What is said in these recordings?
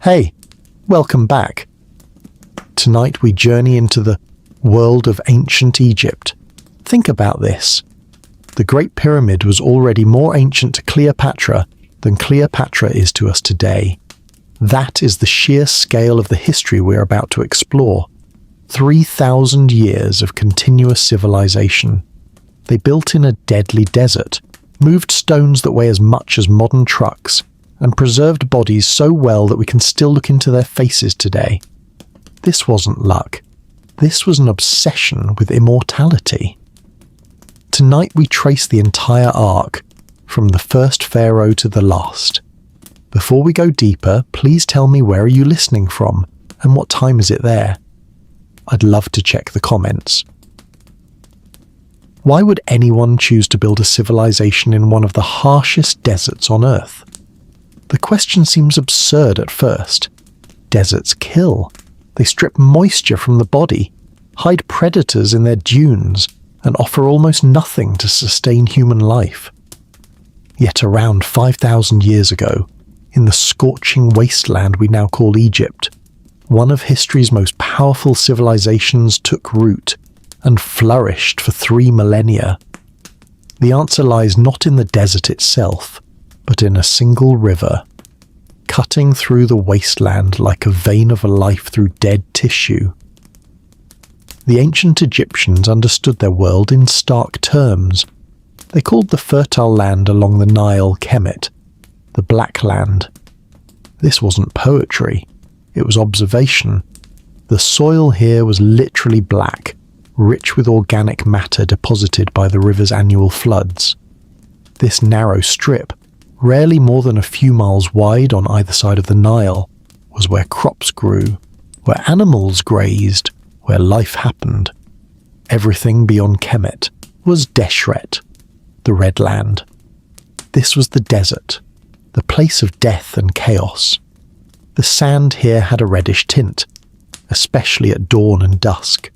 Hey, welcome back. Tonight we journey into the world of ancient Egypt. Think about this. The Great Pyramid was already more ancient to Cleopatra than Cleopatra is to us today. That is the sheer scale of the history we're about to explore. 3,000 years of continuous civilization. They built in a deadly desert, moved stones that weigh as much as modern trucks, and preserved bodies so well that we can still look into their faces today. This wasn't luck. This was an obsession with immortality. Tonight we trace the entire arc, from the first pharaoh to the last. Before we go deeper, please tell me, where are you listening from, and what time is it there? I'd love to check the comments. Why would anyone choose to build a civilization in one of the harshest deserts on Earth? The question seems absurd at first. Deserts kill. They strip moisture from the body, hide predators in their dunes, and offer almost nothing to sustain human life. Yet around 5,000 years ago, in the scorching wasteland we now call Egypt, one of history's most powerful civilizations took root and flourished for 3 millennia. The answer lies not in the desert itself, but in a single river, cutting through the wasteland like a vein of life through dead tissue. The ancient Egyptians understood their world in stark terms. They called the fertile land along the Nile Kemet, the Black Land. This wasn't poetry, it was observation. The soil here was literally black, rich with organic matter deposited by the river's annual floods. This narrow strip, rarely more than a few miles wide on either side of the Nile, was where crops grew, where animals grazed, where life happened. Everything beyond Kemet was Deshret, the Red Land. This was the desert, the place of death and chaos. The sand here had a reddish tint, especially at dawn and dusk.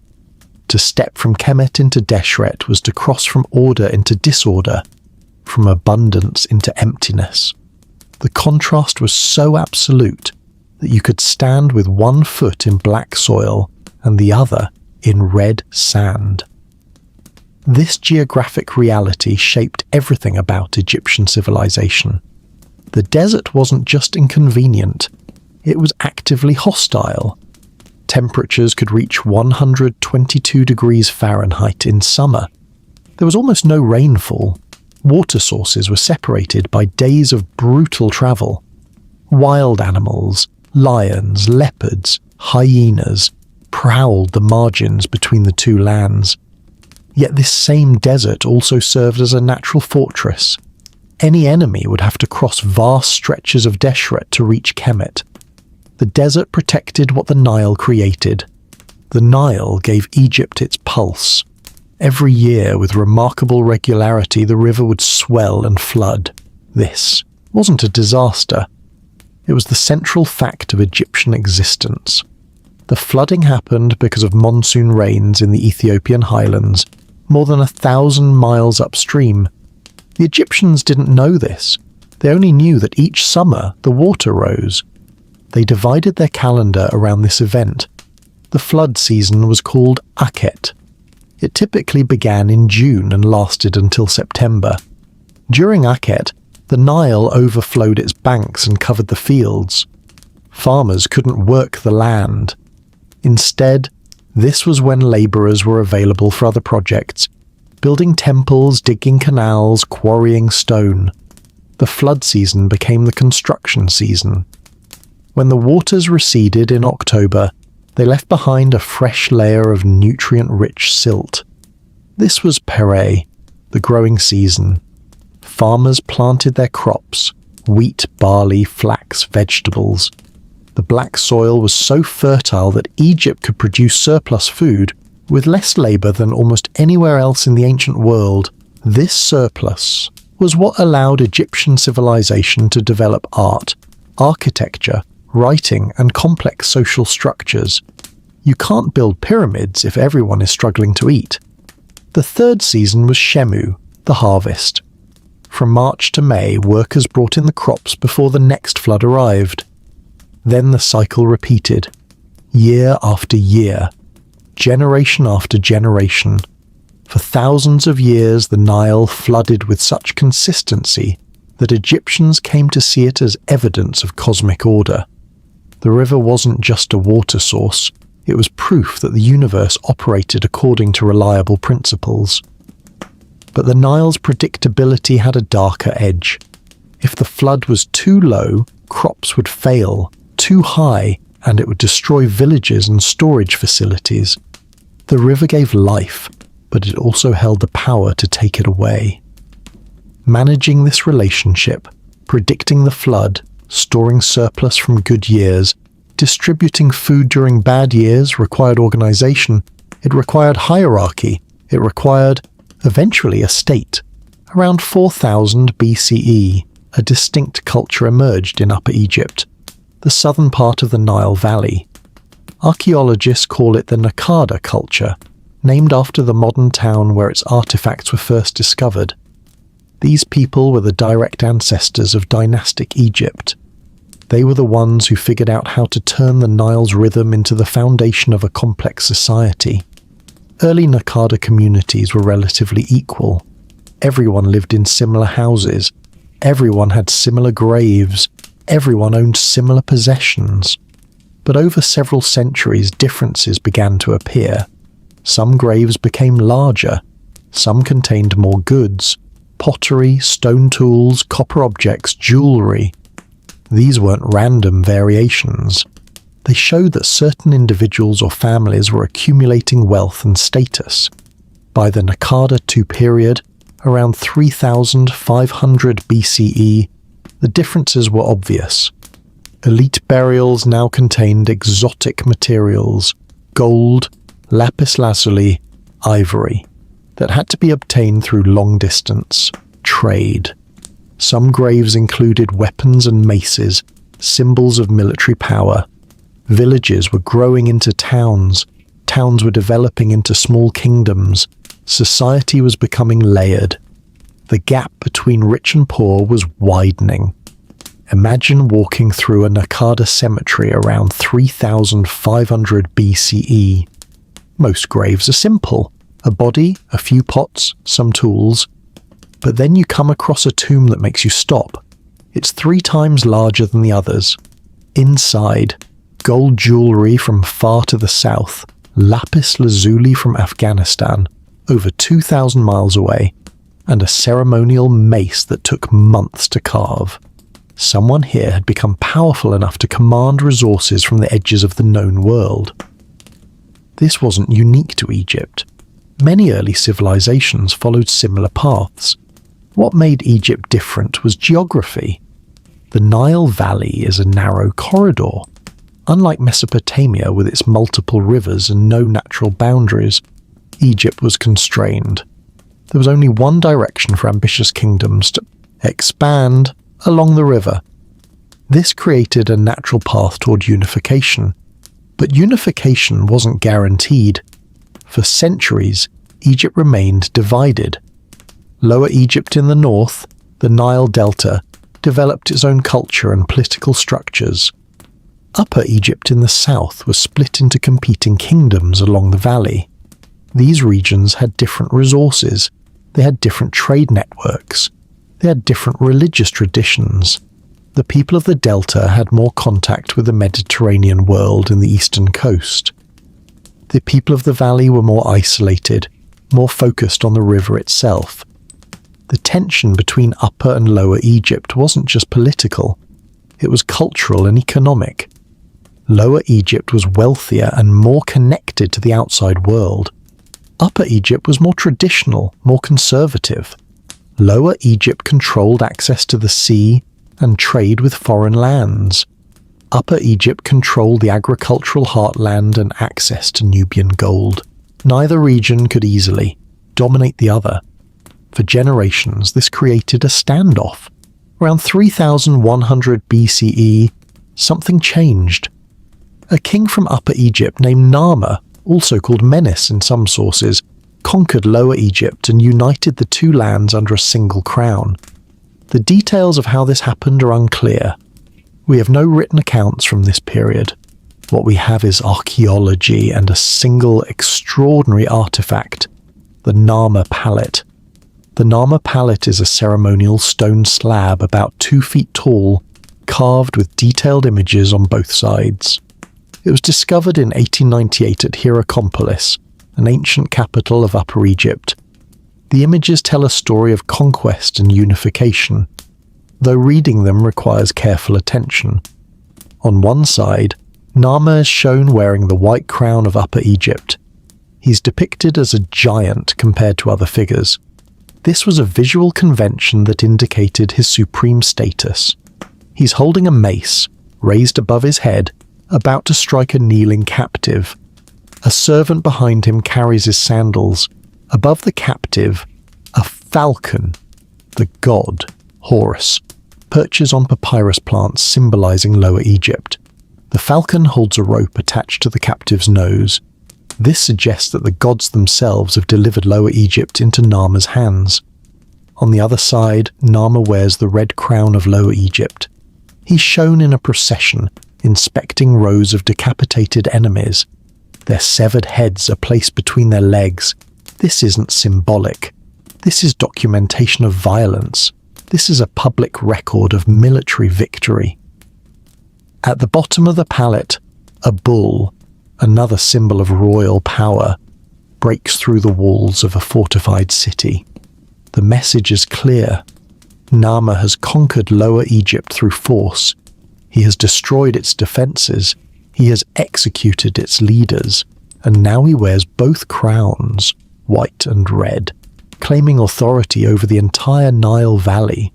To step from Kemet into Deshret was to cross from order into disorder, from abundance into emptiness. The contrast was so absolute that you could stand with one foot in black soil and the other in red sand. This geographic reality shaped everything about Egyptian civilization. The desert wasn't just inconvenient, it was actively hostile. Temperatures could reach 122 degrees Fahrenheit in summer. There was almost no rainfall. Water sources were separated by days of brutal travel. Wild animals, lions, leopards, hyenas, prowled the margins between the two lands. Yet this same desert also served as a natural fortress. Any enemy would have to cross vast stretches of Deshret to reach Kemet. The desert protected what the Nile created. The Nile gave Egypt its pulse. Every year, with remarkable regularity, the river would swell and flood. This wasn't a disaster. It was the central fact of Egyptian existence. The flooding happened because of monsoon rains in the Ethiopian highlands, more than 1,000 miles upstream. The Egyptians didn't know this. They only knew that each summer the water rose. They divided their calendar around this event. The flood season was called Akhet. It typically began in June and lasted until September. During Akhet, the Nile overflowed its banks and covered the fields. Farmers couldn't work the land. Instead, this was when labourers were available for other projects, building temples, digging canals, quarrying stone. The flood season became the construction season. When the waters receded in October, they left behind a fresh layer of nutrient-rich silt. This was Pere, the growing season. Farmers planted their crops, wheat, barley, flax, vegetables. The black soil was so fertile that Egypt could produce surplus food with less labour than almost anywhere else in the ancient world. This surplus was what allowed Egyptian civilization to develop art, architecture, writing, and complex social structures. You can't build pyramids if everyone is struggling to eat. The third season was Shemu, the harvest. From March to May, workers brought in the crops before the next flood arrived. Then the cycle repeated, year after year, generation after generation. For thousands of years, the Nile flooded with such consistency that Egyptians came to see it as evidence of cosmic order. The river wasn't just a water source, it was proof that the universe operated according to reliable principles. But the Nile's predictability had a darker edge. If the flood was too low, crops would fail, too high, and it would destroy villages and storage facilities. The river gave life, but it also held the power to take it away. Managing this relationship, predicting the flood, storing surplus from good years, distributing food during bad years required organization, it required hierarchy, it required, eventually, a state. Around 4000 BCE, a distinct culture emerged in Upper Egypt, the southern part of the Nile Valley. Archaeologists call it the Naqada culture, named after the modern town where its artifacts were first discovered. These people were the direct ancestors of dynastic Egypt. They were the ones who figured out how to turn the Nile's rhythm into the foundation of a complex society. Early Naqada communities were relatively equal. Everyone lived in similar houses. Everyone had similar graves. Everyone owned similar possessions. But over several centuries, differences began to appear. Some graves became larger. Some contained more goods. Pottery, stone tools, copper objects, jewelry. These weren't random variations. They showed that certain individuals or families were accumulating wealth and status. By the Naqada II period, around 3500 BCE, the differences were obvious. Elite burials now contained exotic materials, gold, lapis lazuli, ivory, that had to be obtained through long-distance trade. Some graves included weapons and maces, symbols of military power. Villages were growing into towns. Towns were developing into small kingdoms. Society was becoming layered. The gap between rich and poor was widening. Imagine walking through a Naqada cemetery around 3500 BCE. Most graves are simple. A body, a few pots, some tools. But then you come across a tomb that makes you stop. It's 3 times larger than the others. Inside, gold jewelry from far to the south, lapis lazuli from Afghanistan, over 2,000 miles away, and a ceremonial mace that took months to carve. Someone here had become powerful enough to command resources from the edges of the known world. This wasn't unique to Egypt. Many early civilizations followed similar paths. What made Egypt different was geography. The Nile Valley is a narrow corridor. Unlike Mesopotamia with its multiple rivers and no natural boundaries, Egypt was constrained. There was only one direction for ambitious kingdoms to expand along the river. This created a natural path toward unification. But unification wasn't guaranteed. For centuries, Egypt remained divided. Lower Egypt in the north, the Nile Delta, developed its own culture and political structures. Upper Egypt in the south was split into competing kingdoms along the valley. These regions had different resources, they had different trade networks, they had different religious traditions. The people of the Delta had more contact with the Mediterranean world and the eastern coast. The people of the valley were more isolated, more focused on the river itself. The tension between Upper and Lower Egypt wasn't just political, it was cultural and economic. Lower Egypt was wealthier and more connected to the outside world. Upper Egypt was more traditional, more conservative. Lower Egypt controlled access to the sea and trade with foreign lands. Upper Egypt controlled the agricultural heartland and access to Nubian gold. Neither region could easily dominate the other. For generations, this created a standoff. Around 3100 BCE, something changed. A king from Upper Egypt named Narmer, also called Menes in some sources, conquered Lower Egypt and united the two lands under a single crown. The details of how this happened are unclear. We have no written accounts from this period. What we have is archaeology and a single extraordinary artifact, the Narmer palette. The Narmer palette is a ceremonial stone slab about 2 feet tall, carved with detailed images on both sides. It was discovered in 1898 at Hierakonpolis, an ancient capital of Upper Egypt. The images tell a story of conquest and unification, though reading them requires careful attention. On one side, Narmer is shown wearing the white crown of Upper Egypt. He's depicted as a giant compared to other figures. This was a visual convention that indicated his supreme status. He's holding a mace, raised above his head, about to strike a kneeling captive. A servant behind him carries his sandals. Above the captive, a falcon, the god, Horus, perches on papyrus plants symbolizing Lower Egypt. The falcon holds a rope attached to the captive's nose. This suggests that the gods themselves have delivered Lower Egypt into Narmer's hands. On the other side, Narmer wears the red crown of Lower Egypt. He's shown in a procession, inspecting rows of decapitated enemies. Their severed heads are placed between their legs. This isn't symbolic. This is documentation of violence. This is a public record of military victory. At the bottom of the palette, a bull, another symbol of royal power, breaks through the walls of a fortified city. The message is clear. Narmer has conquered Lower Egypt through force. He has destroyed its defenses. He has executed its leaders. And now he wears both crowns, white and red, claiming authority over the entire Nile Valley.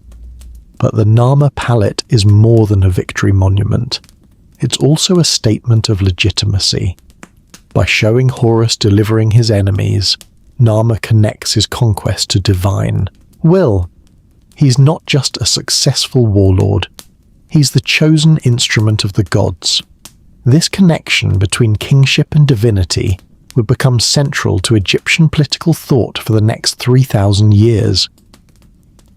But the Narmer palette is more than a victory monument. It's also a statement of legitimacy. By showing Horus delivering his enemies, Narmer connects his conquest to divine will. He's not just a successful warlord. He's the chosen instrument of the gods. This connection between kingship and divinity would become central to Egyptian political thought for the next 3,000 years.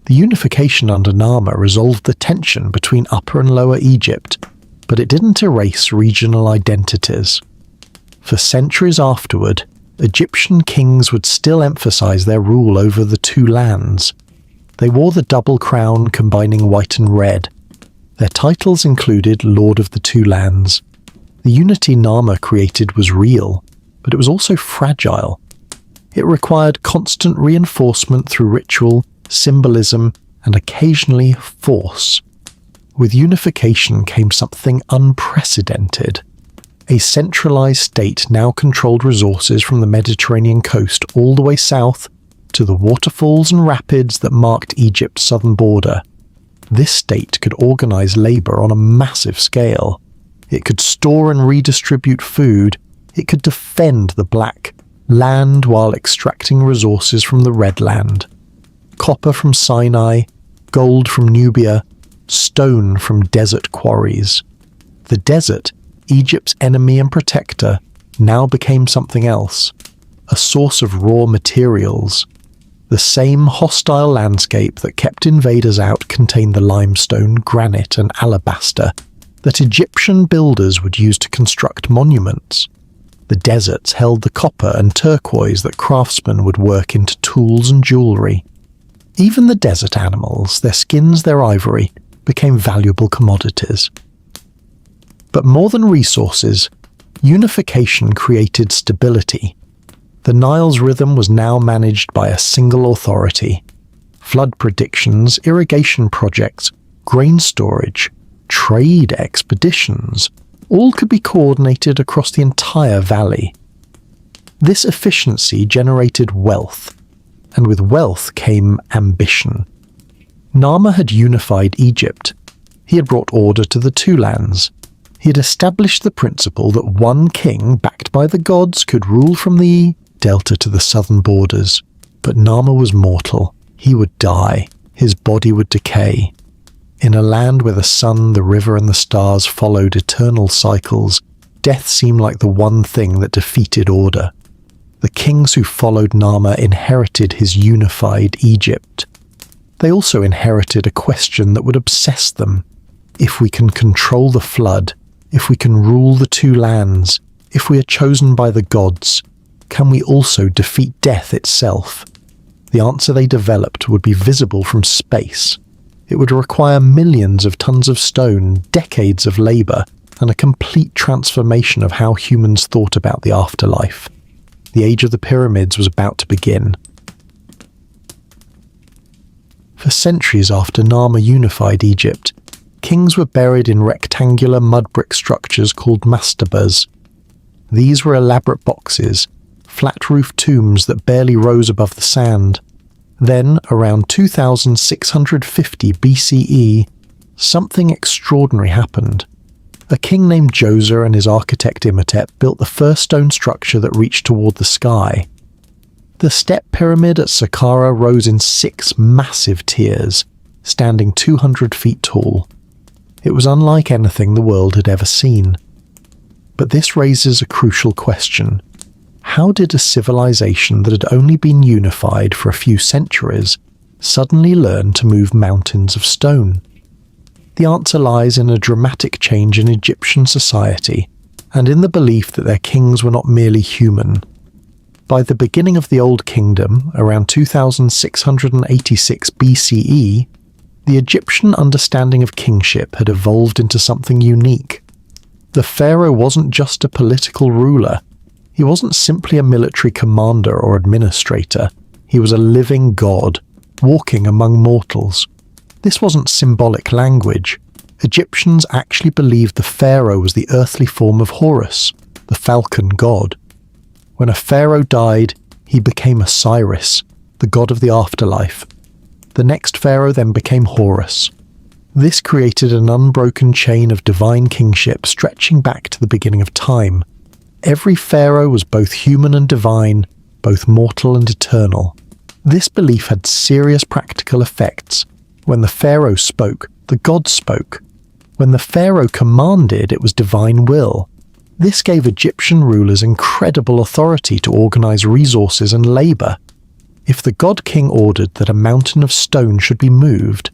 The unification under Narmer resolved the tension between Upper and Lower Egypt, but it didn't erase regional identities. For centuries afterward, Egyptian kings would still emphasize their rule over the two lands. They wore the double crown combining white and red. Their titles included Lord of the Two Lands. The unity Narmer created was real, but it was also fragile. It required constant reinforcement through ritual, symbolism, and occasionally force. With unification came something unprecedented. A centralized state now controlled resources from the Mediterranean coast all the way south to the waterfalls and rapids that marked Egypt's southern border. This state could organize labor on a massive scale. It could store and redistribute food. It could defend the Black Land while extracting resources from the Red Land. Copper from Sinai, gold from Nubia, stone from desert quarries. The desert, Egypt's enemy and protector, now became something else, a source of raw materials. The same hostile landscape that kept invaders out contained the limestone, granite, and alabaster that Egyptian builders would use to construct monuments. The deserts held the copper and turquoise that craftsmen would work into tools and jewelry. Even the desert animals, their skins, their ivory, became valuable commodities. But more than resources, unification created stability. The Nile's rhythm was now managed by a single authority. Flood predictions, irrigation projects, grain storage, trade expeditions, all could be coordinated across the entire valley. This efficiency generated wealth, and with wealth came ambition. Narmer had unified Egypt. He had brought order to the two lands. He had established the principle that one king, backed by the gods, could rule from the delta to the southern borders. But Narmer was mortal. He would die. His body would decay. In a land where the sun, the river, and the stars followed eternal cycles, death seemed like the one thing that defeated order. The kings who followed Narmer inherited his unified Egypt. They also inherited a question that would obsess them. If we can control the flood, if we can rule the two lands, if we are chosen by the gods, can we also defeat death itself? The answer they developed would be visible from space. It would require millions of tons of stone, decades of labour, and a complete transformation of how humans thought about the afterlife. The age of the pyramids was about to begin. For centuries after Narmer unified Egypt, kings were buried in rectangular mud brick structures called mastabas. These were elaborate boxes, flat-roofed tombs that barely rose above the sand. Then, around 2650 BCE, something extraordinary happened. A king named Djoser and his architect Imhotep built the first stone structure that reached toward the sky. The step pyramid at Saqqara rose in 6 massive tiers, standing 200 feet tall. It was unlike anything the world had ever seen. But this raises a crucial question. How did a civilization that had only been unified for a few centuries suddenly learn to move mountains of stone? The answer lies in a dramatic change in Egyptian society, and in the belief that their kings were not merely human. By the beginning of the Old Kingdom, around 2686 BCE, the Egyptian understanding of kingship had evolved into something unique. The pharaoh wasn't just a political ruler. He wasn't simply a military commander or administrator. He was a living god, walking among mortals. This wasn't symbolic language. Egyptians actually believed the pharaoh was the earthly form of Horus, the falcon god. When a pharaoh died, he became Osiris, the god of the afterlife. The next pharaoh then became Horus. This created an unbroken chain of divine kingship stretching back to the beginning of time. Every pharaoh was both human and divine, both mortal and eternal. This belief had serious practical effects. When the pharaoh spoke, the gods spoke. When the pharaoh commanded, it was divine will. This gave Egyptian rulers incredible authority to organize resources and labor. If the god-king ordered that a mountain of stone should be moved,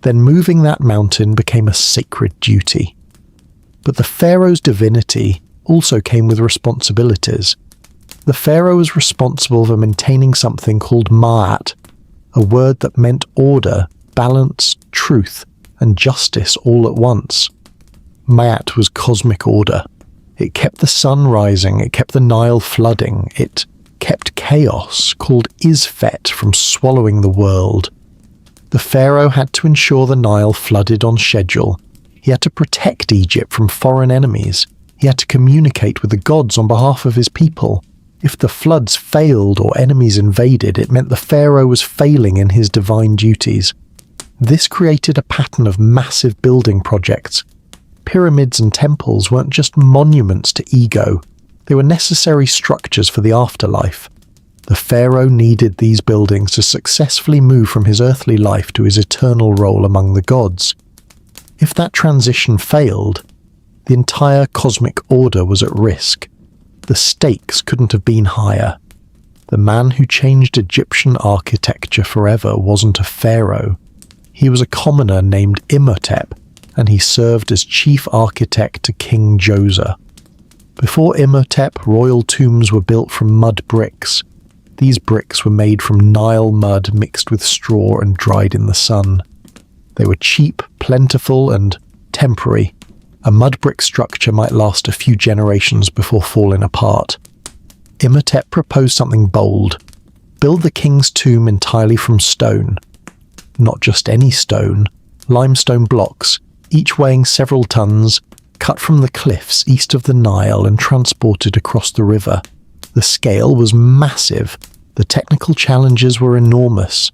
then moving that mountain became a sacred duty. But the pharaoh's divinity also came with responsibilities. The pharaoh was responsible for maintaining something called ma'at, a word that meant order, balance, truth, and justice all at once. Ma'at was cosmic order. It kept the sun rising, it kept the Nile flooding, it kept chaos, called Isfet, from swallowing the world. The pharaoh had to ensure the Nile flooded on schedule. He had to protect Egypt from foreign enemies. He had to communicate with the gods on behalf of his people. If the floods failed or enemies invaded, it meant the pharaoh was failing in his divine duties. This created a pattern of massive building projects. Pyramids and temples weren't just monuments to ego. They were necessary structures for the afterlife. The pharaoh needed these buildings to successfully move from his earthly life to his eternal role among the gods. If that transition failed, the entire cosmic order was at risk. The stakes couldn't have been higher. The man who changed Egyptian architecture forever wasn't a pharaoh. He was a commoner named Imhotep, and he served as chief architect to King Djoser. Before Imhotep, royal tombs were built from mud bricks. These bricks were made from Nile mud mixed with straw and dried in the sun. They were cheap, plentiful, and temporary. A mud brick structure might last a few generations before falling apart. Imhotep proposed something bold. Build the king's tomb entirely from stone. Not just any stone, limestone blocks, each weighing several tons, cut from the cliffs east of the Nile and transported across the river. The scale was massive. The technical challenges were enormous.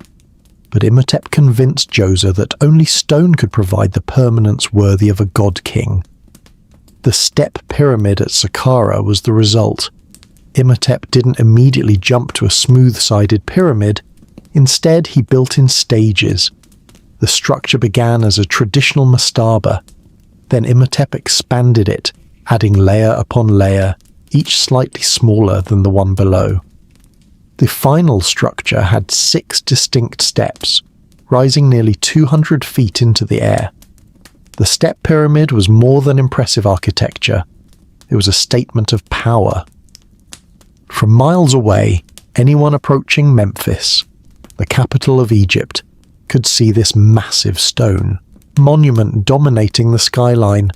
But Imhotep convinced Djoser that only stone could provide the permanence worthy of a god-king. The step pyramid at Saqqara was the result. Imhotep didn't immediately jump to a smooth-sided pyramid. Instead, he built in stages. The structure began as a traditional mastaba. Then Imhotep expanded it, adding layer upon layer, each slightly smaller than the one below. The final structure had 6 distinct steps, rising nearly 200 feet into the air. The step pyramid was more than impressive architecture. It was a statement of power. From miles away, anyone approaching Memphis, the capital of Egypt, could see this massive stone monument dominating the skyline.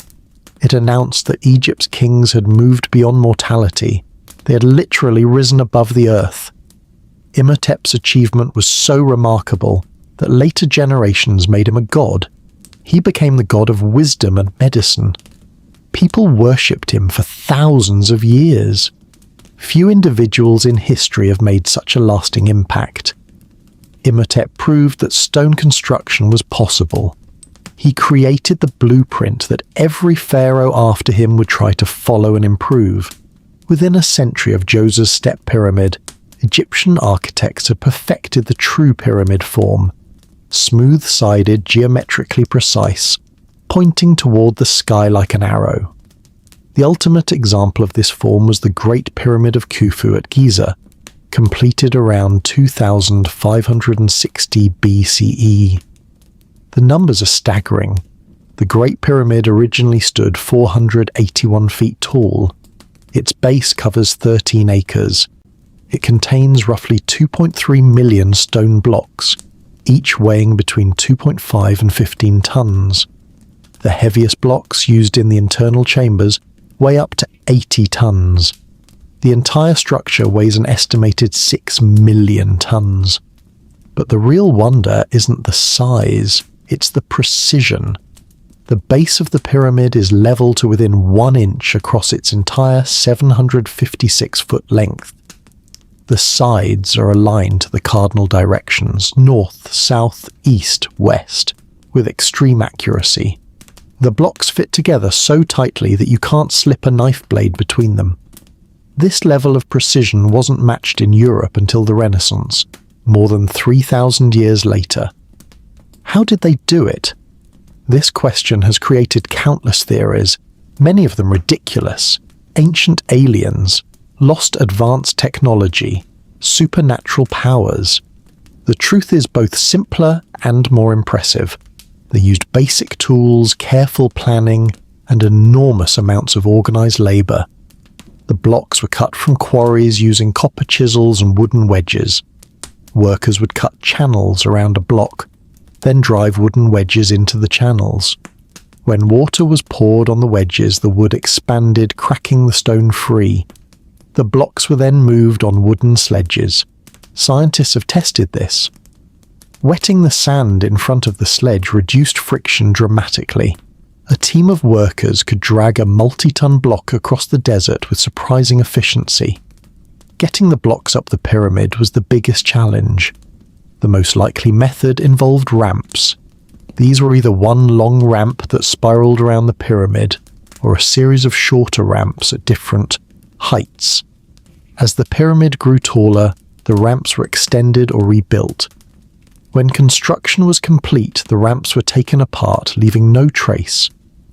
It announced that Egypt's kings had moved beyond mortality. They had literally risen above the earth. Imhotep's achievement was so remarkable that later generations made him a god. He became the god of wisdom and medicine. People worshipped him for thousands of years. Few individuals in history have made such a lasting impact. Imhotep proved that stone construction was possible. He created the blueprint that every pharaoh after him would try to follow and improve. Within a century of Djoser's step pyramid, Egyptian architects had perfected the true pyramid form, smooth-sided, geometrically precise, pointing toward the sky like an arrow. The ultimate example of this form was the Great Pyramid of Khufu at Giza, completed around 2560 BCE. The numbers are staggering. The Great Pyramid originally stood 481 feet tall. Its base covers 13 acres. It contains roughly 2.3 million stone blocks, each weighing between 2.5 and 15 tons. The heaviest blocks used in the internal chambers weigh up to 80 tons. The entire structure weighs an estimated 6 million tons. But the real wonder isn't the size, it's the precision. The base of the pyramid is level to within 1 inch across its entire 756-foot length. The sides are aligned to the cardinal directions, north, south, east, west, with extreme accuracy. The blocks fit together so tightly that you can't slip a knife blade between them. This level of precision wasn't matched in Europe until the Renaissance, more than 3,000 years later. How did they do it? This question has created countless theories, many of them ridiculous. Ancient aliens, lost advanced technology, supernatural powers. The truth is both simpler and more impressive. They used basic tools, careful planning, and enormous amounts of organized labor. The blocks were cut from quarries using copper chisels and wooden wedges. Workers would cut channels around a block, then drive wooden wedges into the channels. When water was poured on the wedges, the wood expanded, cracking the stone free. The blocks were then moved on wooden sledges. Scientists have tested this. Wetting the sand in front of the sledge reduced friction dramatically. A team of workers could drag a multi-ton block across the desert with surprising efficiency. Getting the blocks up the pyramid was the biggest challenge. The most likely method involved ramps. These were either one long ramp that spiraled around the pyramid, or a series of shorter ramps at different heights. As the pyramid grew taller, the ramps were extended or rebuilt. When construction was complete, the ramps were taken apart, leaving no trace.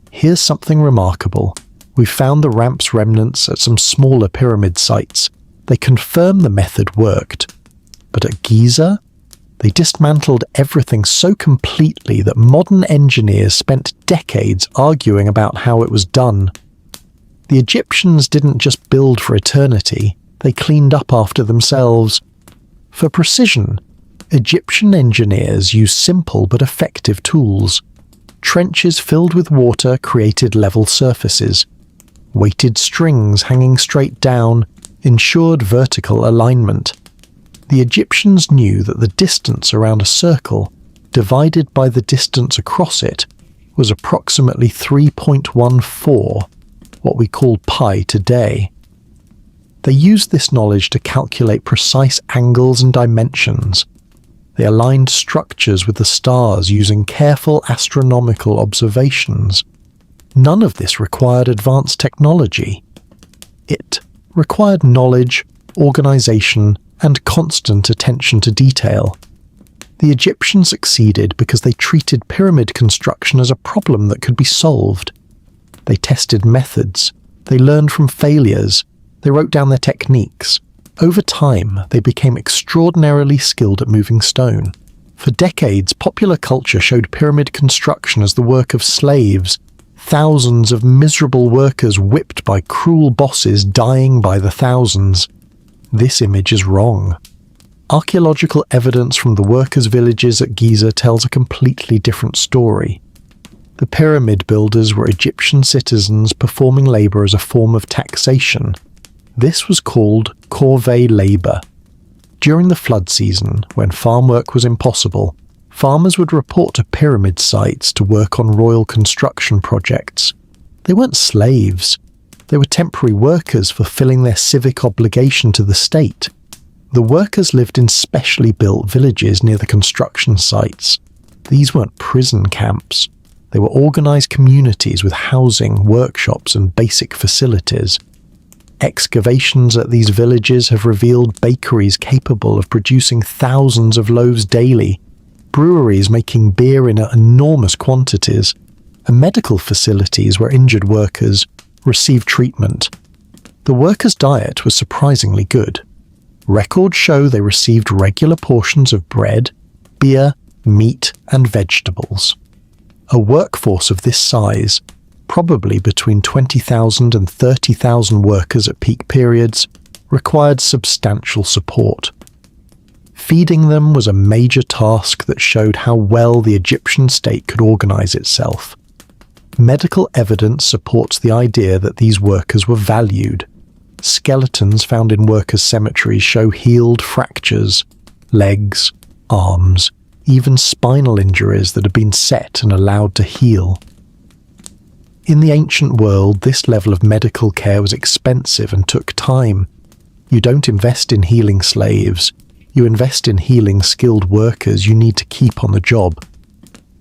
Here's something remarkable. We found the ramp's remnants at some smaller pyramid sites. They confirm the method worked. But at Giza, they dismantled everything so completely that modern engineers spent decades arguing about how it was done. The Egyptians didn't just build for eternity, they cleaned up after themselves. For precision, Egyptian engineers used simple but effective tools. Trenches filled with water created level surfaces. Weighted strings hanging straight down ensured vertical alignment. The Egyptians knew that the distance around a circle, divided by the distance across it, was approximately 3.14, what we call pi today. They used this knowledge to calculate precise angles and dimensions. They aligned structures with the stars using careful astronomical observations. None of this required advanced technology. It required knowledge, organization, and constant attention to detail. The Egyptians succeeded because they treated pyramid construction as a problem that could be solved. They tested methods. They learned from failures. They wrote down their techniques. Over time, they became extraordinarily skilled at moving stone. For decades, popular culture showed pyramid construction as the work of slaves, thousands of miserable workers whipped by cruel bosses dying by the thousands. This image is wrong. Archaeological evidence from the workers' villages at Giza tells a completely different story. The pyramid builders were Egyptian citizens performing labor as a form of taxation. This was called corvée labor. During the flood season, when farm work was impossible, farmers would report to pyramid sites to work on royal construction projects. They weren't slaves. They were temporary workers fulfilling their civic obligation to the state. The workers lived in specially built villages near the construction sites. These weren't prison camps. They were organized communities with housing, workshops, and basic facilities. Excavations at these villages have revealed bakeries capable of producing thousands of loaves daily, breweries making beer in enormous quantities, and medical facilities where injured workers received treatment. The workers' diet was surprisingly good. Records show they received regular portions of bread, beer, meat, and vegetables. A workforce of this size, probably between 20,000 and 30,000 workers at peak periods, required substantial support. Feeding them was a major task that showed how well the Egyptian state could organize itself. Medical evidence supports the idea that these workers were valued. Skeletons found in workers' cemeteries show healed fractures, legs, arms, even spinal injuries that had been set and allowed to heal. In the ancient world, this level of medical care was expensive and took time. You don't invest in healing slaves. You invest in healing skilled workers you need to keep on the job.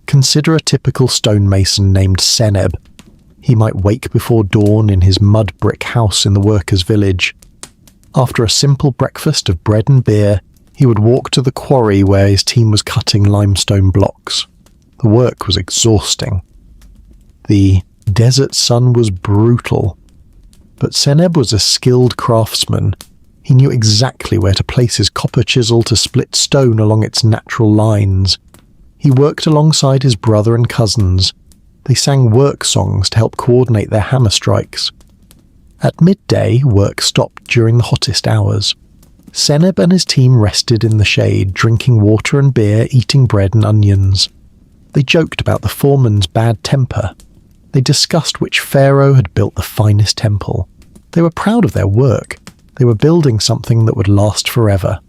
Consider a typical stonemason named Seneb. He might wake before dawn in his mud brick house in the workers' village. After a simple breakfast of bread and beer, he would walk to the quarry where his team was cutting limestone blocks. The work was exhausting. The desert sun was brutal. But Seneb was a skilled craftsman. He knew exactly where to place his copper chisel to split stone along its natural lines. He worked alongside his brother and cousins. They sang work songs to help coordinate their hammer strikes. At midday, work stopped during the hottest hours. Seneb and his team rested in the shade, drinking water and beer, eating bread and onions. They joked about the foreman's bad temper. They discussed which pharaoh had built the finest temple. They were proud of their work. They were building something that would last forever.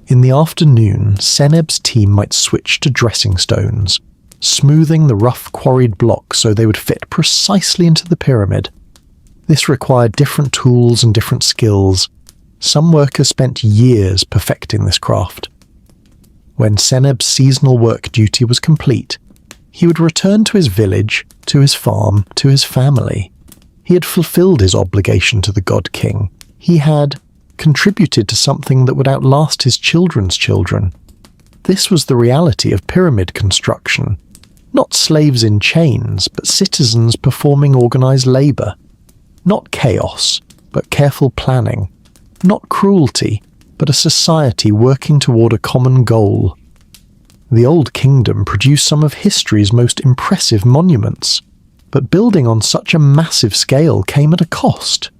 In the afternoon, Seneb's team might switch to dressing stones, smoothing the rough quarried blocks so they would fit precisely into the pyramid. This required different tools and different skills. Some workers spent years perfecting this craft. When Seneb's seasonal work duty was complete, he would return to his village, to his farm, to his family. He had fulfilled his obligation to the god king. He had contributed to something that would outlast his children's children. This was the reality of pyramid construction. Not slaves in chains, but citizens performing organized labor. Not chaos, but careful planning. Not cruelty, but a society working toward a common goal. The Old Kingdom produced some of history's most impressive monuments, but building on such a massive scale came at a cost.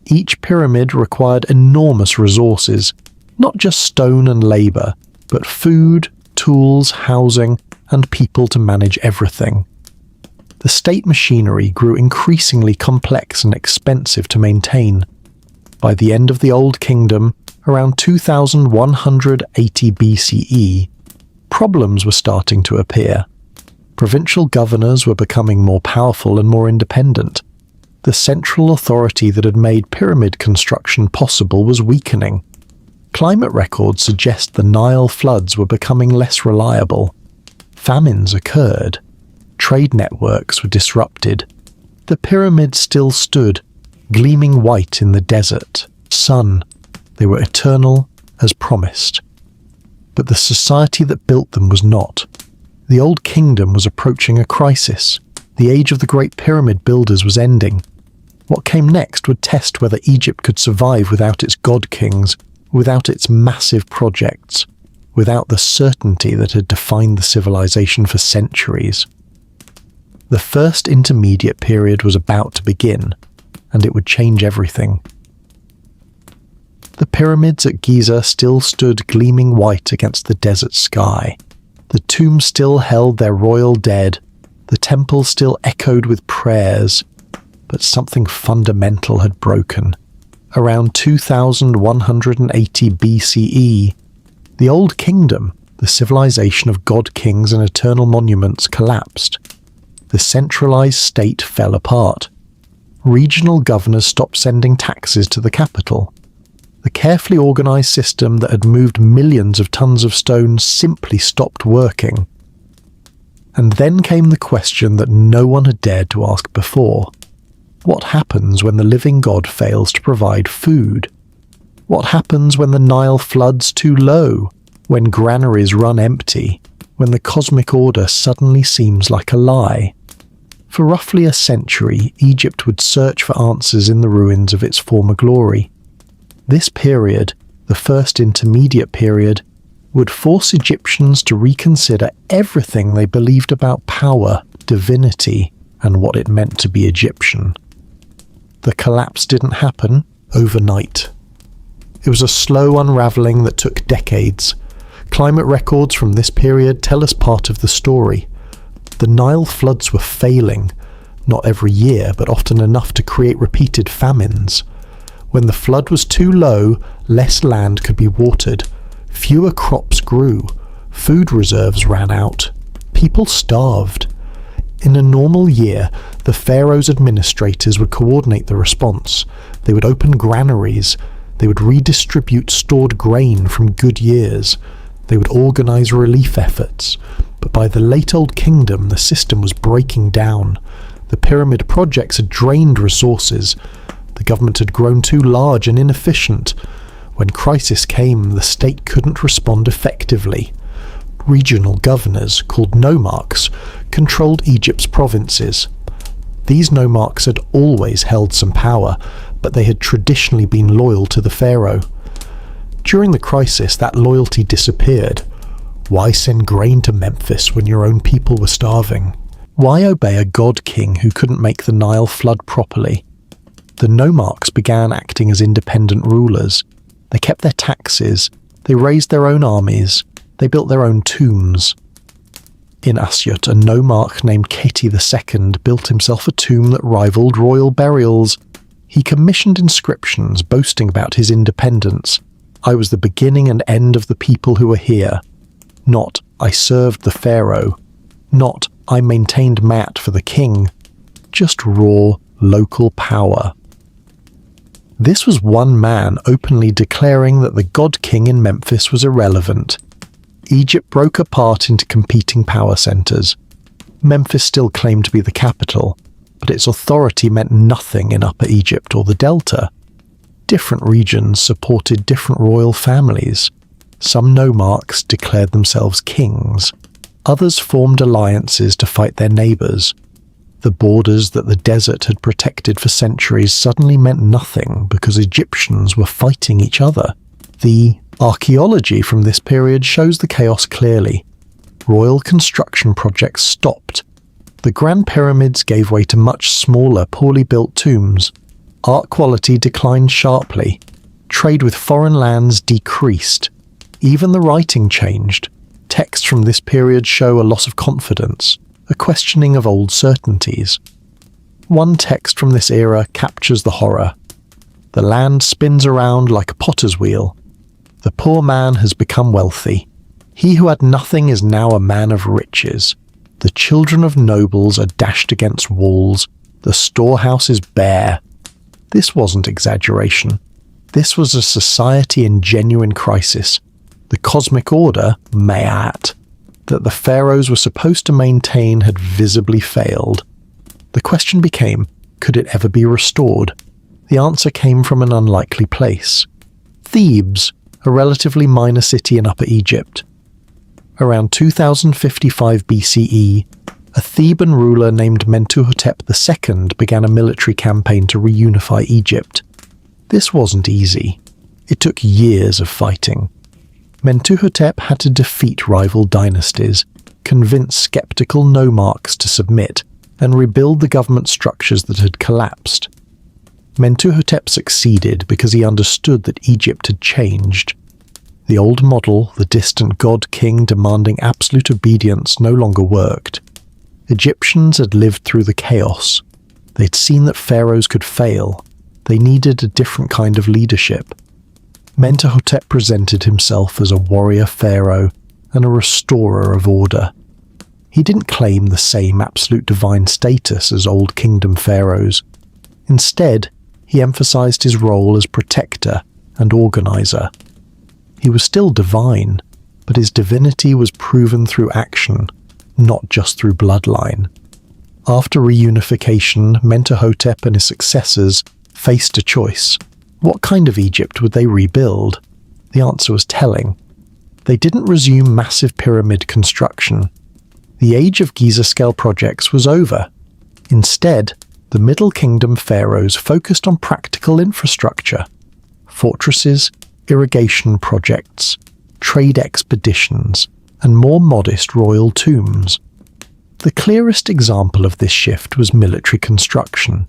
Each pyramid required enormous resources, not just stone and labor, but food, tools, housing, and people to manage everything. The state machinery grew increasingly complex and expensive to maintain. By the end of the Old Kingdom, around 2180 BCE, problems were starting to appear. Provincial governors were becoming more powerful and more independent. The central authority that had made pyramid construction possible was weakening. Climate records suggest the Nile floods were becoming less reliable. Famines occurred. Trade networks were disrupted. The pyramids still stood, gleaming white in the desert sun. They were eternal as promised. But the society that built them was not. The Old Kingdom was approaching a crisis. The age of the great pyramid builders was ending. What came next would test whether Egypt could survive without its god kings, without its massive projects, without the certainty that had defined the civilization for centuries. The first intermediate period was about to begin, and it would change everything. The pyramids at Giza still stood gleaming white against the desert sky. The tombs still held their royal dead. The temples still echoed with prayers. But something fundamental had broken. Around 2180 BCE, the Old Kingdom, the civilization of god-kings and eternal monuments, collapsed. The centralized state fell apart. Regional governors stopped sending taxes to the capital. The carefully organized system that had moved millions of tons of stone simply stopped working. And then came the question that no one had dared to ask before. What happens when the living God fails to provide food? What happens when the Nile floods too low? When granaries run empty? When the cosmic order suddenly seems like a lie? For roughly a century, Egypt would search for answers in the ruins of its former glory. This period, the first intermediate period, would force Egyptians to reconsider everything they believed about power, divinity, and what it meant to be Egyptian. The collapse didn't happen overnight. It was a slow unraveling that took decades. Climate records from this period tell us part of the story. The Nile floods were failing, not every year, but often enough to create repeated famines. When the flood was too low, less land could be watered, fewer crops grew, food reserves ran out, people starved. In a normal year, the Pharaoh's administrators would coordinate the response. They would open granaries, they would redistribute stored grain from good years, they would organize relief efforts. But by the late Old Kingdom, the system was breaking down. The pyramid projects had drained resources. The government had grown too large and inefficient. When crisis came, the state couldn't respond effectively. Regional governors, called nomarchs, controlled Egypt's provinces. These nomarchs had always held some power, but they had traditionally been loyal to the pharaoh. During the crisis, that loyalty disappeared. Why send grain to Memphis when your own people were starving? Why obey a god-king who couldn't make the Nile flood properly? The nomarchs began acting as independent rulers. They kept their taxes, they raised their own armies, they built their own tombs. In Assyut, a nomarch named Kheti II built himself a tomb that rivaled royal burials. He commissioned inscriptions boasting about his independence. I was the beginning and end of the people who were here. Not, I served the pharaoh. Not, I maintained Maat for the king. Just raw, local power. This was one man openly declaring that the god-king in Memphis was irrelevant. Egypt broke apart into competing power centers. Memphis still claimed to be the capital, but its authority meant nothing in Upper Egypt or the Delta. Different regions supported different royal families. Some nomarchs declared themselves kings. Others formed alliances to fight their neighbors. The borders that the desert had protected for centuries suddenly meant nothing because Egyptians were fighting each other. The archaeology from this period shows the chaos clearly. Royal construction projects stopped. The Grand Pyramids gave way to much smaller, poorly built tombs. Art quality declined sharply. Trade with foreign lands decreased. Even the writing changed. Texts from this period show a loss of confidence, a questioning of old certainties. One text from this era captures the horror. The land spins around like a potter's wheel. The poor man has become wealthy. He who had nothing is now a man of riches. The children of nobles are dashed against walls. The storehouse is bare. This wasn't exaggeration. This was a society in genuine crisis. The cosmic order, Maat, that the pharaohs were supposed to maintain had visibly failed. The question became, could it ever be restored? The answer came from an unlikely place. Thebes, a relatively minor city in Upper Egypt. Around 2055 BCE, a Theban ruler named Mentuhotep II began a military campaign to reunify Egypt. This wasn't easy. It took years of fighting. Mentuhotep had to defeat rival dynasties, convince skeptical nomarchs to submit, and rebuild the government structures that had collapsed. Mentuhotep succeeded because he understood that Egypt had changed. The old model, the distant god-king demanding absolute obedience, no longer worked. Egyptians had lived through the chaos. They'd seen that pharaohs could fail. They needed a different kind of leadership. Mentuhotep presented himself as a warrior pharaoh and a restorer of order. He didn't claim the same absolute divine status as Old Kingdom pharaohs. Instead, he emphasized his role as protector and organizer. He was still divine, but his divinity was proven through action, not just through bloodline. After reunification, Mentuhotep and his successors faced a choice. What kind of Egypt would they rebuild? The answer was telling. They didn't resume massive pyramid construction. The age of Giza-scale projects was over. Instead, the Middle Kingdom pharaohs focused on practical infrastructure, fortresses, irrigation projects, trade expeditions, and more modest royal tombs. The clearest example of this shift was military construction.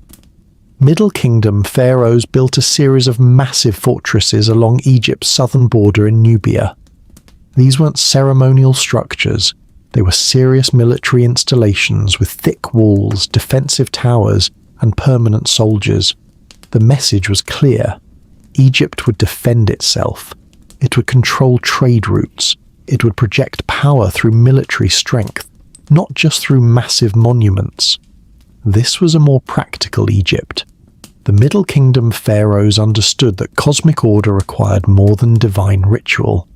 Middle Kingdom pharaohs built a series of massive fortresses along Egypt's southern border in Nubia. These weren't ceremonial structures. They were serious military installations with thick walls, defensive towers, and permanent soldiers. The message was clear. Egypt would defend itself. It would control trade routes. It would project power through military strength, not just through massive monuments. This was a more practical Egypt. The Middle Kingdom pharaohs understood that cosmic order required more than divine ritual.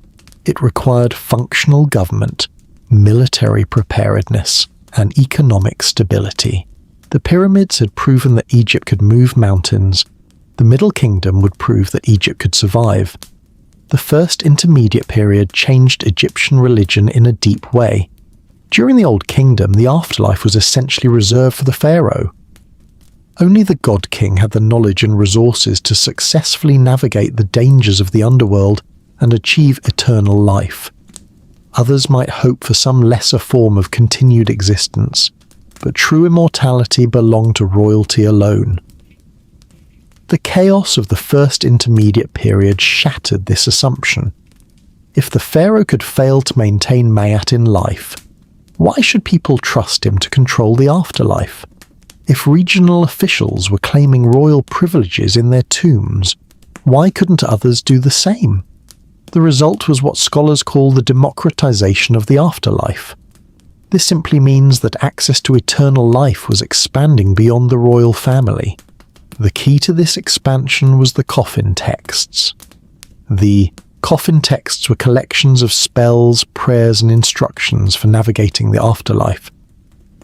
It required functional government, military preparedness, and economic stability. The pyramids had proven that Egypt could move mountains. The Middle Kingdom would prove that Egypt could survive. The First Intermediate Period changed Egyptian religion in a deep way. During the Old Kingdom, the afterlife was essentially reserved for the pharaoh. Only the God King had the knowledge and resources to successfully navigate the dangers of the underworld and achieve eternal life. Others might hope for some lesser form of continued existence, but true immortality belonged to royalty alone. The chaos of the First Intermediate Period shattered this assumption. If the pharaoh could fail to maintain Mayat in life, why should people trust him to control the afterlife? If regional officials were claiming royal privileges in their tombs, why couldn't others do the same? The result was what scholars call the democratization of the afterlife. This simply means that access to eternal life was expanding beyond the royal family. The key to this expansion was the coffin texts. The coffin texts were collections of spells, prayers, and instructions for navigating the afterlife.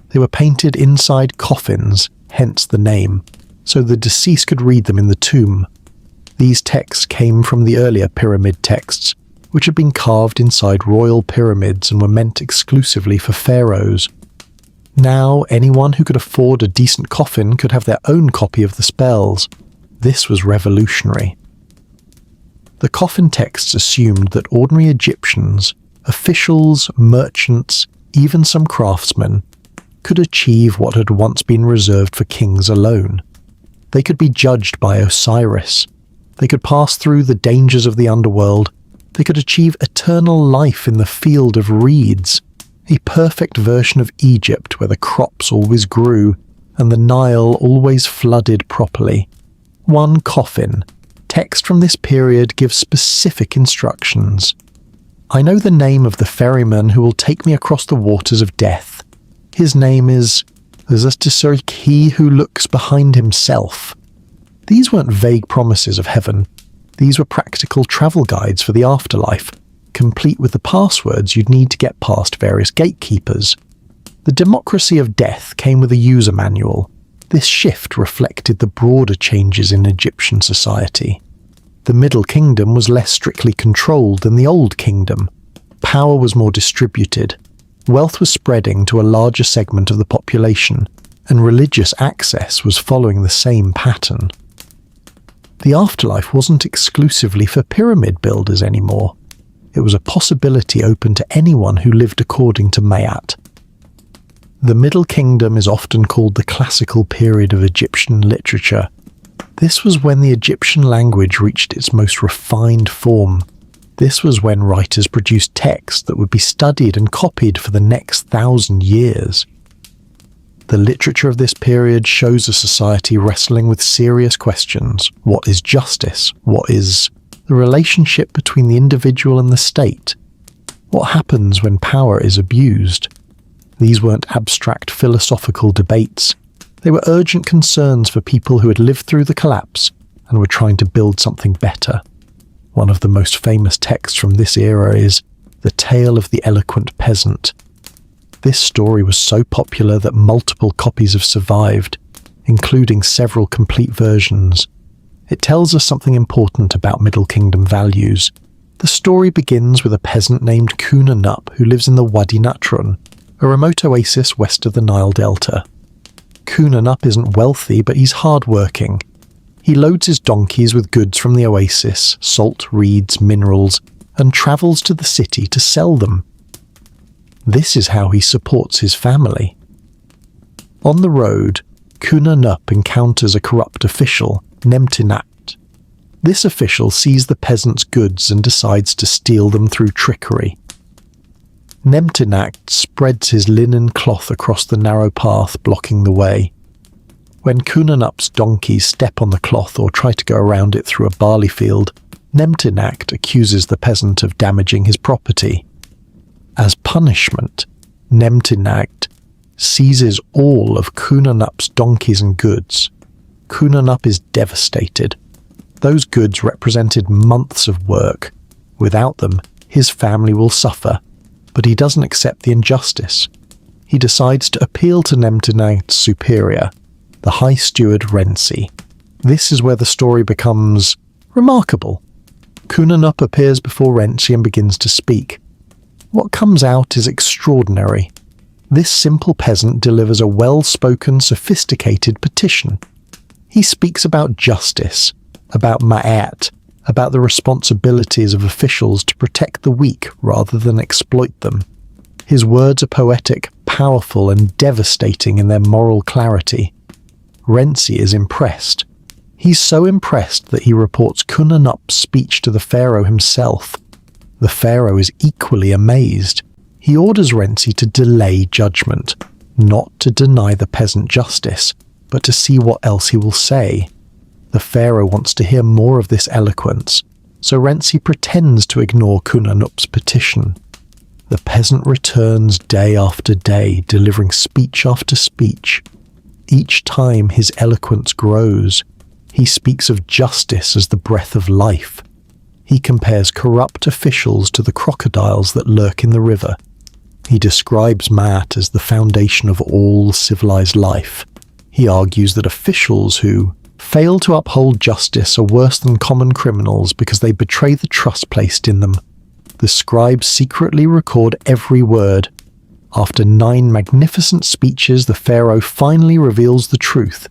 They were painted inside coffins, hence the name, so the deceased could read them in the tomb. These texts came from the earlier pyramid texts, which had been carved inside royal pyramids and were meant exclusively for pharaohs. Now, anyone who could afford a decent coffin could have their own copy of the spells. This was revolutionary. The coffin texts assumed that ordinary Egyptians, officials, merchants, even some craftsmen, could achieve what had once been reserved for kings alone. They could be judged by Osiris. They could pass through the dangers of the underworld. They could achieve eternal life in the field of reeds, a perfect version of Egypt where the crops always grew and the Nile always flooded properly. One coffin. Text from this period gives specific instructions. I know the name of the ferryman who will take me across the waters of death. His name is Zastisark, he who looks behind himself. These weren't vague promises of heaven. These were practical travel guides for the afterlife, complete with the passwords you'd need to get past various gatekeepers. The democracy of death came with a user manual. This shift reflected the broader changes in Egyptian society. The Middle Kingdom was less strictly controlled than the Old Kingdom. Power was more distributed. Wealth was spreading to a larger segment of the population, and religious access was following the same pattern. The afterlife wasn't exclusively for pyramid builders anymore. It was a possibility open to anyone who lived according to Mayat. The Middle Kingdom is often called the classical period of Egyptian literature. This was when the Egyptian language reached its most refined form. This was when writers produced texts that would be studied and copied for the next 1,000 years. The literature of this period shows a society wrestling with serious questions. What is justice? What is the relationship between the individual and the state? What happens when power is abused? These weren't abstract philosophical debates. They were urgent concerns for people who had lived through the collapse and were trying to build something better. One of the most famous texts from this era is The Tale of the Eloquent Peasant. This story was so popular that multiple copies have survived, including several complete versions. It tells us something important about Middle Kingdom values. The story begins with a peasant named Kuna Nup who lives in the Wadi Natrun, a remote oasis west of the Nile Delta. Kuna Nup isn't wealthy, but he's hard-working. He loads his donkeys with goods from the oasis, salt, reeds, minerals, and travels to the city to sell them. This is how he supports his family. On the road, Kuna Nup encounters a corrupt official, Nemtinakt. This official sees the peasant's goods and decides to steal them through trickery. Nemtinakt spreads his linen cloth across the narrow path, blocking the way. When Kuna Nup's donkeys step on the cloth or try to go around it through a barley field, Nemtinakt accuses the peasant of damaging his property. As punishment, Nemtinakt seizes all of Kuna Nup's donkeys and goods. Kuna Nup is devastated. Those goods represented months of work. Without them, his family will suffer. But he doesn't accept the injustice. He decides to appeal to Nemtinakt's superior, the High Steward Renzi. This is where the story becomes remarkable. Kuna Nup appears before Renzi and begins to speak. What comes out is extraordinary. This simple peasant delivers a well-spoken, sophisticated petition. He speaks about justice, about Ma'at, about the responsibilities of officials to protect the weak rather than exploit them. His words are poetic, powerful, and devastating in their moral clarity. Renzi is impressed. He's so impressed that he reports Kuna Nup's speech to the pharaoh himself. The pharaoh is equally amazed. He orders Renzi to delay judgment, not to deny the peasant justice, but to see what else he will say. The pharaoh wants to hear more of this eloquence, so Renzi pretends to ignore Kuna Nup's petition. The peasant returns day after day, delivering speech after speech. Each time his eloquence grows. He speaks of justice as the breath of life. He compares corrupt officials to the crocodiles that lurk in the river. He describes Ma'at as the foundation of all civilized life. He argues that officials who fail to uphold justice are worse than common criminals because they betray the trust placed in them. The scribes secretly record every word. After 9 magnificent speeches, the pharaoh finally reveals the truth.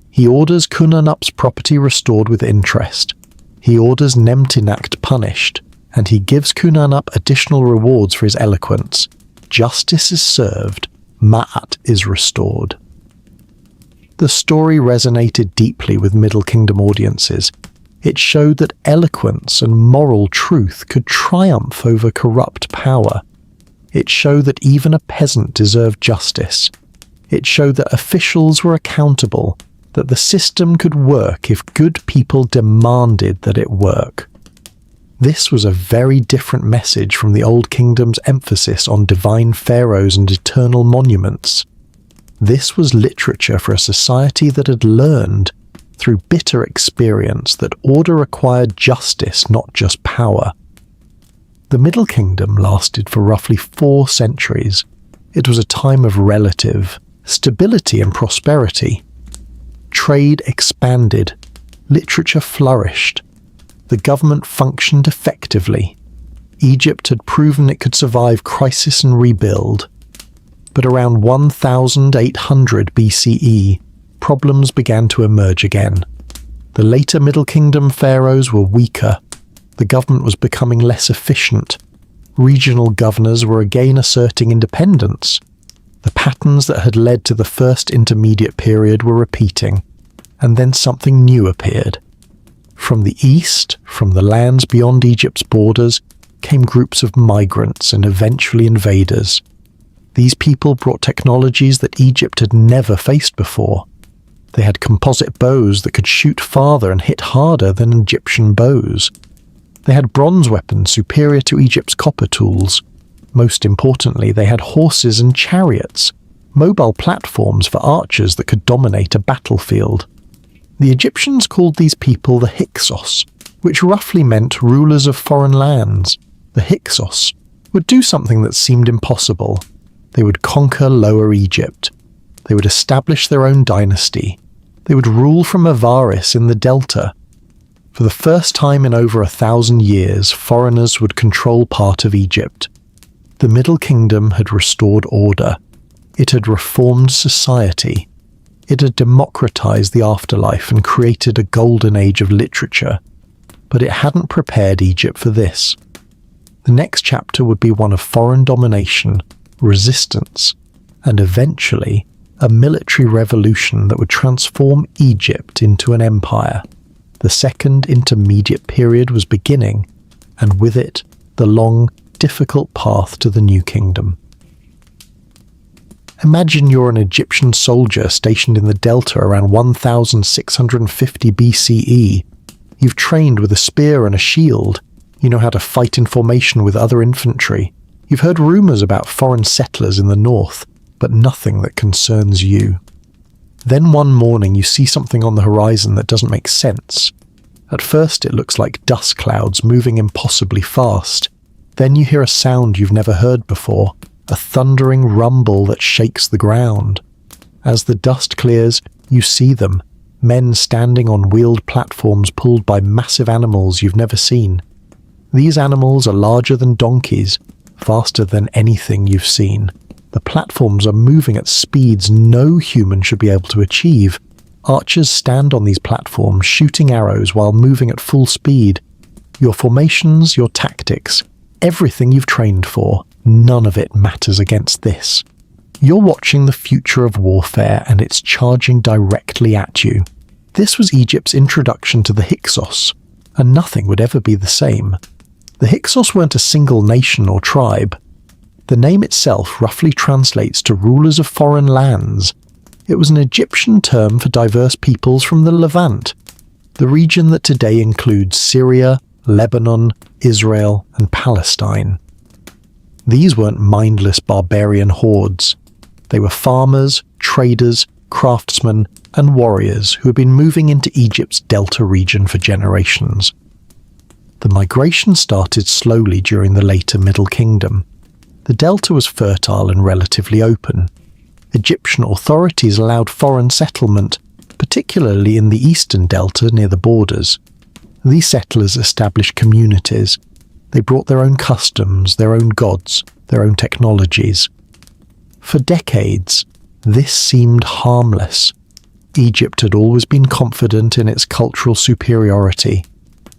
He orders Kuna Nup's property restored with interest. He orders Nemtinakt punished, and he gives Kuna Nup additional rewards for his eloquence. Justice is served. Ma'at is restored. The story resonated deeply with Middle Kingdom audiences. It showed that eloquence and moral truth could triumph over corrupt power. It showed that even a peasant deserved justice. It showed that officials were accountable, that the system could work if good people demanded that it work. This was a very different message from the Old Kingdom's emphasis on divine pharaohs and eternal monuments. This was literature for a society that had learned, through bitter experience, that order required justice, not just power. The Middle Kingdom lasted for roughly 4 centuries. It was a time of relative stability and prosperity. Trade expanded. Literature flourished. The government functioned effectively. Egypt had proven it could survive crisis and rebuild. But around 1800 BCE, problems began to emerge again. The later Middle Kingdom pharaohs were weaker. The government was becoming less efficient. Regional governors were again asserting independence. The patterns that had led to the first intermediate period were repeating, and then something new appeared. From the east, from the lands beyond Egypt's borders, came groups of migrants and eventually invaders. These people brought technologies that Egypt had never faced before. They had composite bows that could shoot farther and hit harder than Egyptian bows. They had bronze weapons superior to Egypt's copper tools. Most importantly, they had horses and chariots, mobile platforms for archers that could dominate a battlefield. The Egyptians called these people the Hyksos, which roughly meant rulers of foreign lands. The Hyksos would do something that seemed impossible. They would conquer Lower Egypt. They would establish their own dynasty. They would rule from Avaris in the Delta. For the first time in over 1,000 years, foreigners would control part of Egypt. The Middle Kingdom had restored order. It had reformed society. It had democratized the afterlife and created a golden age of literature. But it hadn't prepared Egypt for this. The next chapter would be one of foreign domination, resistance, and eventually a military revolution that would transform Egypt into an empire. The second intermediate period was beginning, and with it, the long, difficult path to the new kingdom. Imagine you're an Egyptian soldier stationed in the Delta around 1650 BCE. You've trained with a spear and a shield. You know how to fight in formation with other infantry. You've heard rumors about foreign settlers in the north, but nothing that concerns you. Then one morning you see something on the horizon that doesn't make sense. At first it looks like dust clouds moving impossibly fast. Then you hear a sound you've never heard before, a thundering rumble that shakes the ground. As the dust clears, you see them, men standing on wheeled platforms pulled by massive animals you've never seen. These animals are larger than donkeys, faster than anything you've seen. The platforms are moving at speeds no human should be able to achieve. Archers stand on these platforms, shooting arrows while moving at full speed. Your formations, your tactics, everything you've trained for, none of it matters against this. You're watching the future of warfare and it's charging directly at you. This was Egypt's introduction to the Hyksos, and nothing would ever be the same. The Hyksos weren't a single nation or tribe. The name itself roughly translates to rulers of foreign lands. It was an Egyptian term for diverse peoples from the Levant, the region that today includes Syria, Lebanon, Israel, and Palestine. These weren't mindless barbarian hordes. They were farmers, traders, craftsmen, and warriors who had been moving into Egypt's Delta region for generations. The migration started slowly during the later Middle Kingdom. The Delta was fertile and relatively open. Egyptian authorities allowed foreign settlement, particularly in the eastern Delta near the borders. These settlers established communities. They brought their own customs, their own gods, their own technologies. For decades, this seemed harmless. Egypt had always been confident in its cultural superiority.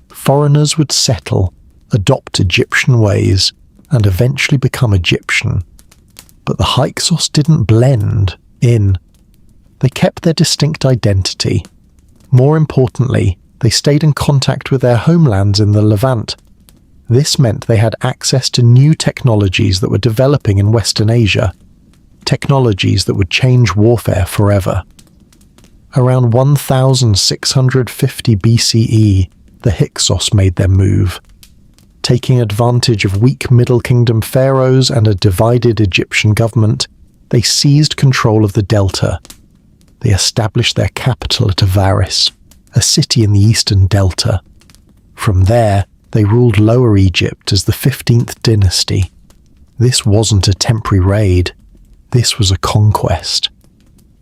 Foreigners would settle, adopt Egyptian ways, and eventually become Egyptian. But the Hyksos didn't blend in. They kept their distinct identity. More importantly, they stayed in contact with their homelands in the Levant. This meant they had access to new technologies that were developing in Western Asia, technologies that would change warfare forever. Around 1650 BCE, the Hyksos made their move. Taking advantage of weak Middle Kingdom pharaohs and a divided Egyptian government, they seized control of the Delta. They established their capital at Avaris, a city in the eastern Delta. From there, they ruled Lower Egypt as the 15th dynasty. This wasn't a temporary raid. This was a conquest.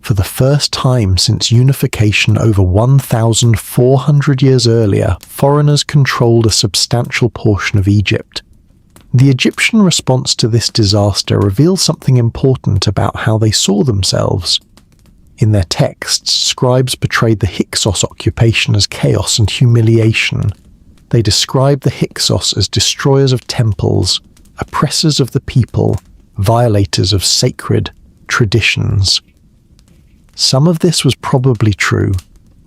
For the first time since unification over 1,400 years earlier, foreigners controlled a substantial portion of Egypt. The Egyptian response to this disaster reveals something important about how they saw themselves. In their texts, scribes portrayed the Hyksos occupation as chaos and humiliation. They described the Hyksos as destroyers of temples, oppressors of the people, violators of sacred traditions. Some of this was probably true.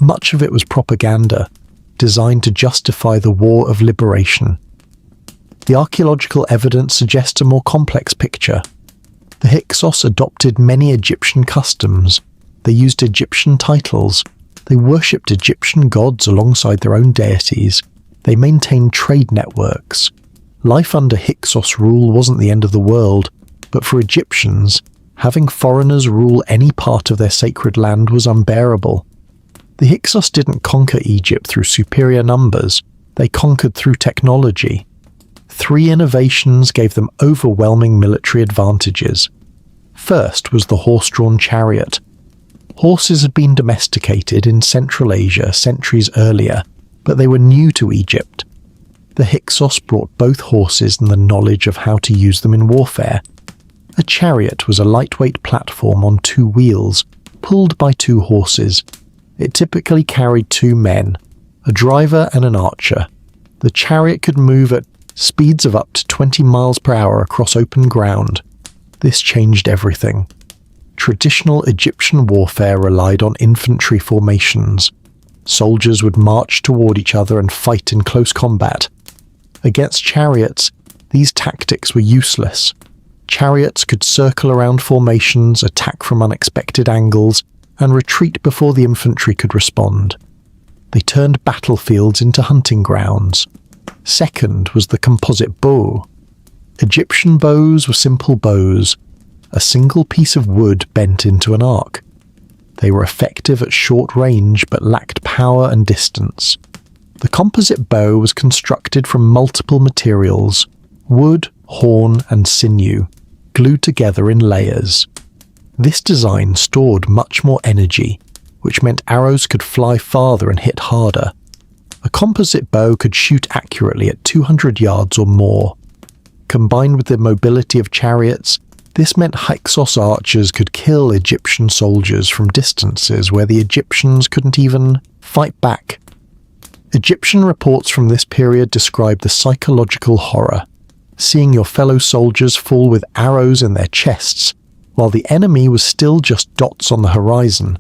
Much of it was propaganda, designed to justify the war of liberation. The archaeological evidence suggests a more complex picture. The Hyksos adopted many Egyptian customs. They used Egyptian titles. They worshipped Egyptian gods alongside their own deities. They maintained trade networks. Life under Hyksos rule wasn't the end of the world, but for Egyptians, having foreigners rule any part of their sacred land was unbearable. The Hyksos didn't conquer Egypt through superior numbers. They conquered through technology. 3 innovations gave them overwhelming military advantages. First was the horse-drawn chariot. Horses had been domesticated in Central Asia centuries earlier, but they were new to Egypt. The Hyksos brought both horses and the knowledge of how to use them in warfare. A chariot was a lightweight platform on 2 wheels, pulled by 2 horses. It typically carried 2 men, a driver and an archer. The chariot could move at speeds of up to 20 miles per hour across open ground. This changed everything. Traditional Egyptian warfare relied on infantry formations. Soldiers would march toward each other and fight in close combat. Against chariots, these tactics were useless. Chariots could circle around formations, attack from unexpected angles, and retreat before the infantry could respond. They turned battlefields into hunting grounds. Second was the composite bow. Egyptian bows were simple bows, a single piece of wood bent into an arc. They were effective at short range but lacked power and distance. The composite bow was constructed from multiple materials: wood, horn, and sinew, glued together in layers. This design stored much more energy, which meant arrows could fly farther and hit harder. A composite bow could shoot accurately at 200 yards or more. Combined with the mobility of chariots, this meant Hyksos archers could kill Egyptian soldiers from distances where the Egyptians couldn't even fight back. Egyptian reports from this period describe the psychological horror, seeing your fellow soldiers fall with arrows in their chests, while the enemy was still just dots on the horizon.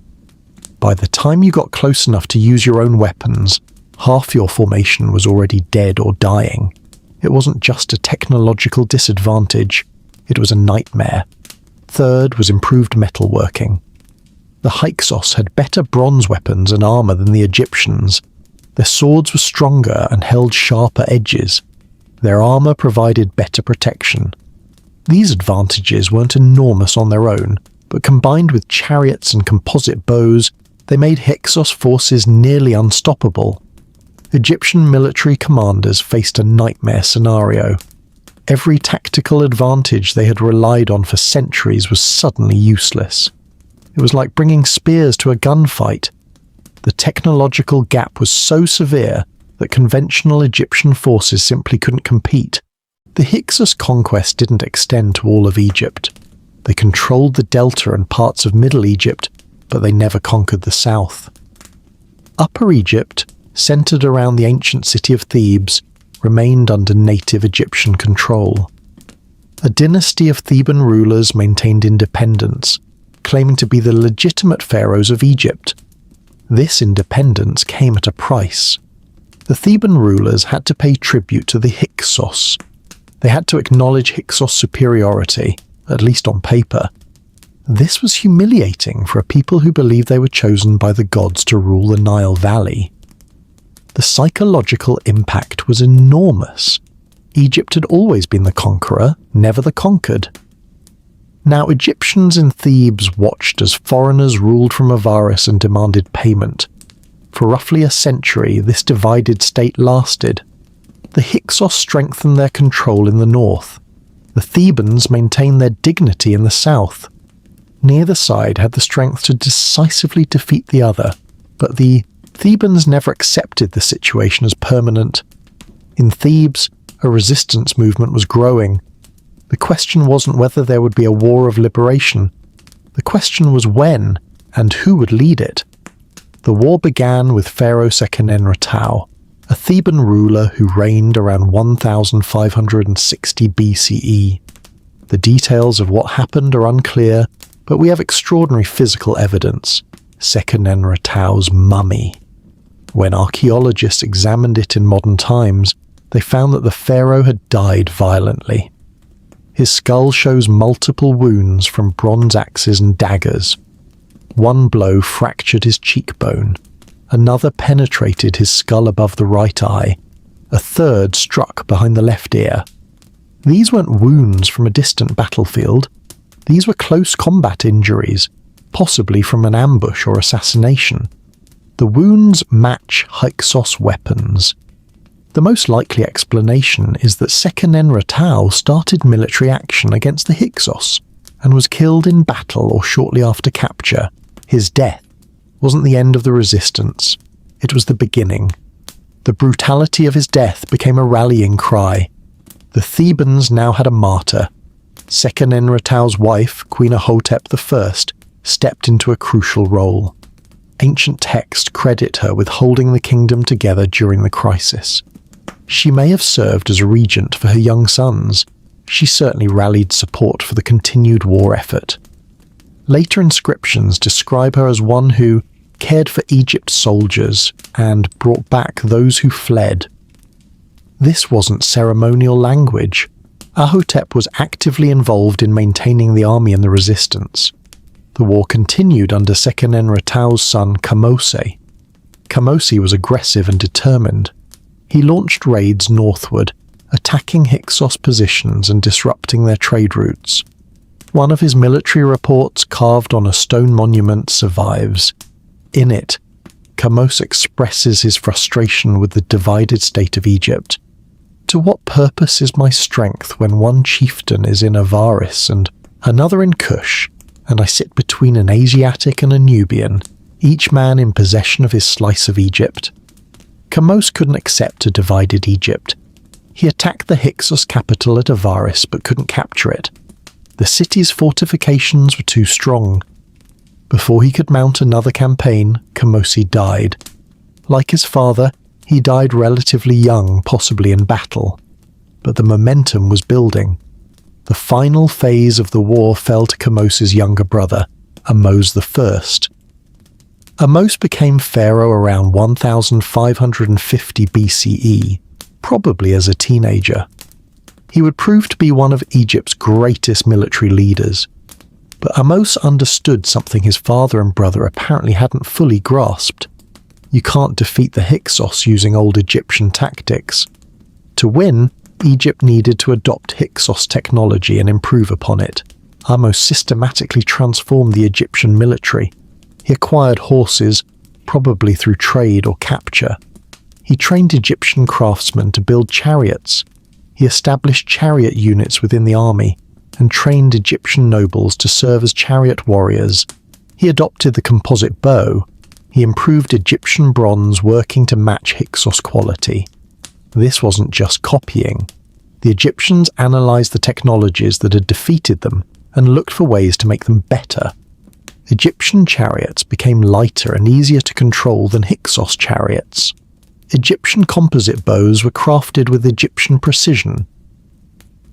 By the time you got close enough to use your own weapons, half your formation was already dead or dying. It wasn't just a technological disadvantage, it was a nightmare. Third was improved metalworking. The Hyksos had better bronze weapons and armor than the Egyptians. Their swords were stronger and held sharper edges. Their armor provided better protection. These advantages weren't enormous on their own, but combined with chariots and composite bows, they made Hyksos forces nearly unstoppable. Egyptian military commanders faced a nightmare scenario. Every tactical advantage they had relied on for centuries was suddenly useless. It was like bringing spears to a gunfight. The technological gap was so severe that conventional Egyptian forces simply couldn't compete. The Hyksos conquest didn't extend to all of Egypt. They controlled the delta and parts of Middle Egypt, but they never conquered the south. Upper Egypt, centered around the ancient city of Thebes, remained under native Egyptian control. A dynasty of Theban rulers maintained independence, claiming to be the legitimate pharaohs of Egypt. This independence came at a price. The Theban rulers had to pay tribute to the Hyksos. They had to acknowledge Hyksos superiority, at least on paper. This was humiliating for a people who believed they were chosen by the gods to rule the Nile Valley. The psychological impact was enormous. Egypt had always been the conqueror, never the conquered. Now Egyptians in Thebes watched as foreigners ruled from Avaris and demanded payment. For roughly a century, this divided state lasted. The Hyksos strengthened their control in the north. The Thebans maintained their dignity in the south. Neither side had the strength to decisively defeat the other, but the Thebans never accepted the situation as permanent. In Thebes, a resistance movement was growing. The question wasn't whether there would be a war of liberation. The question was when, and who would lead it. The war began with Pharaoh Akhenaten, a Theban ruler who reigned around 1560 BCE. The details of what happened are unclear, but we have extraordinary physical evidence: Seqenenretau's mummy. When archaeologists examined it in modern times, they found that the pharaoh had died violently. His skull shows multiple wounds from bronze axes and daggers. One blow fractured his cheekbone. Another penetrated his skull above the right eye. A third struck behind the left ear. These weren't wounds from a distant battlefield. These were close combat injuries, possibly from an ambush or assassination. The wounds match Hyksos weapons. The most likely explanation is that Seqenenretau started military action against the Hyksos and was killed in battle or shortly after capture. His death wasn't the end of the resistance, it was the beginning. The brutality of his death became a rallying cry. The Thebans now had a martyr. Seqenenretau's wife, Queen Ahotep I, stepped into a crucial role. Ancient texts credit her with holding the kingdom together during the crisis. She may have served as a regent for her young sons. She certainly rallied support for the continued war effort. Later inscriptions describe her as one who cared for Egypt's soldiers and brought back those who fled. This wasn't ceremonial language. Ahotep was actively involved in maintaining the army and the resistance. The war continued under Seqenenretau's son Kamose. Kamose was aggressive and determined. He launched raids northward, attacking Hyksos positions and disrupting their trade routes. One of his military reports, carved on a stone monument, survives. In it, Kamose expresses his frustration with the divided state of Egypt. To what purpose is my strength when one chieftain is in Avaris and another in Kush, and I sit between an Asiatic and a Nubian, each man in possession of his slice of Egypt? Kamose couldn't accept a divided Egypt. He attacked the Hyksos capital at Avaris but couldn't capture it. The city's fortifications were too strong. Before he could mount another campaign, Kamose died. Like his father, he died relatively young, possibly in battle. But the momentum was building. The final phase of the war fell to Kamose's younger brother, Ahmose I. Ahmose became pharaoh around 1550 BCE, probably as a teenager. He would prove to be one of Egypt's greatest military leaders. But Ahmose understood something his father and brother apparently hadn't fully grasped. You can't defeat the Hyksos using old Egyptian tactics. To win, Egypt needed to adopt Hyksos technology and improve upon it. Ahmose systematically transformed the Egyptian military. He acquired horses, probably through trade or capture. He trained Egyptian craftsmen to build chariots. He established chariot units within the army and trained Egyptian nobles to serve as chariot warriors. He adopted the composite bow. He improved Egyptian bronze, working to match Hyksos quality. This wasn't just copying. The Egyptians analyzed the technologies that had defeated them and looked for ways to make them better. Egyptian chariots became lighter and easier to control than Hyksos chariots. Egyptian composite bows were crafted with Egyptian precision.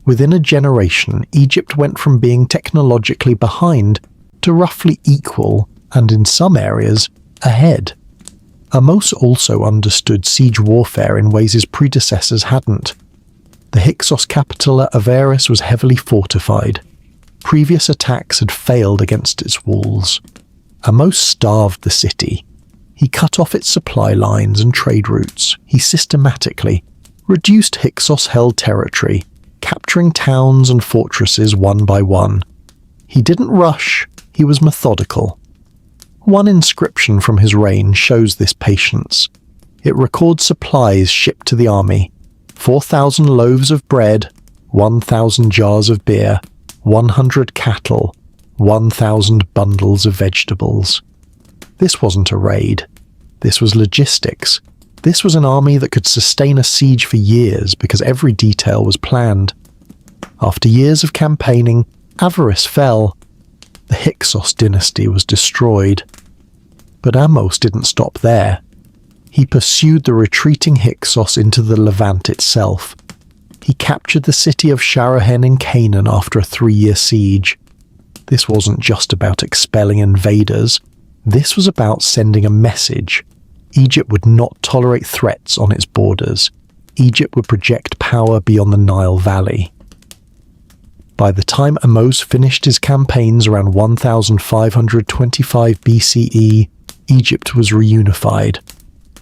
Within a generation, Egypt went from being technologically behind to roughly equal, and in some areas, ahead. Ahmose also understood siege warfare in ways his predecessors hadn't. The Hyksos capital at Avaris was heavily fortified. Previous attacks had failed against its walls. Ahmose starved the city. He cut off its supply lines and trade routes. He systematically reduced Hyksos-held territory, capturing towns and fortresses one by one. He didn't rush, he was methodical. One inscription from his reign shows this patience. It records supplies shipped to the army: 4,000 loaves of bread, 1,000 jars of beer, 100 cattle, 1,000 bundles of vegetables. This wasn't a raid. This was logistics. This was an army that could sustain a siege for years because every detail was planned. After years of campaigning, Avaris fell. The Hyksos dynasty was destroyed. But Ahmose didn't stop there. He pursued the retreating Hyksos into the Levant itself. He captured the city of Sharahen in Canaan after a 3-year siege. This wasn't just about expelling invaders. This was about sending a message. Egypt would not tolerate threats on its borders. Egypt would project power beyond the Nile Valley. By the time Ahmose finished his campaigns around 1525 BCE, Egypt was reunified.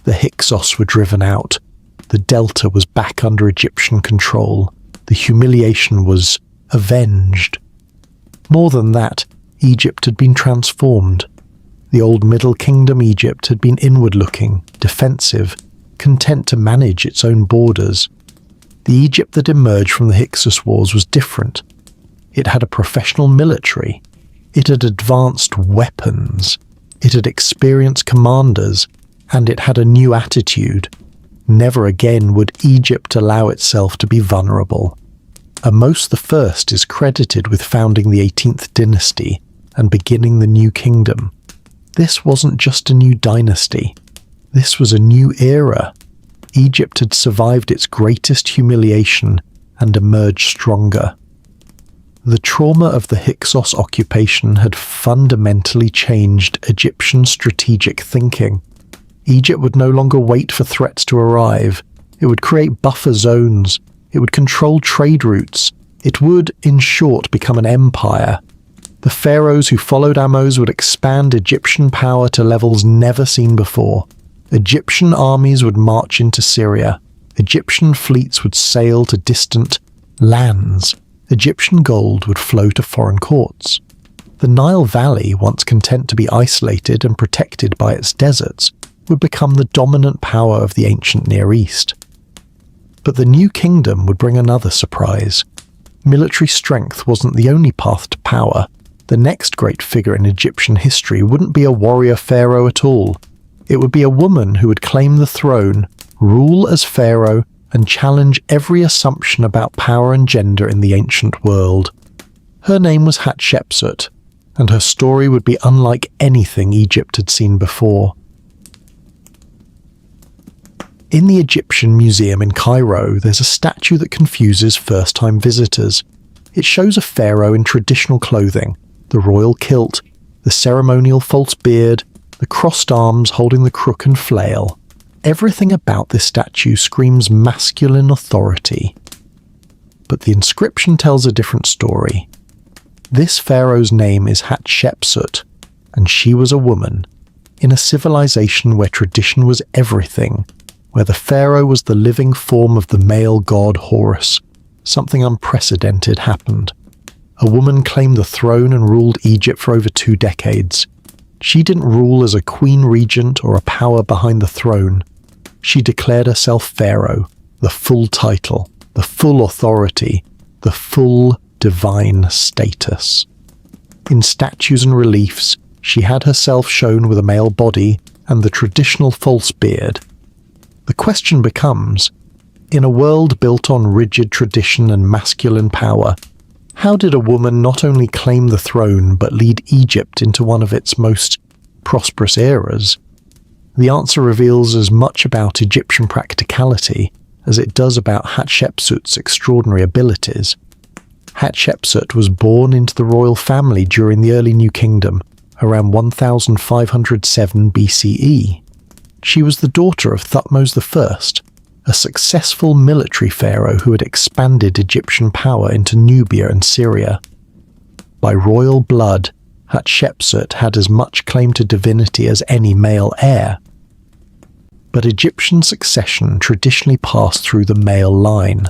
The Hyksos were driven out. The delta was back under Egyptian control. The humiliation was avenged. More than that, Egypt had been transformed. The old Middle Kingdom Egypt had been inward-looking, defensive, content to manage its own borders. The Egypt that emerged from the Hyksos Wars was different. It had a professional military. It had advanced weapons. It had experienced commanders, and it had a new attitude. Never again would Egypt allow itself to be vulnerable. Ahmose I is credited with founding the 18th dynasty and beginning the New Kingdom. This wasn't just a new dynasty. This was a new era. Egypt had survived its greatest humiliation and emerged stronger. The trauma of the Hyksos occupation had fundamentally changed Egyptian strategic thinking. Egypt would no longer wait for threats to arrive. It would create buffer zones. It would control trade routes. It would, in short, become an empire. The pharaohs who followed Ahmose would expand Egyptian power to levels never seen before. Egyptian armies would march into Syria. Egyptian fleets would sail to distant lands. Egyptian gold would flow to foreign courts. The Nile Valley, once content to be isolated and protected by its deserts, would become the dominant power of the ancient Near East. But the New Kingdom would bring another surprise. Military strength wasn't the only path to power. The next great figure in Egyptian history wouldn't be a warrior pharaoh at all. It would be a woman who would claim the throne, rule as pharaoh, and challenge every assumption about power and gender in the ancient world. Her name was Hatshepsut, and her story would be unlike anything Egypt had seen before. In the Egyptian Museum in Cairo, there's a statue that confuses first-time visitors. It shows a pharaoh in traditional clothing, the royal kilt, the ceremonial false beard, the crossed arms holding the crook and flail. Everything about this statue screams masculine authority. But the inscription tells a different story. This pharaoh's name is Hatshepsut, and she was a woman, in a civilization where tradition was everything, where the pharaoh was the living form of the male god Horus. Something unprecedented happened. A woman claimed the throne and ruled Egypt for over 2 decades. She didn't rule as a queen regent or a power behind the throne. She declared herself pharaoh, the full title, the full authority, the full divine status. In statues and reliefs, she had herself shown with a male body and the traditional false beard. The question becomes, in a world built on rigid tradition and masculine power, how did a woman not only claim the throne but lead Egypt into one of its most prosperous eras? The answer reveals as much about Egyptian practicality as it does about Hatshepsut's extraordinary abilities. Hatshepsut was born into the royal family during the early New Kingdom, around 1507 BCE. She was the daughter of Thutmose I, a successful military pharaoh who had expanded Egyptian power into Nubia and Syria. By royal blood, Hatshepsut had as much claim to divinity as any male heir. But Egyptian succession traditionally passed through the male line.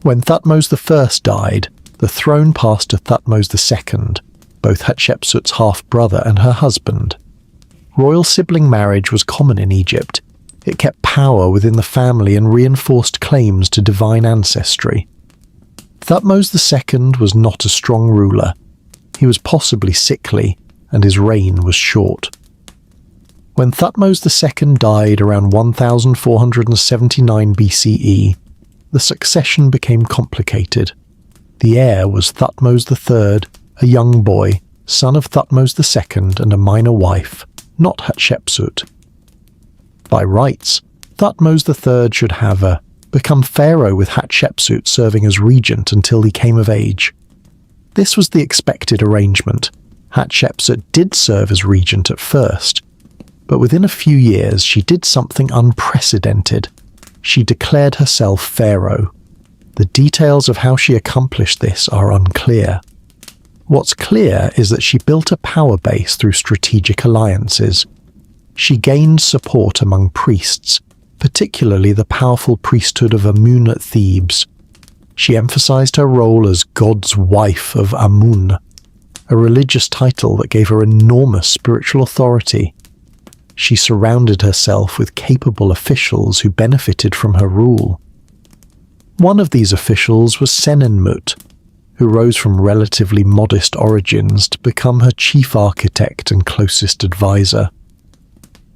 When Thutmose I died, the throne passed to Thutmose II, both Hatshepsut's half-brother and her husband. Royal sibling marriage was common in Egypt. It kept power within the family and reinforced claims to divine ancestry. Thutmose II was not a strong ruler. He was possibly sickly, and his reign was short. When Thutmose II died around 1479 BCE, the succession became complicated. The heir was Thutmose III, a young boy, son of Thutmose II and a minor wife, not Hatshepsut. By rights, Thutmose III should have become pharaoh with Hatshepsut serving as regent until he came of age. This was the expected arrangement. Hatshepsut did serve as regent at first, but within a few years she did something unprecedented. She declared herself pharaoh. The details of how she accomplished this are unclear. What's clear is that she built a power base through strategic alliances. She gained support among priests, particularly the powerful priesthood of Amun at Thebes. She emphasized her role as God's wife of Amun, a religious title that gave her enormous spiritual authority. She surrounded herself with capable officials who benefited from her rule. One of these officials was Senenmut, who rose from relatively modest origins to become her chief architect and closest advisor.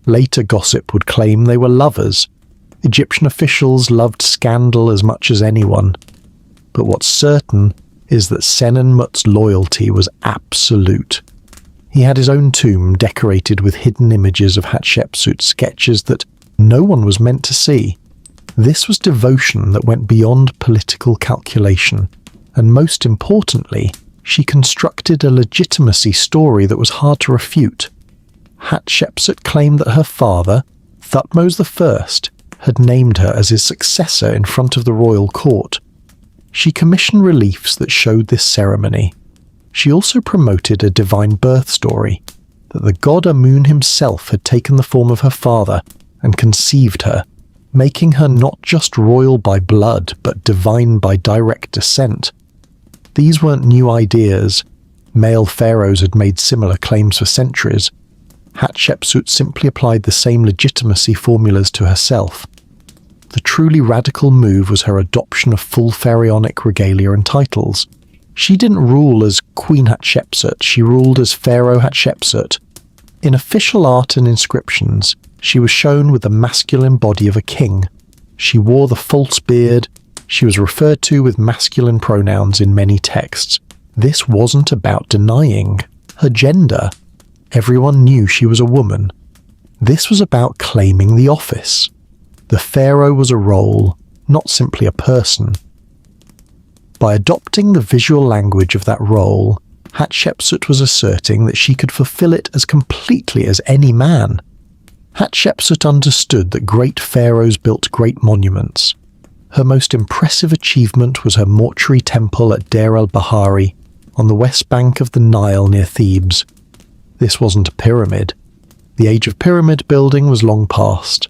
Later gossip would claim they were lovers. Egyptian officials loved scandal as much as anyone. But what's certain is that Senenmut's loyalty was absolute. He had his own tomb decorated with hidden images of Hatshepsut, sketches that no one was meant to see. This was devotion that went beyond political calculation, and most importantly, she constructed a legitimacy story that was hard to refute. Hatshepsut claimed that her father, Thutmose I, had named her as his successor in front of the royal court. She commissioned reliefs that showed this ceremony. She also promoted a divine birth story, that the god Amun himself had taken the form of her father and conceived her, making her not just royal by blood, but divine by direct descent. These weren't new ideas. Male pharaohs had made similar claims for centuries. Hatshepsut simply applied the same legitimacy formulas to herself. The truly radical move was her adoption of full pharaonic regalia and titles. She didn't rule as Queen Hatshepsut, she ruled as Pharaoh Hatshepsut. In official art and inscriptions, she was shown with the masculine body of a king. She wore the false beard. She was referred to with masculine pronouns in many texts. This wasn't about denying her gender. Everyone knew she was a woman. This was about claiming the office. The pharaoh was a role, not simply a person. By adopting the visual language of that role, Hatshepsut was asserting that she could fulfill it as completely as any man. Hatshepsut understood that great pharaohs built great monuments. Her most impressive achievement was her mortuary temple at Deir el-Bahari, on the west bank of the Nile near Thebes. This wasn't a pyramid. The age of pyramid building was long past.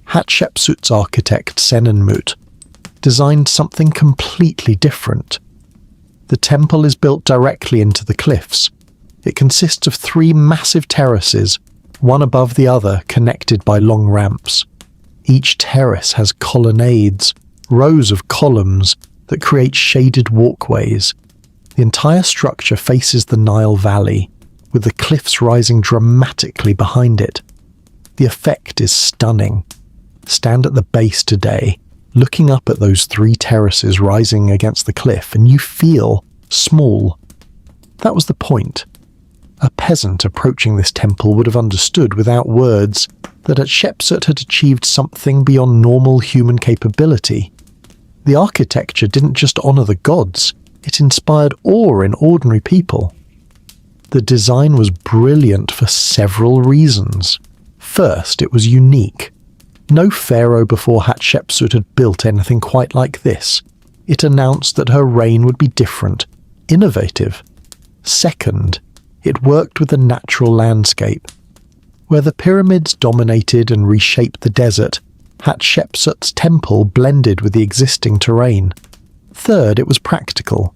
Hatshepsut's architect Senenmut designed something completely different. The temple is built directly into the cliffs. It consists of 3 massive terraces, one above the other, connected by long ramps. Each terrace has colonnades, rows of columns that create shaded walkways. The entire structure faces the Nile Valley, with the cliffs rising dramatically behind it. The effect is stunning. Stand at the base today, looking up at those 3 terraces rising against the cliff, and you feel small. That was the point. A peasant approaching this temple would have understood without words that Hatshepsut had achieved something beyond normal human capability. The architecture didn't just honor the gods, it inspired awe in ordinary people. The design was brilliant for several reasons. First, it was unique. No pharaoh before Hatshepsut had built anything quite like this. It announced that her reign would be different, innovative. Second, it worked with the natural landscape. Where the pyramids dominated and reshaped the desert, Hatshepsut's temple blended with the existing terrain. Third, it was practical.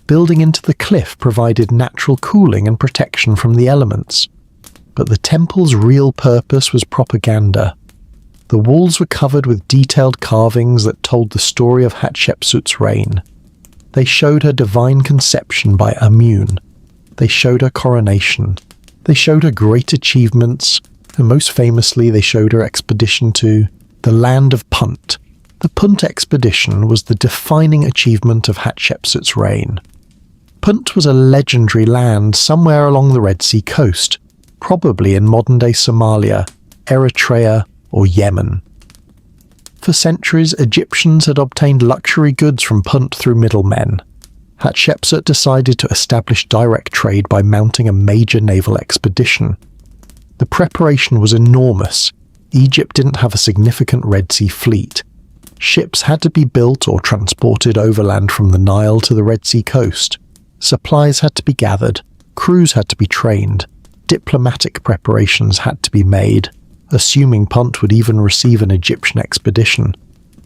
Building into the cliff provided natural cooling and protection from the elements. But the temple's real purpose was propaganda. The walls were covered with detailed carvings that told the story of Hatshepsut's reign. They showed her divine conception by Amun. They showed her coronation. They showed her great achievements, and most famously they showed her expedition to the land of Punt. The Punt expedition was the defining achievement of Hatshepsut's reign. Punt was a legendary land somewhere along the Red Sea coast, probably in modern-day Somalia, Eritrea, or Yemen. For centuries, Egyptians had obtained luxury goods from Punt through middlemen. Hatshepsut decided to establish direct trade by mounting a major naval expedition. The preparation was enormous. Egypt didn't have a significant Red Sea fleet. Ships had to be built or transported overland from the Nile to the Red Sea coast. Supplies had to be gathered, crews had to be trained, diplomatic preparations had to be made, assuming Punt would even receive an Egyptian expedition.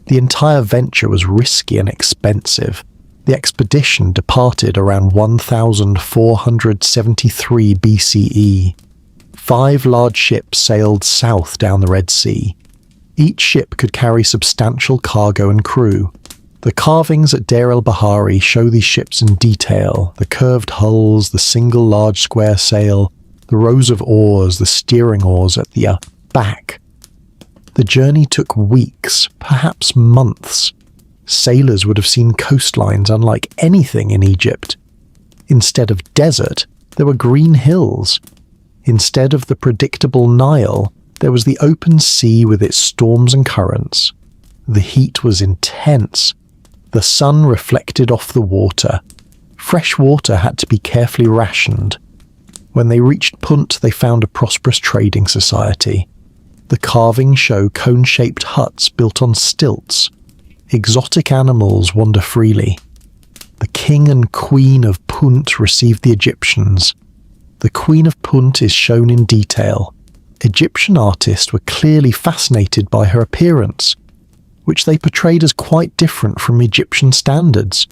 The entire venture was risky and expensive. The expedition departed around 1473 BCE. 5 large ships sailed south down the Red Sea. Each ship could carry substantial cargo and crew. The carvings at Deir el-Bahari show these ships in detail: the curved hulls, the single large square sail, the rows of oars, the steering oars at the back. The journey took weeks, perhaps months. Sailors would have seen coastlines unlike anything in Egypt. Instead of desert, there were green hills. Instead of the predictable Nile, there was the open sea with its storms and currents. The heat was intense. The sun reflected off the water. Fresh water had to be carefully rationed. When they reached Punt, they found a prosperous trading society. The carvings show cone-shaped huts built on stilts. Exotic animals wander freely. The king and queen of Punt received the Egyptians. The Queen of Punt is shown in detail. Egyptian artists were clearly fascinated by her appearance, which they portrayed as quite different from Egyptian standards.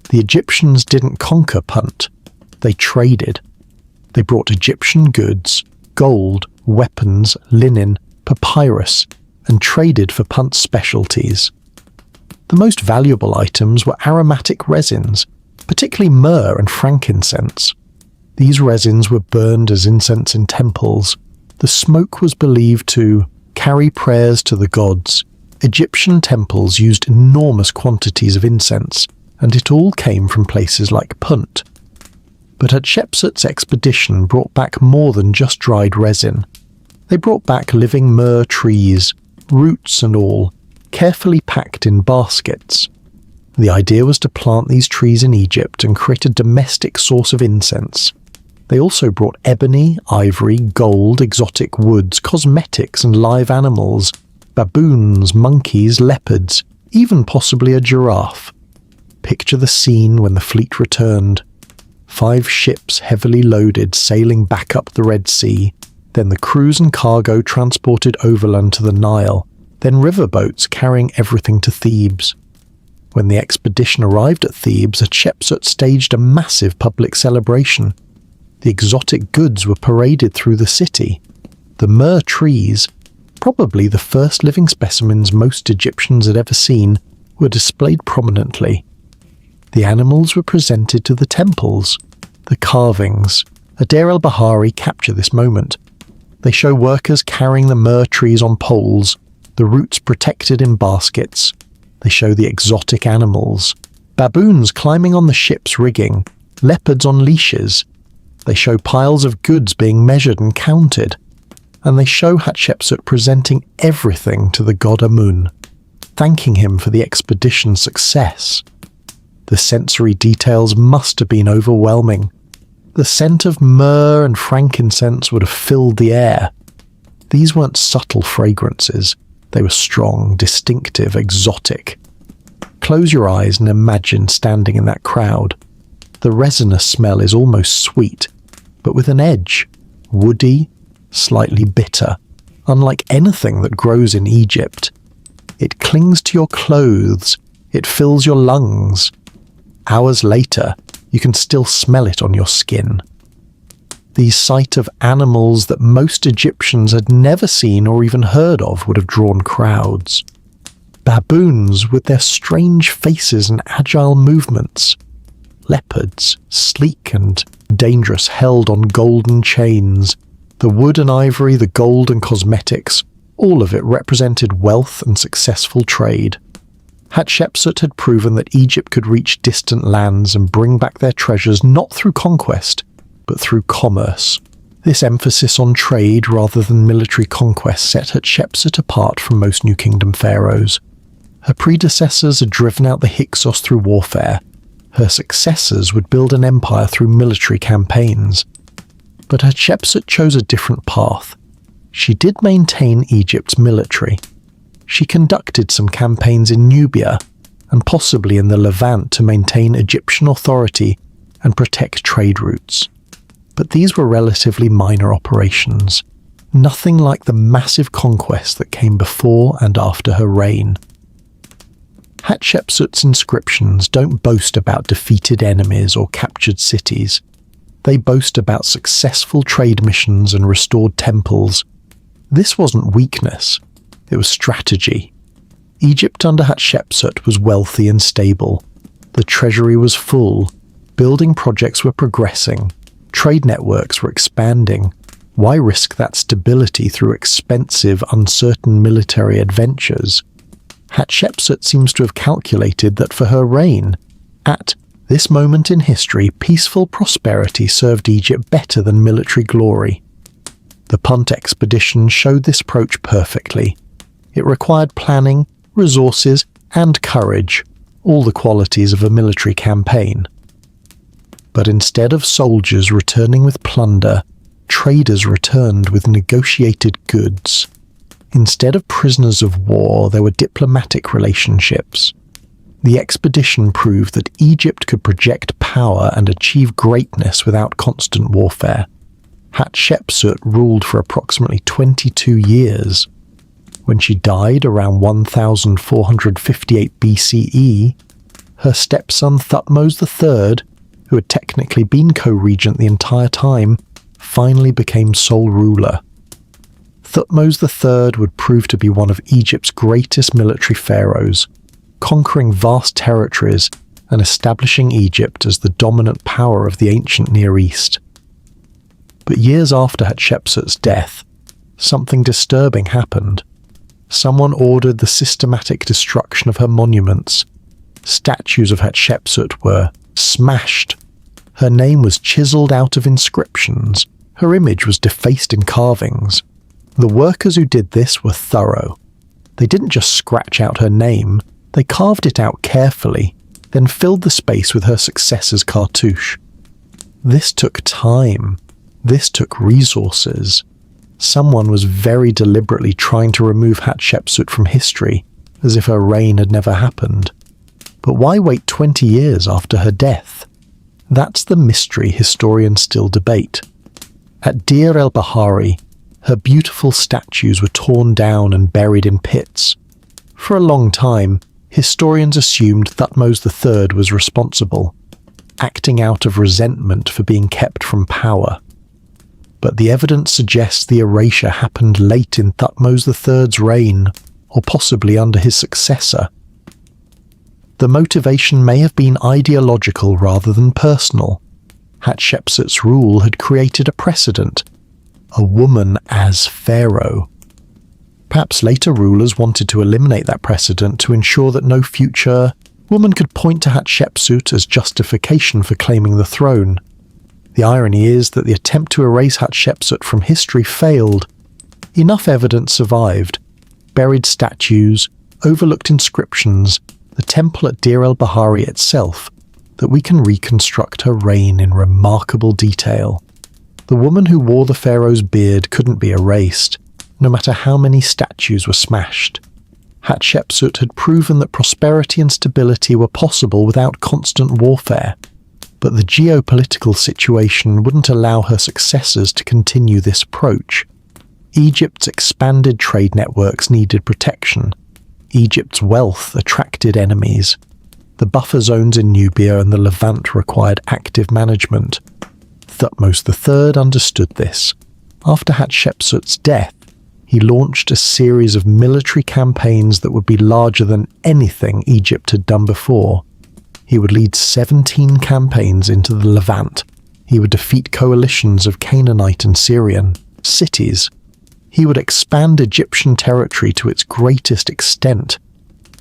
The Egyptians didn't conquer Punt. They traded. They brought Egyptian goods, gold, weapons, linen, papyrus, and traded for Punt's specialties. The most valuable items were aromatic resins, particularly myrrh and frankincense. These resins were burned as incense in temples. The smoke was believed to carry prayers to the gods. Egyptian temples used enormous quantities of incense, and it all came from places like Punt. But Hatshepsut's expedition brought back more than just dried resin. They brought back living myrrh trees, roots and all, carefully packed in baskets. The idea was to plant these trees in Egypt and create a domestic source of incense. They also brought ebony, ivory, gold, exotic woods, cosmetics and live animals, baboons, monkeys, leopards, even possibly a giraffe. Picture the scene when the fleet returned. 5 ships heavily loaded sailing back up the Red Sea, then the crews and cargo transported overland to the Nile, then riverboats carrying everything to Thebes. When the expedition arrived at Thebes, Hatshepsut staged a massive public celebration. The exotic goods were paraded through the city. The myrrh trees, probably the first living specimens most Egyptians had ever seen, were displayed prominently. The animals were presented to the temples. The carvings at Deir el-Bahari capture this moment. They show workers carrying the myrrh trees on poles, the roots protected in baskets. They show the exotic animals, baboons climbing on the ship's rigging, leopards on leashes. They show piles of goods being measured and counted. And they show Hatshepsut presenting everything to the god Amun, thanking him for the expedition's success. The sensory details must have been overwhelming. The scent of myrrh and frankincense would have filled the air. These weren't subtle fragrances. They were strong, distinctive, exotic. Close your eyes and imagine standing in that crowd. The resinous smell is almost sweet, but with an edge, woody, slightly bitter, unlike anything that grows in Egypt. It clings to your clothes, it fills your lungs. Hours later, you can still smell it on your skin. The sight of animals that most Egyptians had never seen or even heard of would have drawn crowds. Baboons with their strange faces and agile movements. Leopards, sleek and dangerous, held on golden chains. The wood and ivory, the gold and cosmetics, all of it represented wealth and successful trade. Hatshepsut had proven that Egypt could reach distant lands and bring back their treasures not through conquest, but through commerce. This emphasis on trade rather than military conquest set Hatshepsut apart from most New Kingdom pharaohs. Her predecessors had driven out the Hyksos through warfare. Her successors would build an empire through military campaigns. But Hatshepsut chose a different path. She did maintain Egypt's military. She conducted some campaigns in Nubia and possibly in the Levant to maintain Egyptian authority and protect trade routes. But these were relatively minor operations, nothing like the massive conquest that came before and after her reign. Hatshepsut's inscriptions don't boast about defeated enemies or captured cities. They boast about successful trade missions and restored temples. This wasn't weakness, it was strategy. Egypt under Hatshepsut was wealthy and stable. The treasury was full, building projects were progressing, trade networks were expanding. Why risk that stability through expensive, uncertain military adventures? Hatshepsut seems to have calculated that for her reign, at this moment in history, peaceful prosperity served Egypt better than military glory. The Punt expedition showed this approach perfectly. It required planning, resources, and courage, all the qualities of a military campaign. But instead of soldiers returning with plunder, traders returned with negotiated goods. Instead of prisoners of war, there were diplomatic relationships. The expedition proved that Egypt could project power and achieve greatness without constant warfare. Hatshepsut ruled for approximately 22 years. When she died around 1458 BCE, her stepson Thutmose III, who had technically been co-regent the entire time, finally became sole ruler. Thutmose III would prove to be one of Egypt's greatest military pharaohs, conquering vast territories and establishing Egypt as the dominant power of the ancient Near East. But years after Hatshepsut's death, something disturbing happened. Someone ordered the systematic destruction of her monuments. Statues of Hatshepsut were smashed. Her name was chiseled out of inscriptions. Her image was defaced in carvings. The workers who did this were thorough. They didn't just scratch out her name, they carved it out carefully, then filled the space with her successor's cartouche. This took time. This took resources. Someone was very deliberately trying to remove Hatshepsut from history, as if her reign had never happened. But why wait 20 years after her death? That's the mystery historians still debate. At Deir el-Bahari, her beautiful statues were torn down and buried in pits. For a long time, historians assumed Thutmose III was responsible, acting out of resentment for being kept from power. But the evidence suggests the erasure happened late in Thutmose III's reign, or possibly under his successor. The motivation may have been ideological rather than personal. Hatshepsut's rule had created a precedent, a woman as pharaoh. Perhaps later rulers wanted to eliminate that precedent to ensure that no future woman could point to Hatshepsut as justification for claiming the throne. The irony is that the attempt to erase Hatshepsut from history failed. Enough evidence survived: buried statues, overlooked inscriptions, the temple at Deir el-Bahari itself, that we can reconstruct her reign in remarkable detail. The woman who wore the pharaoh's beard couldn't be erased, no matter how many statues were smashed. Hatshepsut had proven that prosperity and stability were possible without constant warfare, but the geopolitical situation wouldn't allow her successors to continue this approach. Egypt's expanded trade networks needed protection. Egypt's wealth attracted enemies. The buffer zones in Nubia and the Levant required active management. Thutmose III understood this. After Hatshepsut's death, he launched a series of military campaigns that would be larger than anything Egypt had done before. He would lead 17 campaigns into the Levant. He would defeat coalitions of Canaanite and Syrian cities. He would expand Egyptian territory to its greatest extent.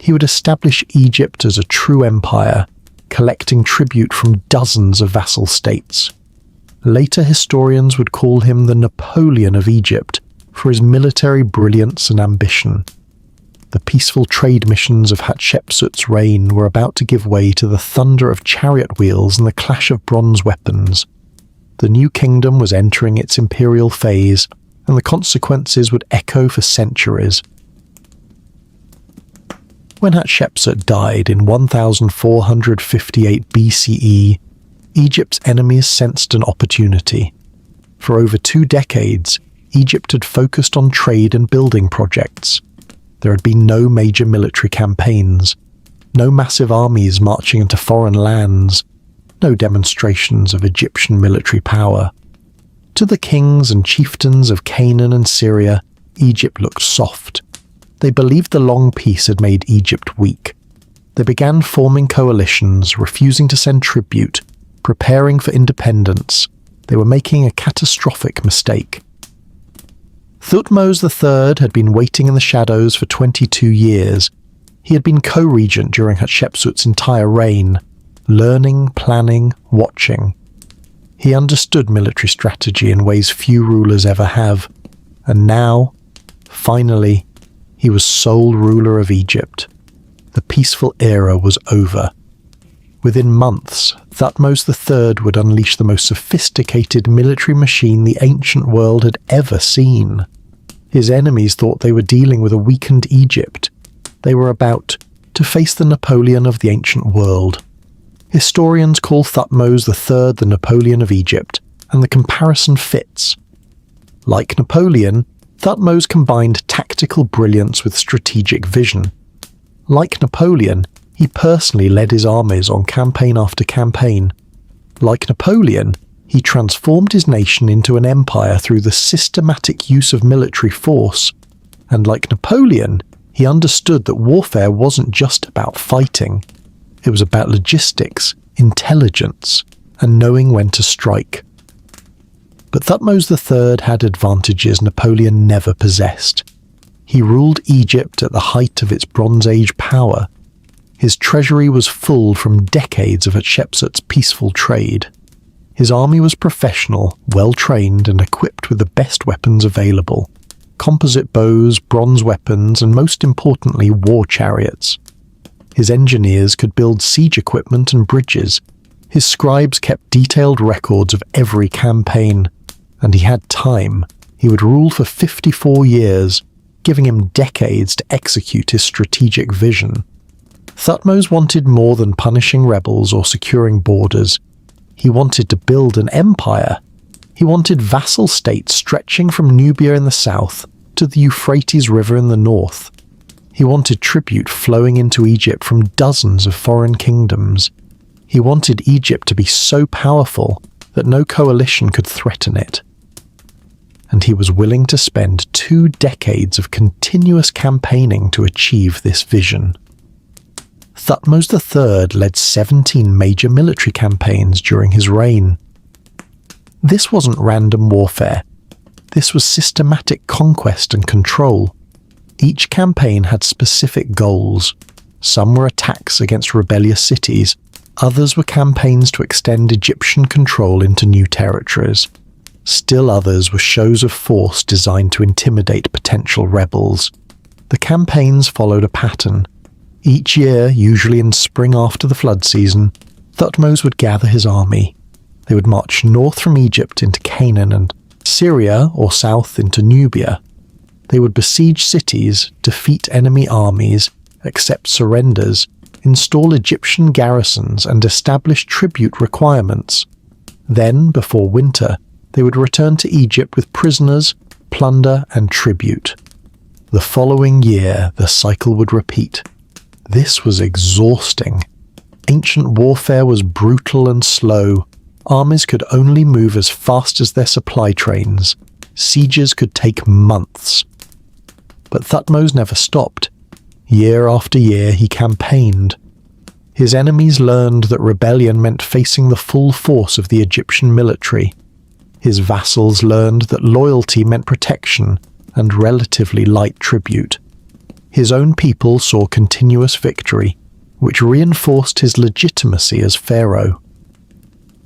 He would establish Egypt as a true empire, collecting tribute from dozens of vassal states. Later historians would call him the Napoleon of Egypt for his military brilliance and ambition. The peaceful trade missions of Hatshepsut's reign were about to give way to the thunder of chariot wheels and the clash of bronze weapons. The new kingdom was entering its imperial phase, and the consequences would echo for centuries. When Hatshepsut died in 1458 BCE, Egypt's enemies sensed an opportunity. For over 2 decades, Egypt had focused on trade and building projects. There had been no major military campaigns, no massive armies marching into foreign lands, no demonstrations of Egyptian military power. To the kings and chieftains of Canaan and Syria, Egypt looked soft. They believed the long peace had made Egypt weak. They began forming coalitions, refusing to send tribute, preparing for independence. They were making a catastrophic mistake. Thutmose III had been waiting in the shadows for 22 years. He had been co-regent during Hatshepsut's entire reign, learning, planning, watching. He understood military strategy in ways few rulers ever have, and now, finally, he was sole ruler of Egypt. The peaceful era was over. Within months, Thutmose III would unleash the most sophisticated military machine the ancient world had ever seen. His enemies thought they were dealing with a weakened Egypt. They were about to face the Napoleon of the ancient world. Historians call Thutmose III the Napoleon of Egypt, and the comparison fits. Like Napoleon, Thutmose combined tactical brilliance with strategic vision. Like Napoleon, he personally led his armies on campaign after campaign. Like Napoleon, he transformed his nation into an empire through the systematic use of military force. And like Napoleon, he understood that warfare wasn't just about fighting. It was about logistics, intelligence, and knowing when to strike. But Thutmose III had advantages Napoleon never possessed. He ruled Egypt at the height of its Bronze Age power. His treasury was full from decades of Hatshepsut's peaceful trade. His army was professional, well-trained, and equipped with the best weapons available: composite bows, bronze weapons, and most importantly, war chariots. His engineers could build siege equipment and bridges. His scribes kept detailed records of every campaign. And he had time. He would rule for 54 years, giving him decades to execute his strategic vision. Thutmose wanted more than punishing rebels or securing borders. He wanted to build an empire. He wanted vassal states stretching from Nubia in the south to the Euphrates River in the north. He wanted tribute flowing into Egypt from dozens of foreign kingdoms. He wanted Egypt to be so powerful that no coalition could threaten it. And he was willing to spend 2 decades of continuous campaigning to achieve this vision. Thutmose III led 17 major military campaigns during his reign. This wasn't random warfare. This was systematic conquest and control. Each campaign had specific goals. Some were attacks against rebellious cities. Others were campaigns to extend Egyptian control into new territories. Still others were shows of force designed to intimidate potential rebels. The campaigns followed a pattern. Each year, usually in spring after the flood season, Thutmose would gather his army. They would march north from Egypt into Canaan and Syria, or south into Nubia. They would besiege cities, defeat enemy armies, accept surrenders, install Egyptian garrisons, and establish tribute requirements. Then, before winter, they would return to Egypt with prisoners, plunder, and tribute. The following year, the cycle would repeat. This was exhausting. Ancient warfare was brutal and slow. Armies could only move as fast as their supply trains. Sieges could take months. But Thutmose never stopped. Year after year, he campaigned. His enemies learned that rebellion meant facing the full force of the Egyptian military. His vassals learned that loyalty meant protection and relatively light tribute. His own people saw continuous victory, which reinforced his legitimacy as pharaoh.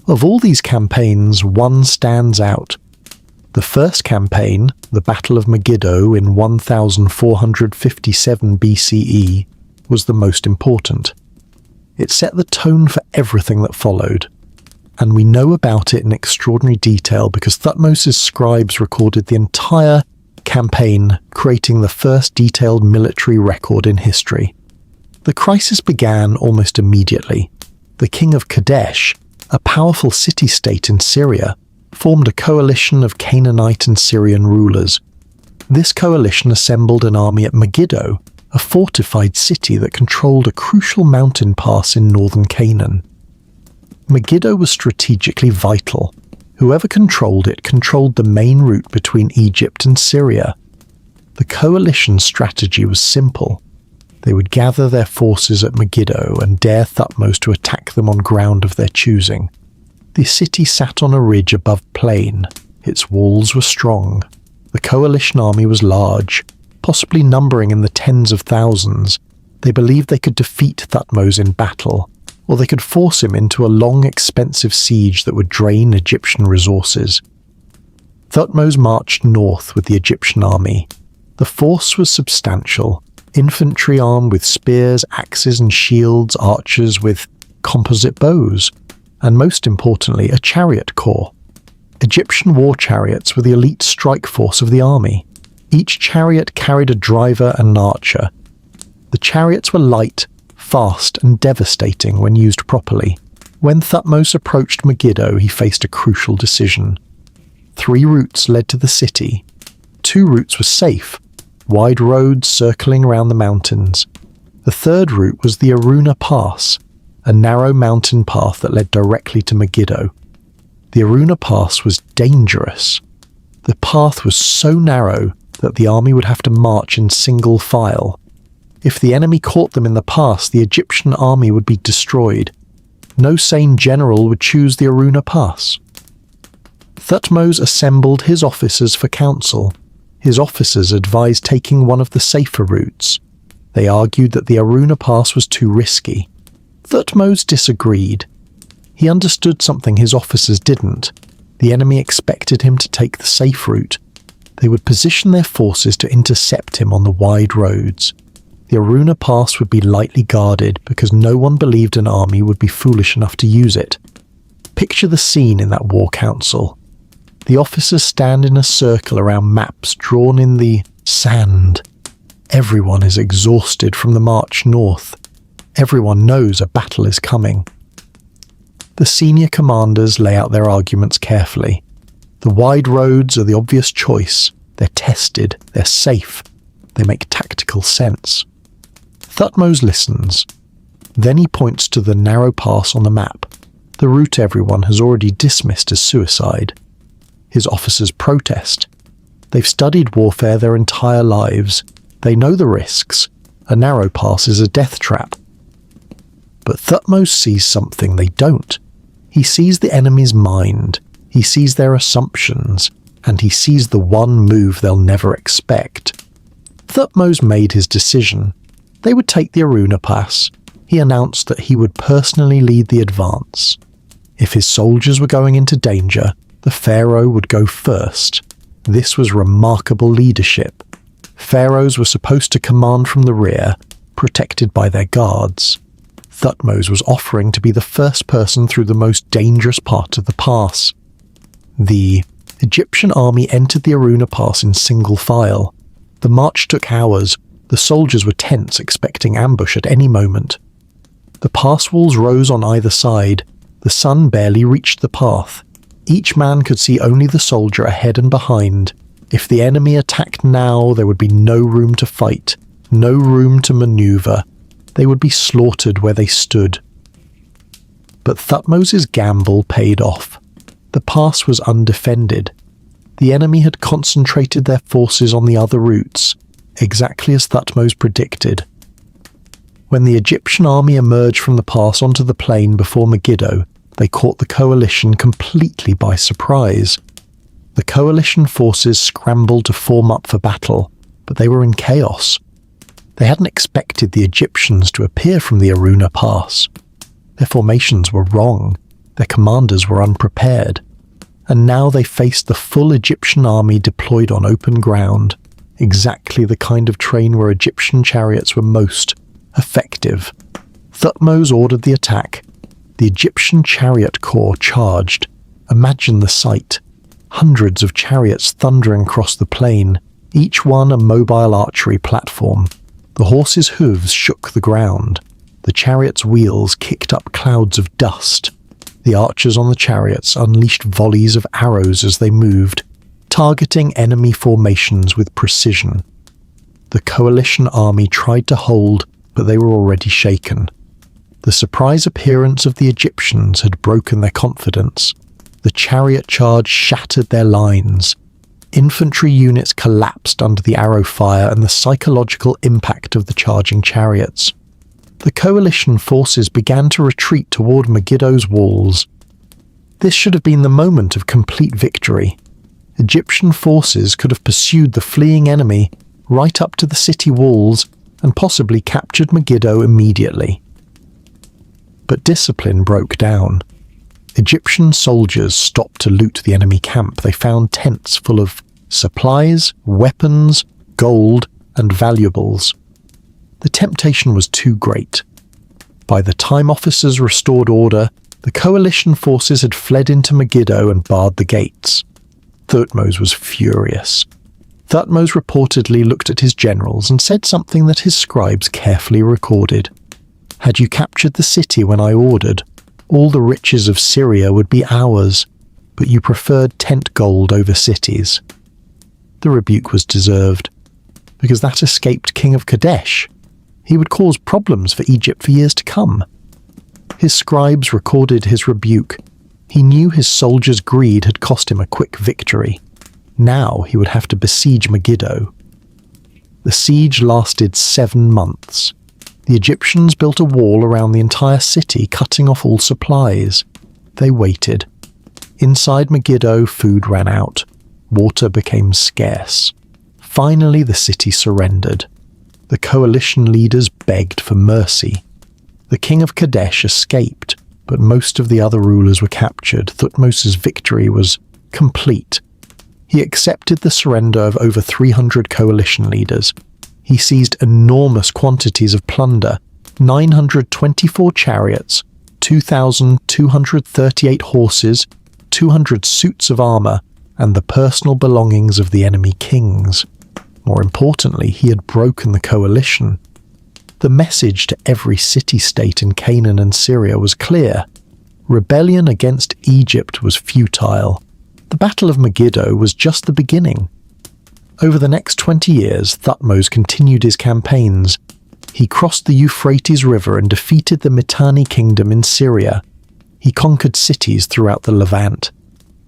Of all these campaigns, one stands out. The first campaign, the Battle of Megiddo in 1457 BCE, was the most important. It set the tone for everything that followed, and we know about it in extraordinary detail because Thutmose's scribes recorded the entire campaign, creating the first detailed military record in history. The crisis began almost immediately. The king of Kadesh, a powerful city-state in Syria, formed a coalition of Canaanite and Syrian rulers. This coalition assembled an army at Megiddo, a fortified city that controlled a crucial mountain pass in northern Canaan. Megiddo was strategically vital. Whoever controlled it controlled the main route between Egypt and Syria. The coalition's strategy was simple. They would gather their forces at Megiddo and dare Thutmose to attack them on ground of their choosing. The city sat on a ridge above plain. Its walls were strong. The coalition army was large, possibly numbering in the tens of thousands. They believed they could defeat Thutmose in battle, or they could force him into a long, expensive siege that would drain Egyptian resources. Thutmose marched north with the Egyptian army. The force was substantial. Infantry armed with spears, axes and shields, archers with composite bows, and most importantly, a chariot corps. Egyptian war chariots were the elite strike force of the army. Each chariot carried a driver and an archer. The chariots were light, fast and devastating when used properly. When Thutmose approached Megiddo, he faced a crucial decision. 3 routes led to the city. 2 routes were safe, wide roads circling around the mountains. The third route was the Aruna Pass, a narrow mountain path that led directly to Megiddo. The Aruna Pass was dangerous. The path was so narrow that the army would have to march in single file. If the enemy caught them in the pass, the Egyptian army would be destroyed. No sane general would choose the Aruna Pass. Thutmose assembled his officers for council. His officers advised taking one of the safer routes. They argued that the Aruna Pass was too risky. Thutmose disagreed. He understood something his officers didn't. The enemy expected him to take the safe route. They would position their forces to intercept him on the wide roads. The Aruna Pass would be lightly guarded because no one believed an army would be foolish enough to use it. Picture the scene in that war council. The officers stand in a circle around maps drawn in the sand. Everyone is exhausted from the march north. Everyone knows a battle is coming. The senior commanders lay out their arguments carefully. The wide roads are the obvious choice. They're tested, they're safe, they make tactical sense. Thutmose listens. Then he points to the narrow pass on the map, the route everyone has already dismissed as suicide. His officers protest. They've studied warfare their entire lives. They know the risks. A narrow pass is a death trap. But Thutmose sees something they don't. He sees the enemy's mind. He sees their assumptions. And he sees the one move they'll never expect. Thutmose made his decision. They would take the Aruna Pass. He announced that he would personally lead the advance. If his soldiers were going into danger, the Pharaoh would go first. This was remarkable leadership. Pharaohs were supposed to command from the rear, protected by their guards. Thutmose was offering to be the first person through the most dangerous part of the pass. The Egyptian army entered the Aruna Pass in single file. The march took hours. The soldiers were tense, expecting ambush at any moment. The pass walls rose on either side. The sun barely reached the path. Each man could see only the soldier ahead and behind. If the enemy attacked now, there would be no room to fight, no room to maneuver. They would be slaughtered where they stood. But Thutmose's gamble paid off. The pass was undefended. The enemy had concentrated their forces on the other routes, exactly as Thutmose predicted. When the Egyptian army emerged from the pass onto the plain before Megiddo, they caught the coalition completely by surprise. The coalition forces scrambled to form up for battle, but they were in chaos. They hadn't expected the Egyptians to appear from the Aruna Pass. Their formations were wrong. Their commanders were unprepared, and now they faced the full Egyptian army deployed on open ground, exactly the kind of terrain where Egyptian chariots were most effective. Thutmose ordered the attack. The Egyptian chariot corps charged. Imagine the sight. Hundreds of chariots thundering across the plain, each one a mobile archery platform. The horses' hooves shook the ground. The chariots' wheels kicked up clouds of dust. The archers on the chariots unleashed volleys of arrows as they moved, targeting enemy formations with precision. The coalition army tried to hold, but they were already shaken. The surprise appearance of the Egyptians had broken their confidence. The chariot charge shattered their lines. Infantry units collapsed under the arrow fire and the psychological impact of the charging chariots. The coalition forces began to retreat toward Megiddo's walls. This should have been the moment of complete victory. Egyptian forces could have pursued the fleeing enemy right up to the city walls and possibly captured Megiddo immediately. But discipline broke down. Egyptian soldiers stopped to loot the enemy camp. They found tents full of supplies, weapons, gold, and valuables. The temptation was too great. By the time officers restored order, the coalition forces had fled into Megiddo and barred the gates. Thutmose was furious. Thutmose reportedly looked at his generals and said something that his scribes carefully recorded. "Had you captured the city when I ordered, all the riches of Syria would be ours, but you preferred tent gold over cities." The rebuke was deserved, because that escaped King of Kadesh. He would cause problems for Egypt for years to come. His scribes recorded his rebuke. He knew his soldiers' greed had cost him a quick victory. Now he would have to besiege Megiddo. The siege lasted 7 months. The Egyptians built a wall around the entire city, cutting off all supplies. They waited. Inside Megiddo, food ran out. Water became scarce. Finally, the city surrendered. The coalition leaders begged for mercy. The king of Kadesh escaped, but most of the other rulers were captured. Thutmose's victory was complete. He accepted the surrender of over 300 coalition leaders. He seized enormous quantities of plunder, 924 chariots, 2,238 horses, 200 suits of armor, and the personal belongings of the enemy kings. More importantly, he had broken the coalition. The message to every city-state in Canaan and Syria was clear. Rebellion against Egypt was futile. The Battle of Megiddo was just the beginning. Over the next 20 years, Thutmose continued his campaigns. He crossed the Euphrates River and defeated the Mitanni kingdom in Syria. He conquered cities throughout the Levant.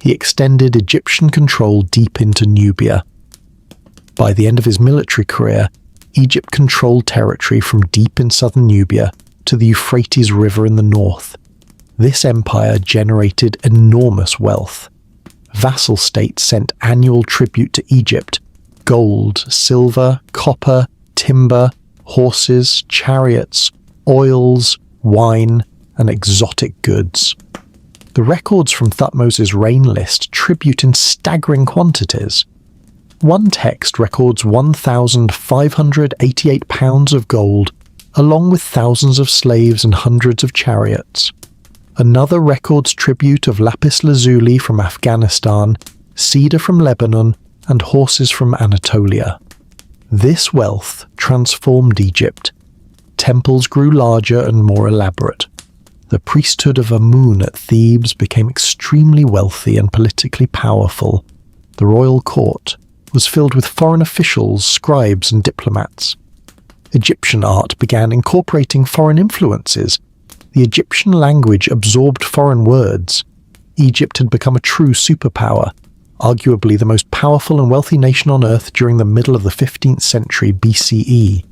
He extended Egyptian control deep into Nubia. By the end of his military career, Egypt controlled territory from deep in southern Nubia to the Euphrates River in the north. This empire generated enormous wealth. Vassal states sent annual tribute to Egypt: gold, silver, copper, timber, horses, chariots, oils, wine, and exotic goods. The records from Thutmose's reign list tribute in staggering quantities. One text records 1,588 pounds of gold, along with thousands of slaves and hundreds of chariots. Another records tribute of lapis lazuli from Afghanistan, cedar from Lebanon, and horses from Anatolia. This wealth transformed Egypt. Temples grew larger and more elaborate. The priesthood of Amun at Thebes became extremely wealthy and politically powerful. The royal court was filled with foreign officials, scribes, and diplomats. Egyptian art began incorporating foreign influences. The Egyptian language absorbed foreign words. Egypt had become a true superpower, arguably the most powerful and wealthy nation on earth during the middle of the 15th century BCE.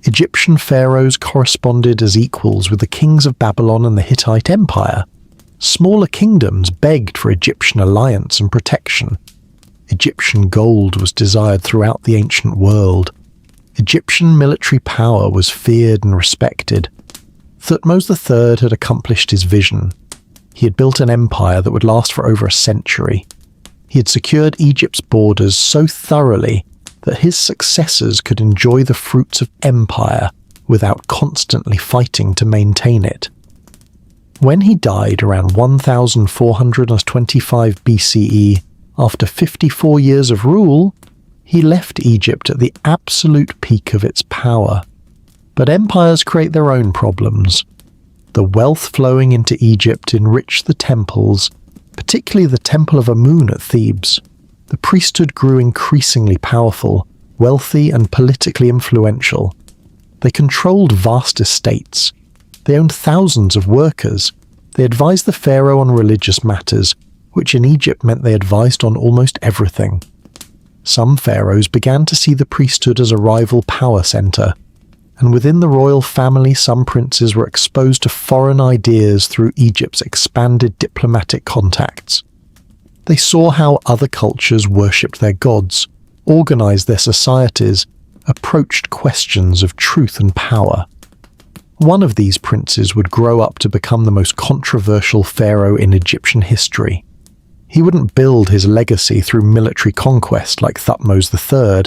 Egyptian pharaohs corresponded as equals with the kings of Babylon and the Hittite Empire. Smaller kingdoms begged for Egyptian alliance and protection. Egyptian gold was desired throughout the ancient world. Egyptian military power was feared and respected. Thutmose III had accomplished his vision. He had built an empire that would last for over a century. He had secured Egypt's borders so thoroughly that his successors could enjoy the fruits of empire without constantly fighting to maintain it. When he died around 1425 BCE, after 54 years of rule, he left Egypt at the absolute peak of its power. But empires create their own problems. The wealth flowing into Egypt enriched the temples, particularly the Temple of Amun at Thebes. The priesthood grew increasingly powerful, wealthy and politically influential. They controlled vast estates. They owned thousands of workers. They advised the pharaoh on religious matters, which in Egypt meant they advised on almost everything. Some pharaohs began to see the priesthood as a rival power center, and within the royal family some princes were exposed to foreign ideas through Egypt's expanded diplomatic contacts. They saw how other cultures worshipped their gods, organized their societies, approached questions of truth and power. One of these princes would grow up to become the most controversial pharaoh in Egyptian history. He wouldn't build his legacy through military conquest like Thutmose III.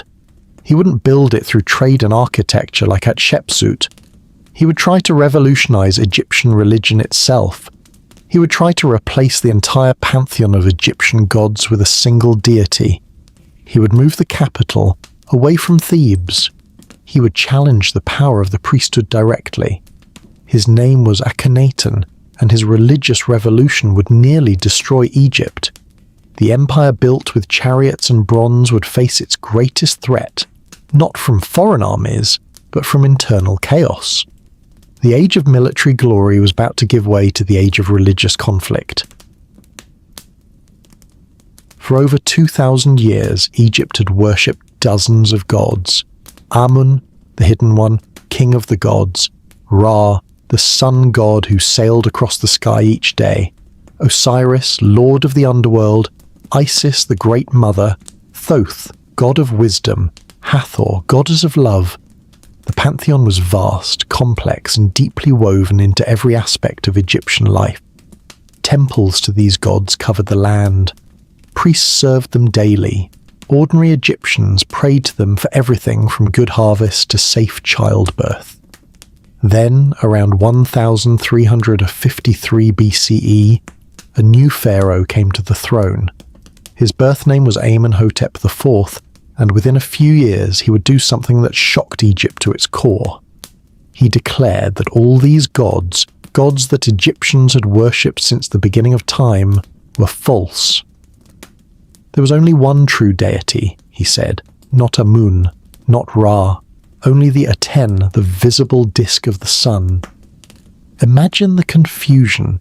He wouldn't build it through trade and architecture like Hatshepsut. He would try to revolutionize Egyptian religion itself. He would try to replace the entire pantheon of Egyptian gods with a single deity. He would move the capital away from Thebes. He would challenge the power of the priesthood directly. His name was Akhenaten, and his religious revolution would nearly destroy Egypt. The empire built with chariots and bronze would face its greatest threat, not from foreign armies, but from internal chaos. The age of military glory was about to give way to the age of religious conflict. For over 2,000 years, Egypt had worshipped dozens of gods. Amun, the hidden one, king of the gods. Ra, the sun god who sailed across the sky each day. Osiris, lord of the underworld. Isis, the great mother. Thoth, god of wisdom. Hathor, goddess of love. The pantheon was vast, complex, and deeply woven into every aspect of Egyptian life. Temples to these gods covered the land. Priests served them daily. Ordinary Egyptians prayed to them for everything from good harvest to safe childbirth. Then, around 1353 BCE, a new pharaoh came to the throne. His birth name was Amenhotep IV, and within a few years he would do something that shocked Egypt to its core. He declared that all these gods that Egyptians had worshipped since the beginning of time, were false. There was only one true deity, he said, not Amun, not Ra, only the Aten, the visible disk of the sun. Imagine the confusion.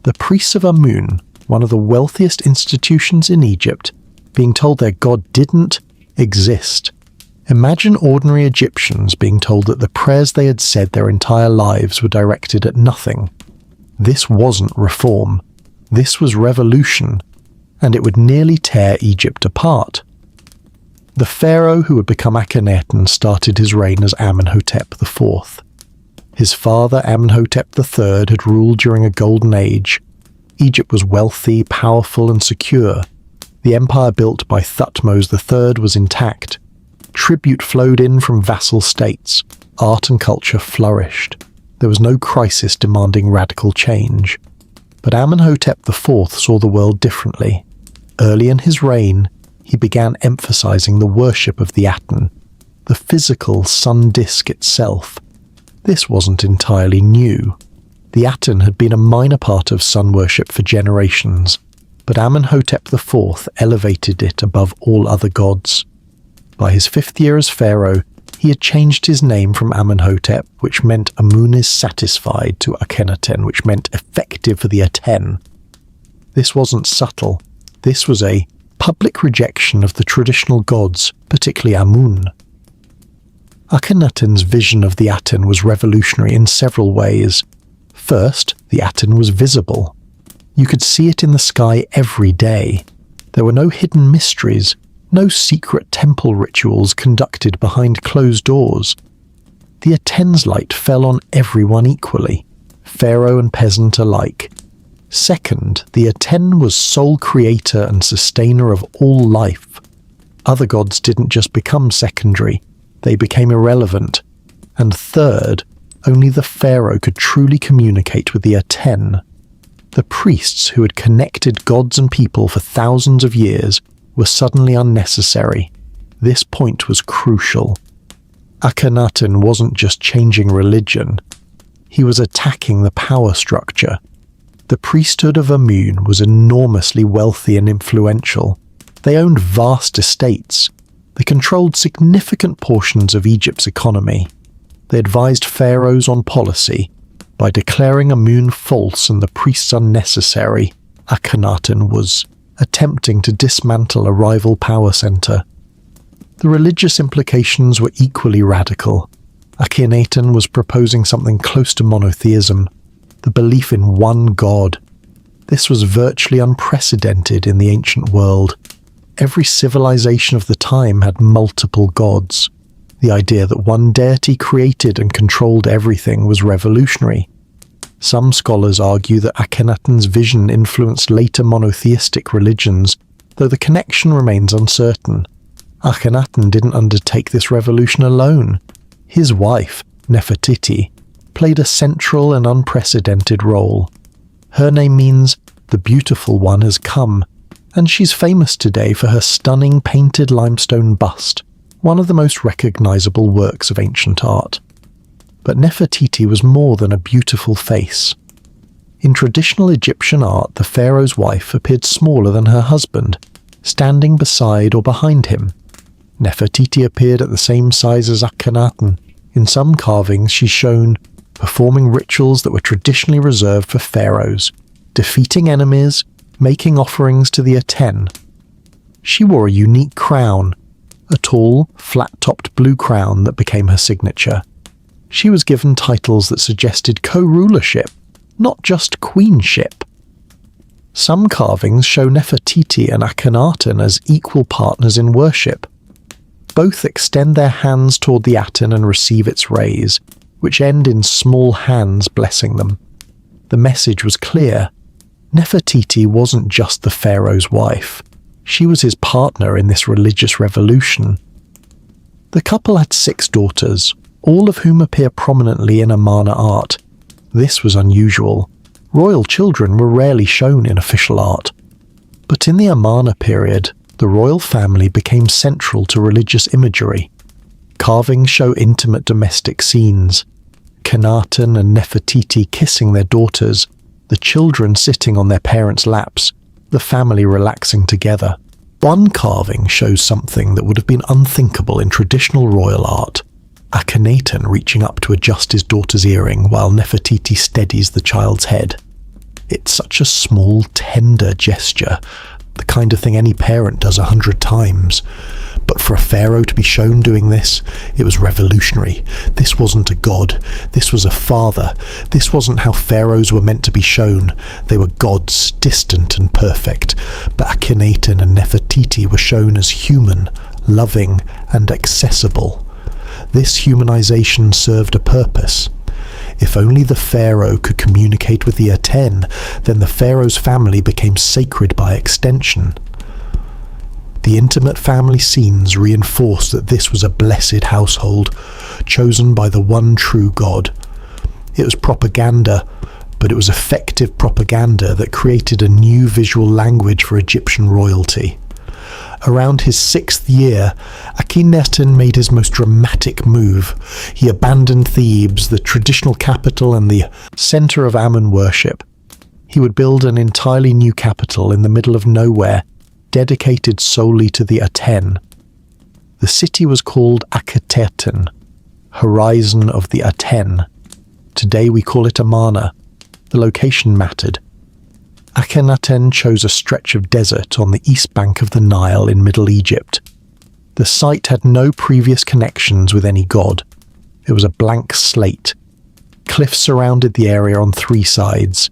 The priests of Amun, one of the wealthiest institutions in Egypt, being told their god didn't exist. Imagine ordinary Egyptians being told that the prayers they had said their entire lives were directed at nothing. This wasn't reform. This was revolution, and it would nearly tear Egypt apart. The pharaoh who would become Akhenaten started his reign as Amenhotep IV. His father Amenhotep III had ruled during a golden age. Egypt was wealthy, powerful, and secure. The empire built by Thutmose III was intact. Tribute flowed in from vassal states. Art and culture flourished. There was no crisis demanding radical change. But Amenhotep IV saw the world differently. Early in his reign, he began emphasizing the worship of the Aten, the physical sun disk itself. This wasn't entirely new. The Aten had been a minor part of sun worship for generations, but Amenhotep IV elevated it above all other gods. By his 5th year as pharaoh, he had changed his name from Amenhotep, which meant Amun is satisfied, to Akhenaten, which meant effective for the Aten. This wasn't subtle. This was a public rejection of the traditional gods, particularly Amun. Akhenaten's vision of the Aten was revolutionary in several ways. First, the Aten was visible. You could see it in the sky every day. There were no hidden mysteries, no secret temple rituals conducted behind closed doors. The Aten's light fell on everyone equally, pharaoh and peasant alike. Second, the Aten was sole creator and sustainer of all life. Other gods didn't just become secondary, they became irrelevant. And third, only the pharaoh could truly communicate with the Aten. The priests who had connected gods and people for thousands of years were suddenly unnecessary. This point was crucial. Akhenaten wasn't just changing religion, he was attacking the power structure. The priesthood of Amun was enormously wealthy and influential. They owned vast estates. They controlled significant portions of Egypt's economy. They advised pharaohs on policy. By declaring Amun false and the priests unnecessary, Akhenaten was attempting to dismantle a rival power center. The religious implications were equally radical. Akhenaten was proposing something close to monotheism, the belief in one god. This was virtually unprecedented in the ancient world. Every civilization of the time had multiple gods. The idea that one deity created and controlled everything was revolutionary. Some scholars argue that Akhenaten's vision influenced later monotheistic religions, though the connection remains uncertain. Akhenaten didn't undertake this revolution alone. His wife, Nefertiti, played a central and unprecedented role. Her name means "the beautiful one has come," and she's famous today for her stunning painted limestone bust, one of the most recognizable works of ancient art. But Nefertiti was more than a beautiful face. In traditional Egyptian art, the pharaoh's wife appeared smaller than her husband, standing beside or behind him. Nefertiti appeared at the same size as Akhenaten. In some carvings, she's shown performing rituals that were traditionally reserved for pharaohs, defeating enemies, making offerings to the Aten. She wore a unique crown, a tall, flat-topped blue crown that became her signature. She was given titles that suggested co-rulership, not just queenship. Some carvings show Nefertiti and Akhenaten as equal partners in worship. Both extend their hands toward the Aten and receive its rays, which end in small hands blessing them. The message was clear. Nefertiti wasn't just the pharaoh's wife. She was his partner in this religious revolution. The couple had 6 daughters, all of whom appear prominently in Amarna art. This was unusual. Royal children were rarely shown in official art. But in the Amarna period, the royal family became central to religious imagery. Carvings show intimate domestic scenes. Akhenaten and Nefertiti kissing their daughters, the children sitting on their parents' laps, the family relaxing together. One carving shows something that would have been unthinkable in traditional royal art. Akhenaten reaching up to adjust his daughter's earring while Nefertiti steadies the child's head. It's such a small, tender gesture, the kind of thing any parent does 100 times. But for a pharaoh to be shown doing this, it was revolutionary. This wasn't a god, this was a father. This wasn't how pharaohs were meant to be shown. They were gods, distant and perfect. But Akhenaten and Nefertiti were shown as human, loving and accessible. This humanization served a purpose. If only the pharaoh could communicate with the Aten, then the pharaoh's family became sacred by extension. The intimate family scenes reinforced that this was a blessed household, chosen by the one true God. It was propaganda, but it was effective propaganda that created a new visual language for Egyptian royalty. Around his 6th year, Akhenaten made his most dramatic move. He abandoned Thebes, the traditional capital and the center of Amun worship. He would build an entirely new capital in the middle of nowhere, dedicated solely to the Aten. The city was called Akhenaten, Horizon of the Aten. Today we call it Amarna. The location mattered. Akhenaten chose a stretch of desert on the east bank of the Nile in Middle Egypt. The site had no previous connections with any god. It was a blank slate. Cliffs surrounded the area on 3 sides.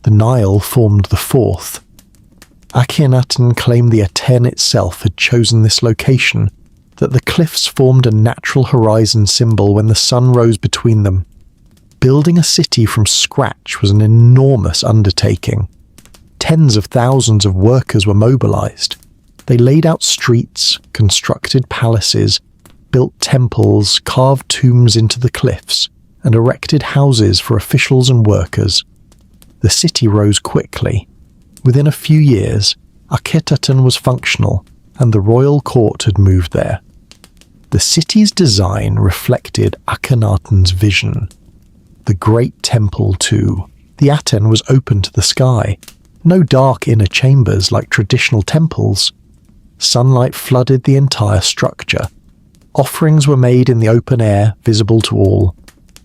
The Nile formed the 4th. Akhenaten claimed the Aten itself had chosen this location, that the cliffs formed a natural horizon symbol when the sun rose between them. Building a city from scratch was an enormous undertaking. Tens of thousands of workers were mobilized. They laid out streets, constructed palaces, built temples, carved tombs into the cliffs, and erected houses for officials and workers. The city rose quickly. Within a few years, Akhenaten was functional, and the royal court had moved there. The city's design reflected Akhenaten's vision. The great temple, too. The Aten was open to the sky. No dark inner chambers like traditional temples. Sunlight flooded the entire structure. Offerings were made in the open air, visible to all.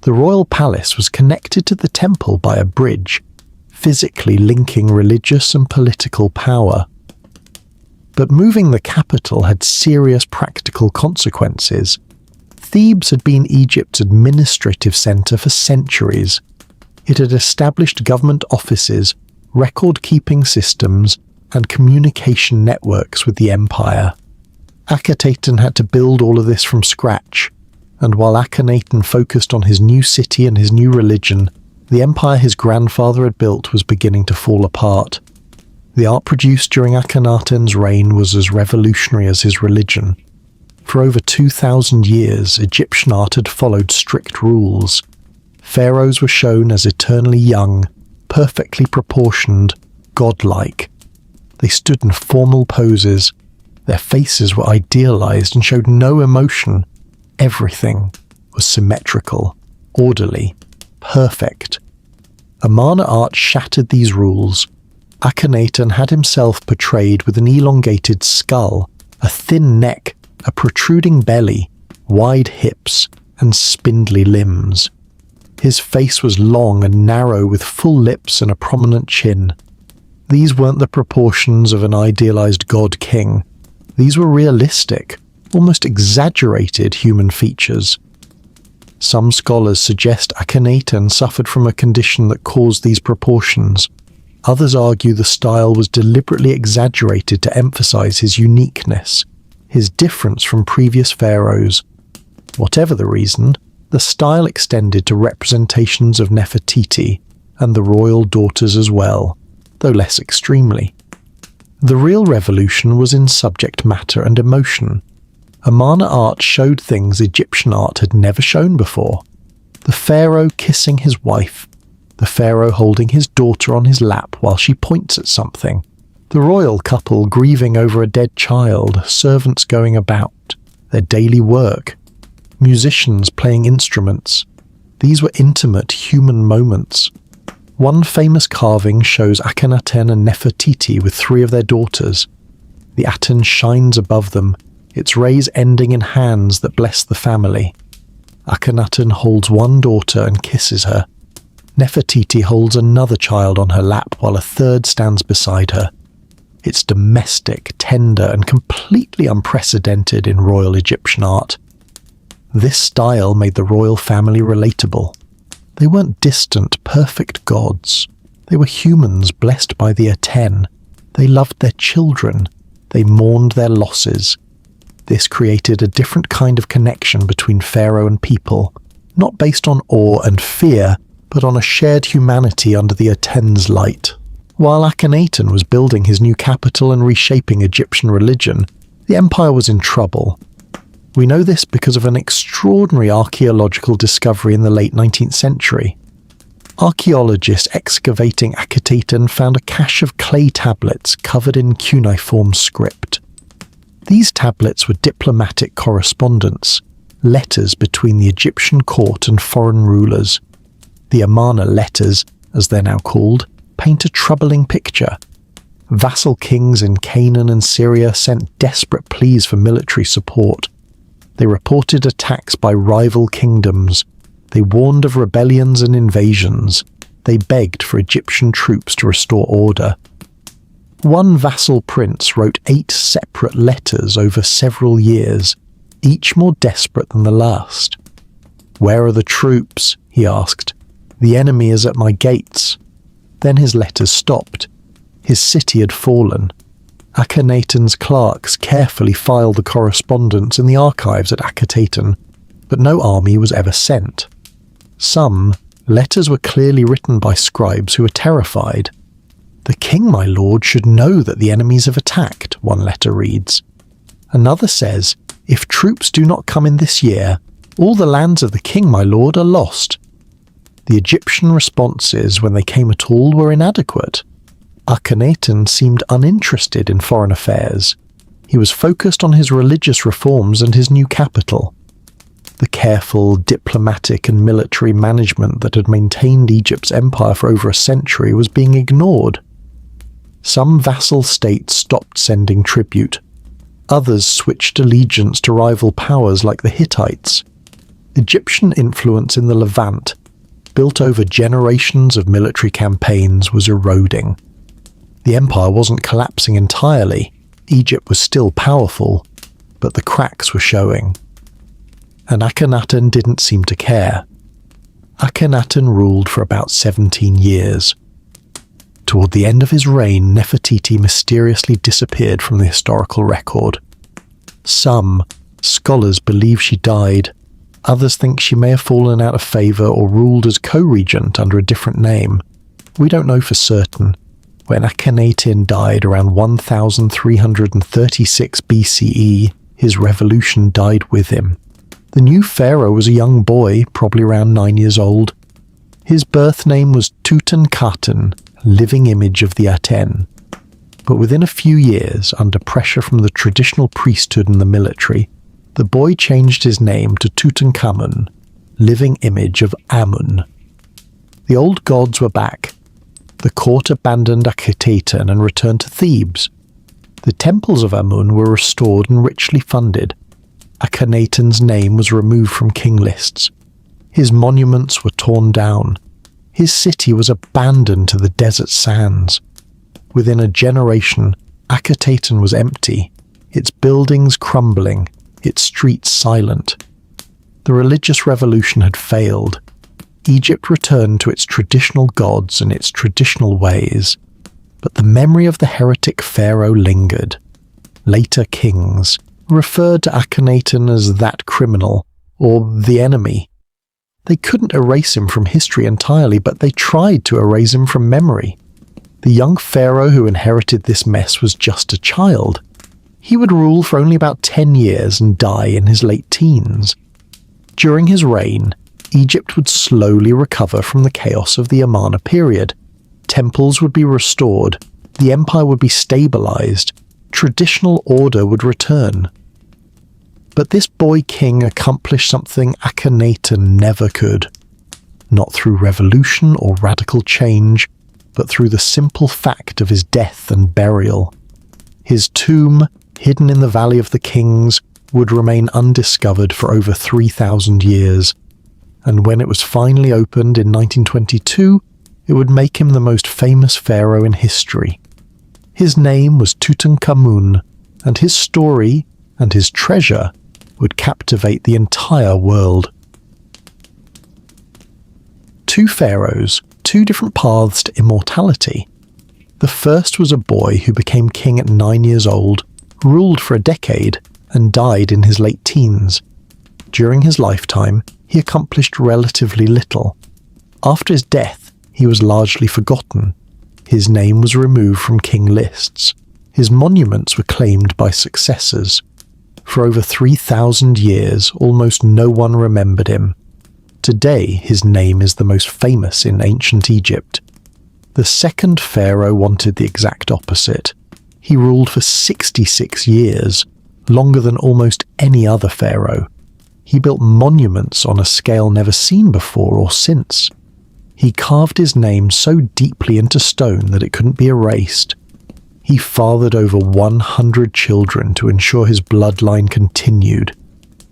The royal palace was connected to the temple by a bridge, physically linking religious and political power. But moving the capital had serious practical consequences. Thebes had been Egypt's administrative center for centuries. It had established government offices, record-keeping systems, and communication networks with the empire. Akhenaten had to build all of this from scratch, and while Akhenaten focused on his new city and his new religion, the empire his grandfather had built was beginning to fall apart. The art produced during Akhenaten's reign was as revolutionary as his religion. For over 2,000 years, Egyptian art had followed strict rules. Pharaohs were shown as eternally young, perfectly proportioned, godlike. They stood in formal poses. Their faces were idealized and showed no emotion. Everything was symmetrical, orderly, perfect. Amarna art shattered these rules. Akhenaten had himself portrayed with an elongated skull, a thin neck, a protruding belly, wide hips, and spindly limbs. His face was long and narrow with full lips and a prominent chin. These weren't the proportions of an idealized god-king. These were realistic, almost exaggerated human features. Some scholars suggest Akhenaten suffered from a condition that caused these proportions. Others argue the style was deliberately exaggerated to emphasize his uniqueness, his difference from previous pharaohs. Whatever the reason, the style extended to representations of Nefertiti and the royal daughters as well, though less extremely. The real revolution was in subject matter and emotion. Amarna art showed things Egyptian art had never shown before. The pharaoh kissing his wife, the pharaoh holding his daughter on his lap while she points at something, the royal couple grieving over a dead child, servants going about, their daily work, musicians playing instruments. These were intimate human moments. One famous carving shows Akhenaten and Nefertiti with 3 of their daughters. The Aten shines above them, its rays ending in hands that bless the family. Akhenaten holds one daughter and kisses her. Nefertiti holds another child on her lap while a third stands beside her. It's domestic, tender, and completely unprecedented in royal Egyptian art. This style made the royal family relatable. They weren't distant, perfect gods. They were humans blessed by the Aten. They loved their children. They mourned their losses. This created a different kind of connection between pharaoh and people, not based on awe and fear, but on a shared humanity under the Aten's light. While Akhenaten was building his new capital and reshaping Egyptian religion, the empire was in trouble. We know this because of an extraordinary archaeological discovery in the late 19th century. Archaeologists excavating Akhenaten found a cache of clay tablets covered in cuneiform script. These tablets were diplomatic correspondence, letters between the Egyptian court and foreign rulers. The Amarna letters, as they're now called, paint a troubling picture. Vassal kings in Canaan and Syria sent desperate pleas for military support. They reported attacks by rival kingdoms. They warned of rebellions and invasions. They begged for Egyptian troops to restore order. One vassal prince wrote 8 separate letters over several years, each more desperate than the last. "Where are the troops?" he asked. "The enemy is at my gates." Then his letters stopped. His city had fallen. Akhenaten's clerks carefully filed the correspondence in the archives at Akhenaten, but no army was ever sent. Some letters were clearly written by scribes who were terrified. "The king, my lord, should know that the enemies have attacked," one letter reads. Another says, "If troops do not come in this year, all the lands of the king, my lord, are lost." The Egyptian responses, when they came at all, were inadequate. Akhenaten seemed uninterested in foreign affairs. He was focused on his religious reforms and his new capital. The careful diplomatic and military management that had maintained Egypt's empire for over a century was being ignored. Some vassal states stopped sending tribute. Others switched allegiance to rival powers like the Hittites. Egyptian influence in the Levant, built over generations of military campaigns, was eroding. The empire wasn't collapsing entirely. Egypt was still powerful, but the cracks were showing. And Akhenaten didn't seem to care. Akhenaten ruled for about 17 years. Toward the end of his reign, Nefertiti mysteriously disappeared from the historical record. Some scholars believe she died. Others think she may have fallen out of favour or ruled as co-regent under a different name. We don't know for certain. When Akhenaten died around 1336 BCE, his revolution died with him. The new pharaoh was a young boy, probably around 9 years old. His birth name was Tutankhamun, living image of the Aten. But within a few years, under pressure from the traditional priesthood and the military, the boy changed his name to Tutankhamun, living image of Amun. The old gods were back. The court abandoned Akhenaten and returned to Thebes. The temples of Amun were restored and richly funded. Akhenaten's name was removed from king lists. His monuments were torn down. His city was abandoned to the desert sands. Within a generation, Akhenaten was empty, its buildings crumbling, its streets silent. The religious revolution had failed. Egypt returned to its traditional gods and its traditional ways, but the memory of the heretic pharaoh lingered. Later kings referred to Akhenaten as that criminal, or the enemy. They couldn't erase him from history entirely, but they tried to erase him from memory. The young pharaoh who inherited this mess was just a child. He would rule for only about 10 years and die in his late teens. During his reign, Egypt would slowly recover from the chaos of the Amarna period. Temples would be restored, the empire would be stabilized, traditional order would return. But this boy king accomplished something Akhenaten never could. Not through revolution or radical change, but through the simple fact of his death and burial. His tomb, hidden in the Valley of the Kings, would remain undiscovered for over 3,000 years, and when it was finally opened in 1922, it would make him the most famous pharaoh in history. His name was Tutankhamun, and his story and his treasure would captivate the entire world. Two pharaohs, two different paths to immortality. The first was a boy who became king at 9 years old, ruled for a decade, and died in his late teens. During his lifetime, he accomplished relatively little. After his death, he was largely forgotten. His name was removed from king lists. His monuments were claimed by successors. For over 3,000 years, almost no one remembered him. Today, his name is the most famous in ancient Egypt. The second pharaoh wanted the exact opposite. He ruled for 66 years, longer than almost any other pharaoh. He built monuments on a scale never seen before or since. He carved his name so deeply into stone that it couldn't be erased. He fathered over 100 children to ensure his bloodline continued.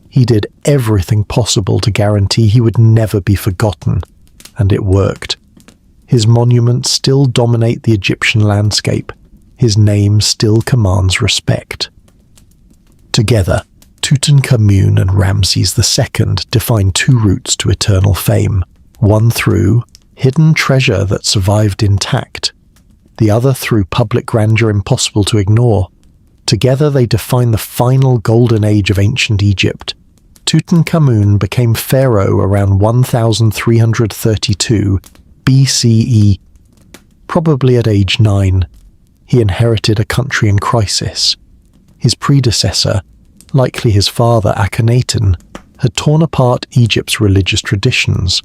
He did everything possible to guarantee he would never be forgotten, and it worked. His monuments still dominate the Egyptian landscape. His name still commands respect. Together, Tutankhamun and Ramses II define two routes to eternal fame, one through hidden treasure that survived intact, the other through public grandeur impossible to ignore. Together they define the final golden age of ancient Egypt. Tutankhamun became pharaoh around 1332 BCE. Probably at age 9, he inherited a country in crisis. His predecessor, likely his father Akhenaten, had torn apart Egypt's religious traditions.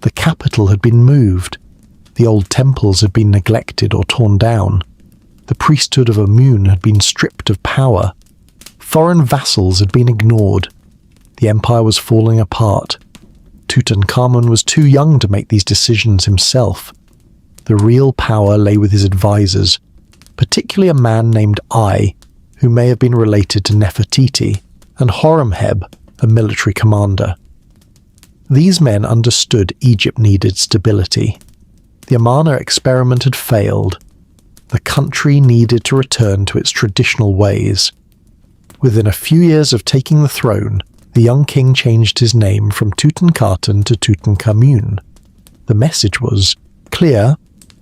The capital had been moved. The old temples had been neglected or torn down. The priesthood of Amun had been stripped of power. Foreign vassals had been ignored. The empire was falling apart. Tutankhamun was too young to make these decisions himself. The real power lay with his advisors, particularly a man named Ai, who may have been related to Nefertiti, and Horemheb, a military commander. These men understood Egypt needed stability. The Amarna experiment had failed. The country needed to return to its traditional ways. Within a few years of taking the throne, the young king changed his name from Tutankhaten to Tutankhamun. The message was clear: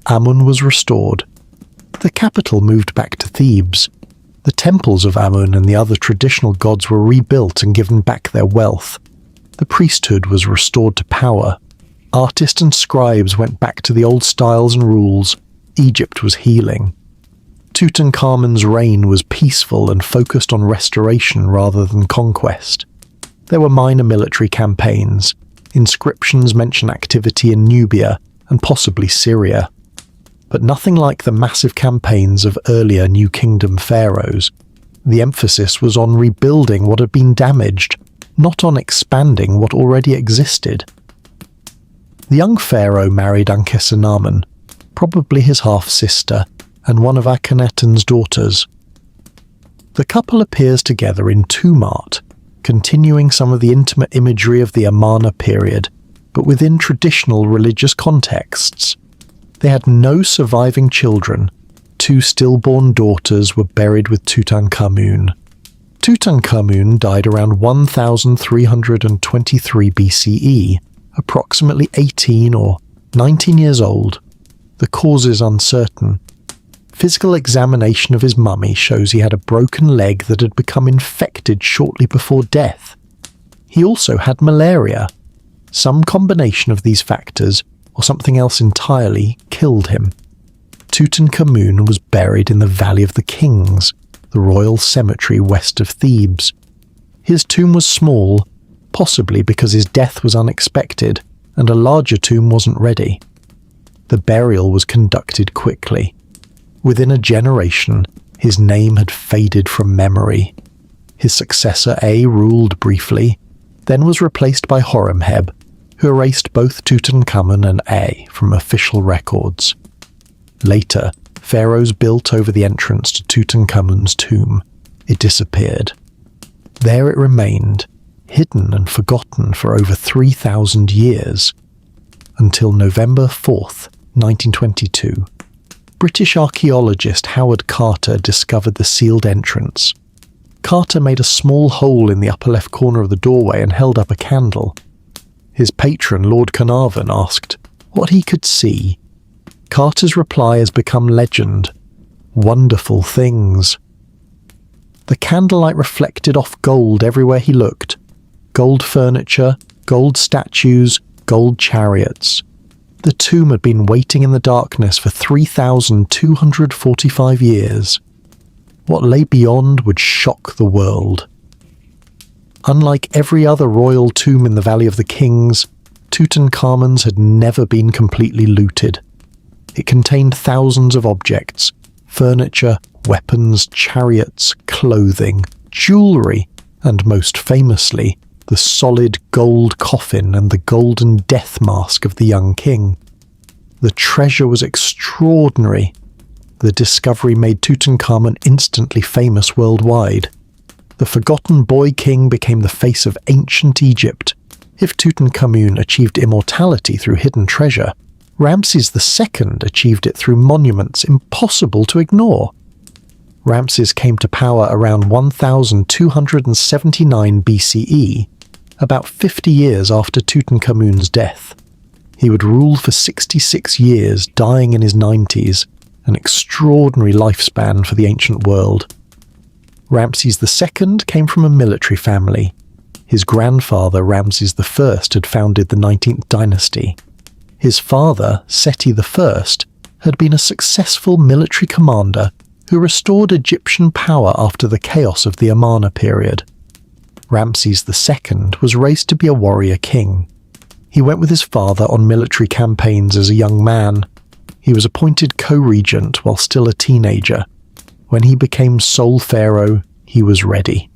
Amun was restored. The capital moved back to Thebes. The temples of Amun and the other traditional gods were rebuilt and given back their wealth. The priesthood was restored to power. Artists and scribes went back to the old styles and rules. Egypt was healing. Tutankhamun's reign was peaceful and focused on restoration rather than conquest. There were minor military campaigns. Inscriptions mention activity in Nubia and possibly Syria. But nothing like the massive campaigns of earlier New Kingdom pharaohs. The emphasis was on rebuilding what had been damaged, not on expanding what already existed. The young pharaoh married Akhenaten, probably his half-sister, and one of Akhenaten's daughters. The couple appears together in Tumart, continuing some of the intimate imagery of the Amarna period, but within traditional religious contexts. They had no surviving children. 2 stillborn daughters were buried with Tutankhamun. Tutankhamun died around 1323 BCE, approximately 18 or 19 years old. The cause is uncertain. Physical examination of his mummy shows he had a broken leg that had become infected shortly before death. He also had malaria. Some combination of these factors, or something else entirely, killed him. Tutankhamun was buried in the Valley of the Kings, the royal cemetery west of Thebes. His tomb was small, possibly because his death was unexpected and a larger tomb wasn't ready. The burial was conducted quickly. Within a generation, his name had faded from memory. His successor A ruled briefly, then was replaced by Horemheb, who erased both Tutankhamun and A from official records. Later, pharaohs built over the entrance to Tutankhamun's tomb. It disappeared. There it remained, hidden and forgotten for over 3,000 years, until November 4th, 1922. British archaeologist Howard Carter discovered the sealed entrance. Carter made a small hole in the upper left corner of the doorway and held up a candle. His patron, Lord Carnarvon, asked what he could see. Carter's reply has become legend. Wonderful things. The candlelight reflected off gold everywhere he looked. Gold furniture, gold statues, gold chariots. The tomb had been waiting in the darkness for 3,245 years. What lay beyond would shock the world. Unlike every other royal tomb in the Valley of the Kings, Tutankhamun's had never been completely looted. It contained thousands of objects: furniture, weapons, chariots, clothing, jewelry, and most famously, the solid gold coffin and the golden death mask of the young king. The treasure was extraordinary. The discovery made Tutankhamun instantly famous worldwide. The forgotten boy king became the face of ancient Egypt. If Tutankhamun achieved immortality through hidden treasure, Ramses II achieved it through monuments impossible to ignore. Ramses came to power around 1279 BCE, about 50 years after Tutankhamun's death. He would rule for 66 years, dying in his 90s, an extraordinary lifespan for the ancient world. Ramses II came from a military family. His grandfather, Ramses I, had founded the 19th dynasty. His father, Seti I, had been a successful military commander who restored Egyptian power after the chaos of the Amarna period. Ramses II was raised to be a warrior king. He went with his father on military campaigns as a young man. He was appointed co-regent while still a teenager. When he became sole pharaoh, he was ready.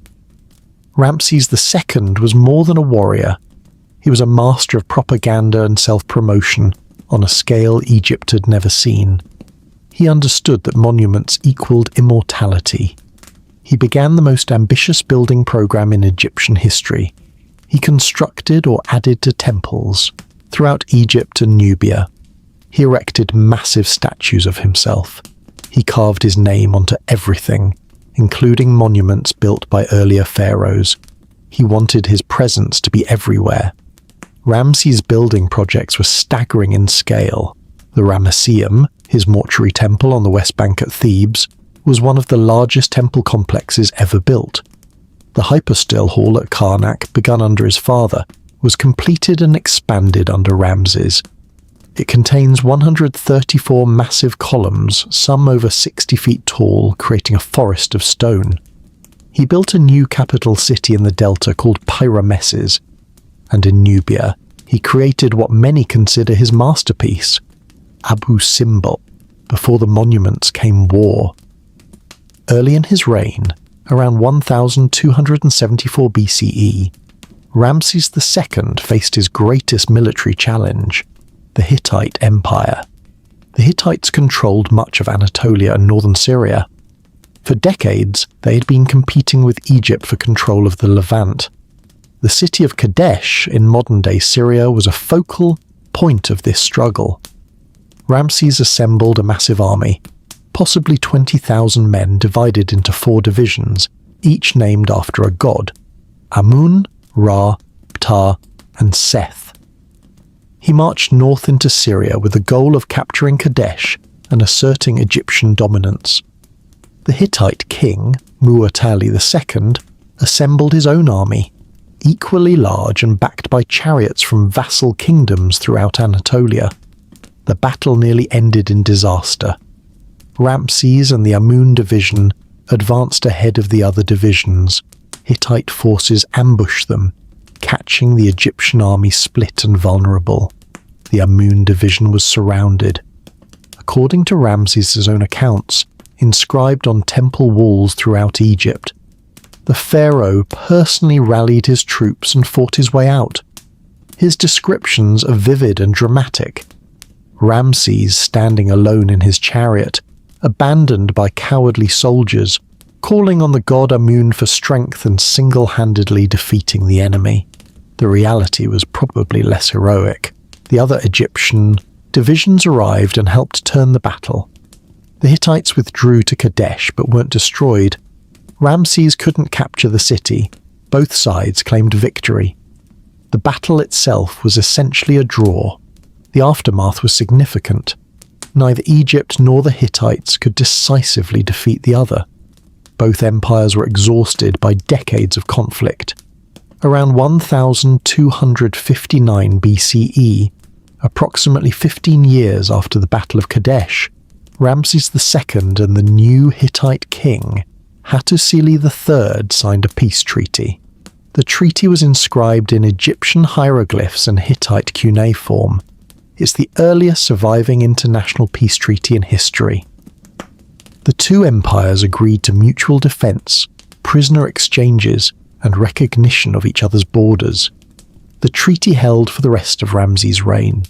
Ramses II was more than a warrior. He was a master of propaganda and self-promotion on a scale Egypt had never seen. He understood that monuments equaled immortality. He began the most ambitious building program in Egyptian history. He constructed or added to temples throughout Egypt and Nubia. He erected massive statues of himself. He carved his name onto everything, including monuments built by earlier pharaohs. He wanted his presence to be everywhere. Ramses' building projects were staggering in scale. The Ramesseum, his mortuary temple on the West Bank at Thebes, was one of the largest temple complexes ever built. The hypostyle hall at Karnak, begun under his father, was completed and expanded under Ramses. It contains 134 massive columns, some over 60 feet tall, creating a forest of stone. He built a new capital city in the delta called Pyrameses, and in Nubia, he created what many consider his masterpiece, Abu Simbel. Before the monuments came war. Early in his reign, around 1274 BCE, Ramses II faced his greatest military challenge, the Hittite Empire. The Hittites controlled much of Anatolia and northern Syria. For decades, they had been competing with Egypt for control of the Levant. The city of Kadesh in modern-day Syria was a focal point of this struggle. Ramses assembled a massive army, possibly 20,000 men divided into 4 divisions, each named after a god: Amun, Ra, Ptah, and Seth. He marched north into Syria with the goal of capturing Kadesh and asserting Egyptian dominance. The Hittite king, Muwatalli II, assembled his own army, equally large and backed by chariots from vassal kingdoms throughout Anatolia. The battle nearly ended in disaster. Ramses and the Amun division advanced ahead of the other divisions. Hittite forces ambushed them, catching the Egyptian army split and vulnerable. The Amun division was surrounded. According to Ramses' own accounts, inscribed on temple walls throughout Egypt, the pharaoh personally rallied his troops and fought his way out. His descriptions are vivid and dramatic. Ramses standing alone in his chariot, abandoned by cowardly soldiers, calling on the god Amun for strength and single-handedly defeating the enemy. The reality was probably less heroic. The other Egyptian divisions arrived and helped turn the battle. The Hittites withdrew to Kadesh but weren't destroyed. Ramses couldn't capture the city. Both sides claimed victory. The battle itself was essentially a draw. The aftermath was significant. Neither Egypt nor the Hittites could decisively defeat the other. Both empires were exhausted by decades of conflict. Around 1259 BCE, approximately 15 years after the Battle of Kadesh, Ramses II and the new Hittite king, Hattusili III, signed a peace treaty. The treaty was inscribed in Egyptian hieroglyphs and Hittite cuneiform. It's the earliest surviving international peace treaty in history. The two empires agreed to mutual defense, prisoner exchanges, and recognition of each other's borders. The treaty held for the rest of Ramses' reign.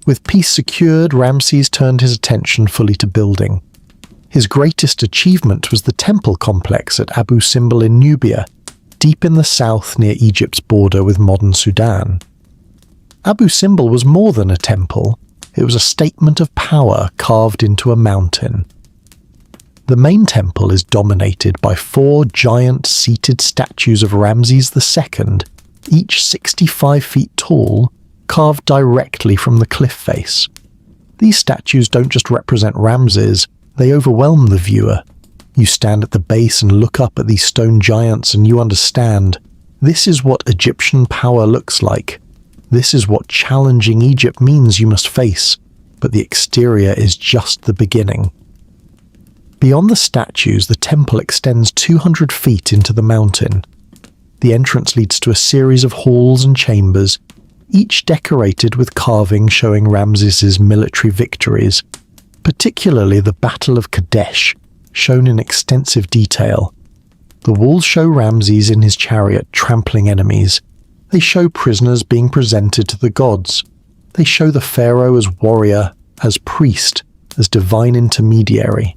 With peace secured, Ramses turned his attention fully to building. His greatest achievement was the temple complex at Abu Simbel in Nubia, deep in the south near Egypt's border with modern Sudan. Abu Simbel was more than a temple. It was a statement of power carved into a mountain. The main temple is dominated by 4 giant seated statues of Ramses II, each 65 feet tall, carved directly from the cliff face. These statues don't just represent Ramses, they overwhelm the viewer. You stand at the base and look up at these stone giants and you understand, this is what Egyptian power looks like. This is what challenging Egypt means you must face. but the exterior is just the beginning. Beyond the statues, the temple extends 200 feet into the mountain. The entrance leads to a series of halls and chambers, each decorated with carving showing Ramses's military victories, particularly the Battle of Kadesh, shown in extensive detail. The walls show Ramses in his chariot trampling enemies. They show prisoners being presented to the gods. They show the pharaoh as warrior, as priest, as divine intermediary.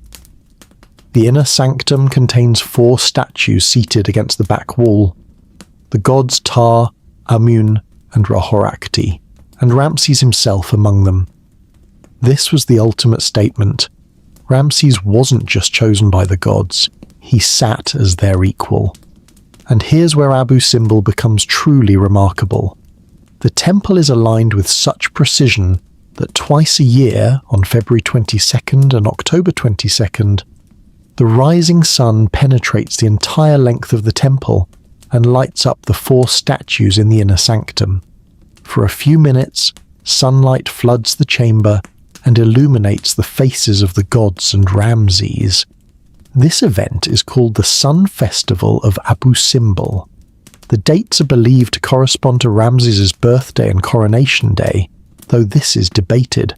The inner sanctum contains 4 statues seated against the back wall. The gods Ptah, Amun, and Ra-Horakhti, and Ramses himself among them. This was the ultimate statement. Ramses wasn't just chosen by the gods, he sat as their equal. And here's where Abu Simbel becomes truly remarkable. The temple is aligned with such precision that twice a year, on February 22nd and October 22nd, the rising sun penetrates the entire length of the temple and lights up the 4 statues in the inner sanctum. For a few minutes, sunlight floods the chamber and illuminates the faces of the gods and Ramses. This event is called the Sun Festival of Abu Simbel. The dates are believed to correspond to Ramses's birthday and coronation day, though this is debated.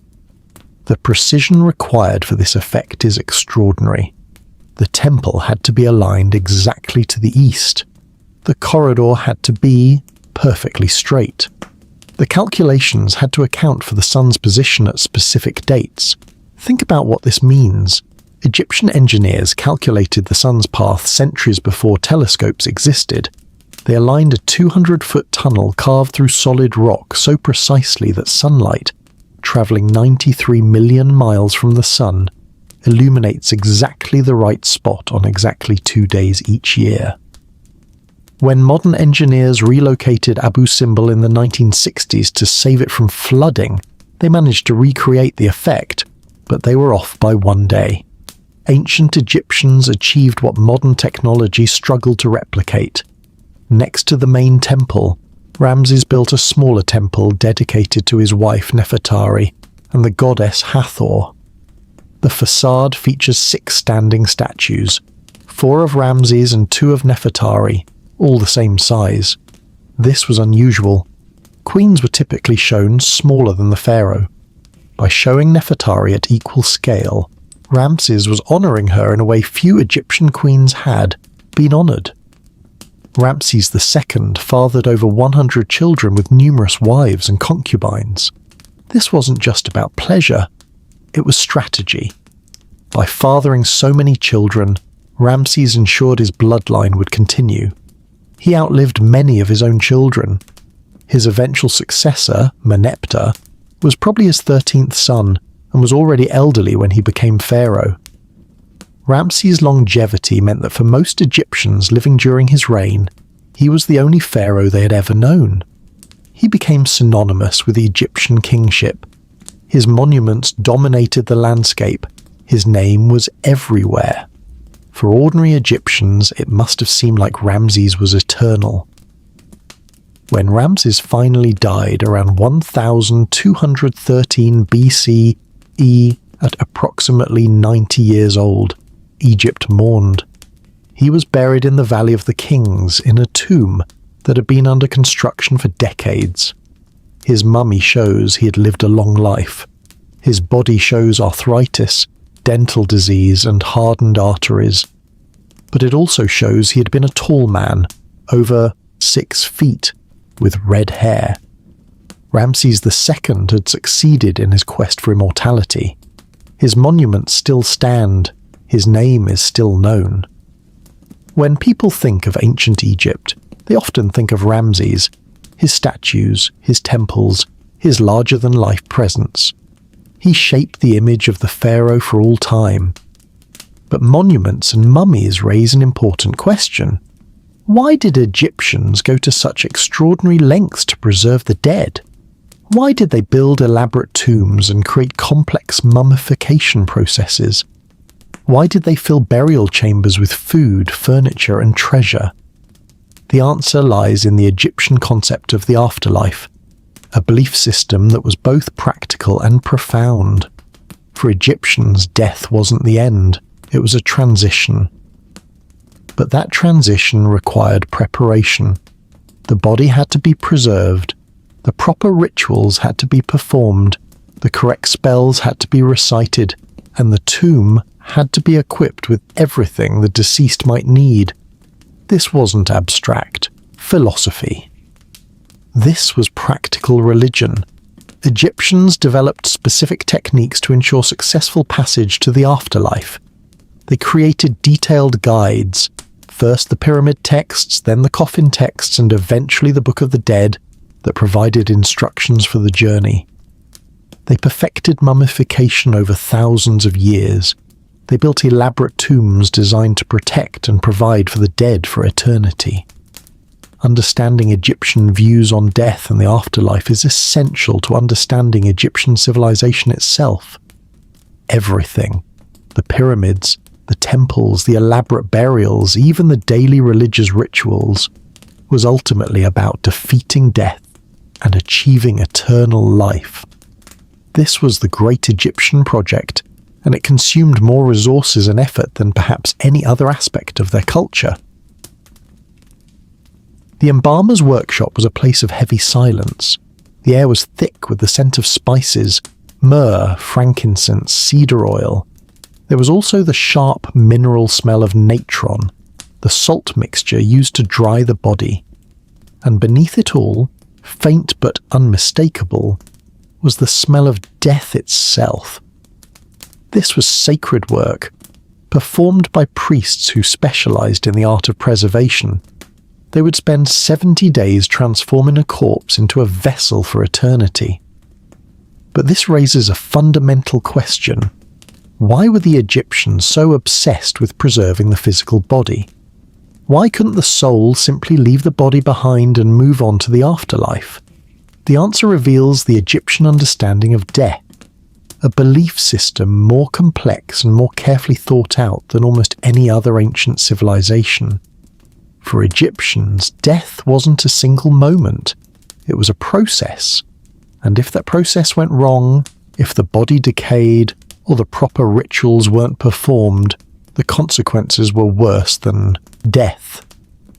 The precision required for this effect is extraordinary. The temple had to be aligned exactly to the east. The corridor had to be perfectly straight. The calculations had to account for the sun's position at specific dates. Think about what this means. Egyptian engineers calculated the sun's path centuries before telescopes existed. They aligned a 200-foot tunnel carved through solid rock so precisely that sunlight, traveling 93 million miles from the sun, illuminates exactly the right spot on exactly 2 days each year. When modern engineers relocated Abu Simbel in the 1960s to save it from flooding, they managed to recreate the effect, but they were off by 1 day. Ancient Egyptians achieved what modern technology struggled to replicate. Next to the main temple, Ramses built a smaller temple dedicated to his wife Nefertari and the goddess Hathor. The facade features 6 standing statues, 4 of Ramses and 2 of Nefertari, all the same size. This was unusual. Queens were typically shown smaller than the pharaoh. By showing Nefertari at equal scale, Ramses was honouring her in a way few Egyptian queens had been honoured. Ramses II fathered over 100 children with numerous wives and concubines. This wasn't just about pleasure, it was strategy. By fathering so many children, Ramses ensured his bloodline would continue. He outlived many of his own children. His eventual successor, Meneptah, was probably his 13th son and was already elderly when he became pharaoh. Ramses' longevity meant that for most Egyptians living during his reign, he was the only pharaoh they had ever known. He became synonymous with the Egyptian kingship. His monuments dominated the landscape. His name was everywhere. For ordinary Egyptians, it must have seemed like Ramses was eternal. When Ramses finally died around 1213 BCE at approximately 90 years old, Egypt mourned. He was buried in the Valley of the Kings in a tomb that had been under construction for decades. His mummy shows he had lived a long life. His body shows arthritis, dental disease, and hardened arteries. But it also shows he had been a tall man, over 6 feet, with red hair. Ramses II had succeeded in his quest for immortality. His monuments still stand. His name is still known. When people think of ancient Egypt, they often think of Ramses, his statues, his temples, his larger-than-life presence. He shaped the image of the pharaoh for all time. But monuments and mummies raise an important question. Why did Egyptians go to such extraordinary lengths to preserve the dead? Why did they build elaborate tombs and create complex mummification processes? Why did they fill burial chambers with food, furniture, and treasure? The answer lies in the Egyptian concept of the afterlife. a belief system that was both practical and profound. For Egyptians, death wasn't the end, it was a transition. But that transition required preparation. The body had to be preserved, the proper rituals had to be performed, the correct spells had to be recited, and the tomb had to be equipped with everything the deceased might need. This wasn't abstract philosophy. This was practical religion. Egyptians developed specific techniques to ensure successful passage to the afterlife. They created detailed guides, first the pyramid texts, then the coffin texts, and eventually the Book of the Dead that provided instructions for the journey. They perfected mummification over thousands of years. They built elaborate tombs designed to protect and provide for the dead for eternity. Understanding Egyptian views on death and the afterlife is essential to understanding Egyptian civilization itself. Everything, the pyramids, the temples, the elaborate burials, even the daily religious rituals, was ultimately about defeating death and achieving eternal life. This was the Great Egyptian Project, and it consumed more resources and effort than perhaps any other aspect of their culture. The embalmer's workshop was a place of heavy silence. The air was thick with the scent of spices, myrrh, frankincense, cedar oil. There was also the sharp mineral smell of natron, the salt mixture used to dry the body. And beneath it all, faint but unmistakable, was the smell of death itself. This was sacred work, performed by priests who specialized in the art of preservation. They would spend 70 days transforming a corpse into a vessel for eternity. But this raises a fundamental question. Why were the Egyptians so obsessed with preserving the physical body? Why couldn't the soul simply leave the body behind and move on to the afterlife? The answer reveals the Egyptian understanding of death, a belief system more complex and more carefully thought out than almost any other ancient civilization. For Egyptians, death wasn't a single moment. It was a process. And if that process went wrong, if the body decayed, or the proper rituals weren't performed, the consequences were worse than death.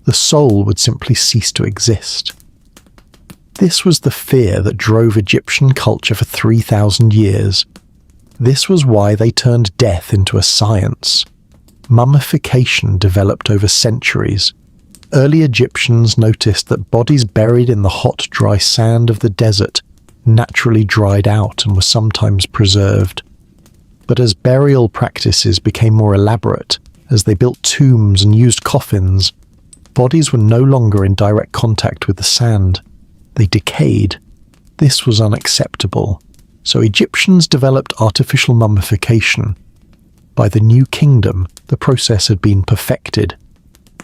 The soul would simply cease to exist. This was the fear that drove Egyptian culture for 3,000 years. This was why they turned death into a science. Mummification developed over centuries. Early Egyptians noticed that bodies buried in the hot, dry sand of the desert naturally dried out and were sometimes preserved. But as burial practices became more elaborate, as they built tombs and used coffins, bodies were no longer in direct contact with the sand. They decayed. This was unacceptable. So Egyptians developed artificial mummification. By the New Kingdom, the process had been perfected.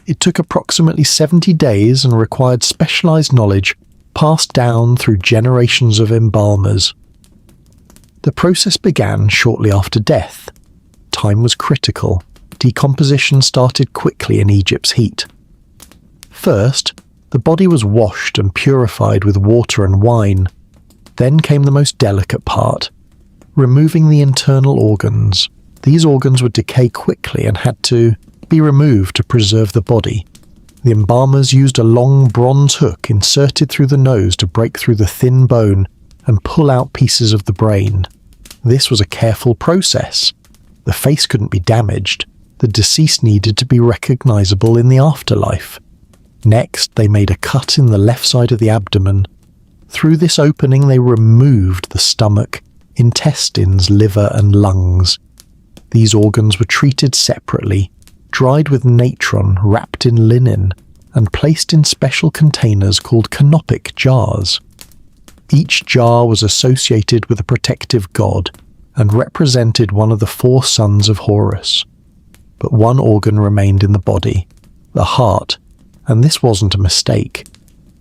It took approximately 70 days and required specialized knowledge passed down through generations of embalmers. The process began shortly after death. Time was critical. Decomposition started quickly in Egypt's heat. First, the body was washed and purified with water and wine. Then came the most delicate part, removing the internal organs. These organs would decay quickly and had to be removed to preserve the body. The embalmers used a long bronze hook inserted through the nose to break through the thin bone and pull out pieces of the brain. This was a careful process. The face couldn't be damaged. The deceased needed to be recognizable in the afterlife. Next, they made a cut in the left side of the abdomen. Through this opening, they removed the stomach, intestines, liver, and lungs. These organs were treated separately, dried with natron, wrapped in linen, and placed in special containers called canopic jars. Each jar was associated with a protective god and represented one of the 4 sons of Horus. But one organ remained in the body, the heart, and this wasn't a mistake.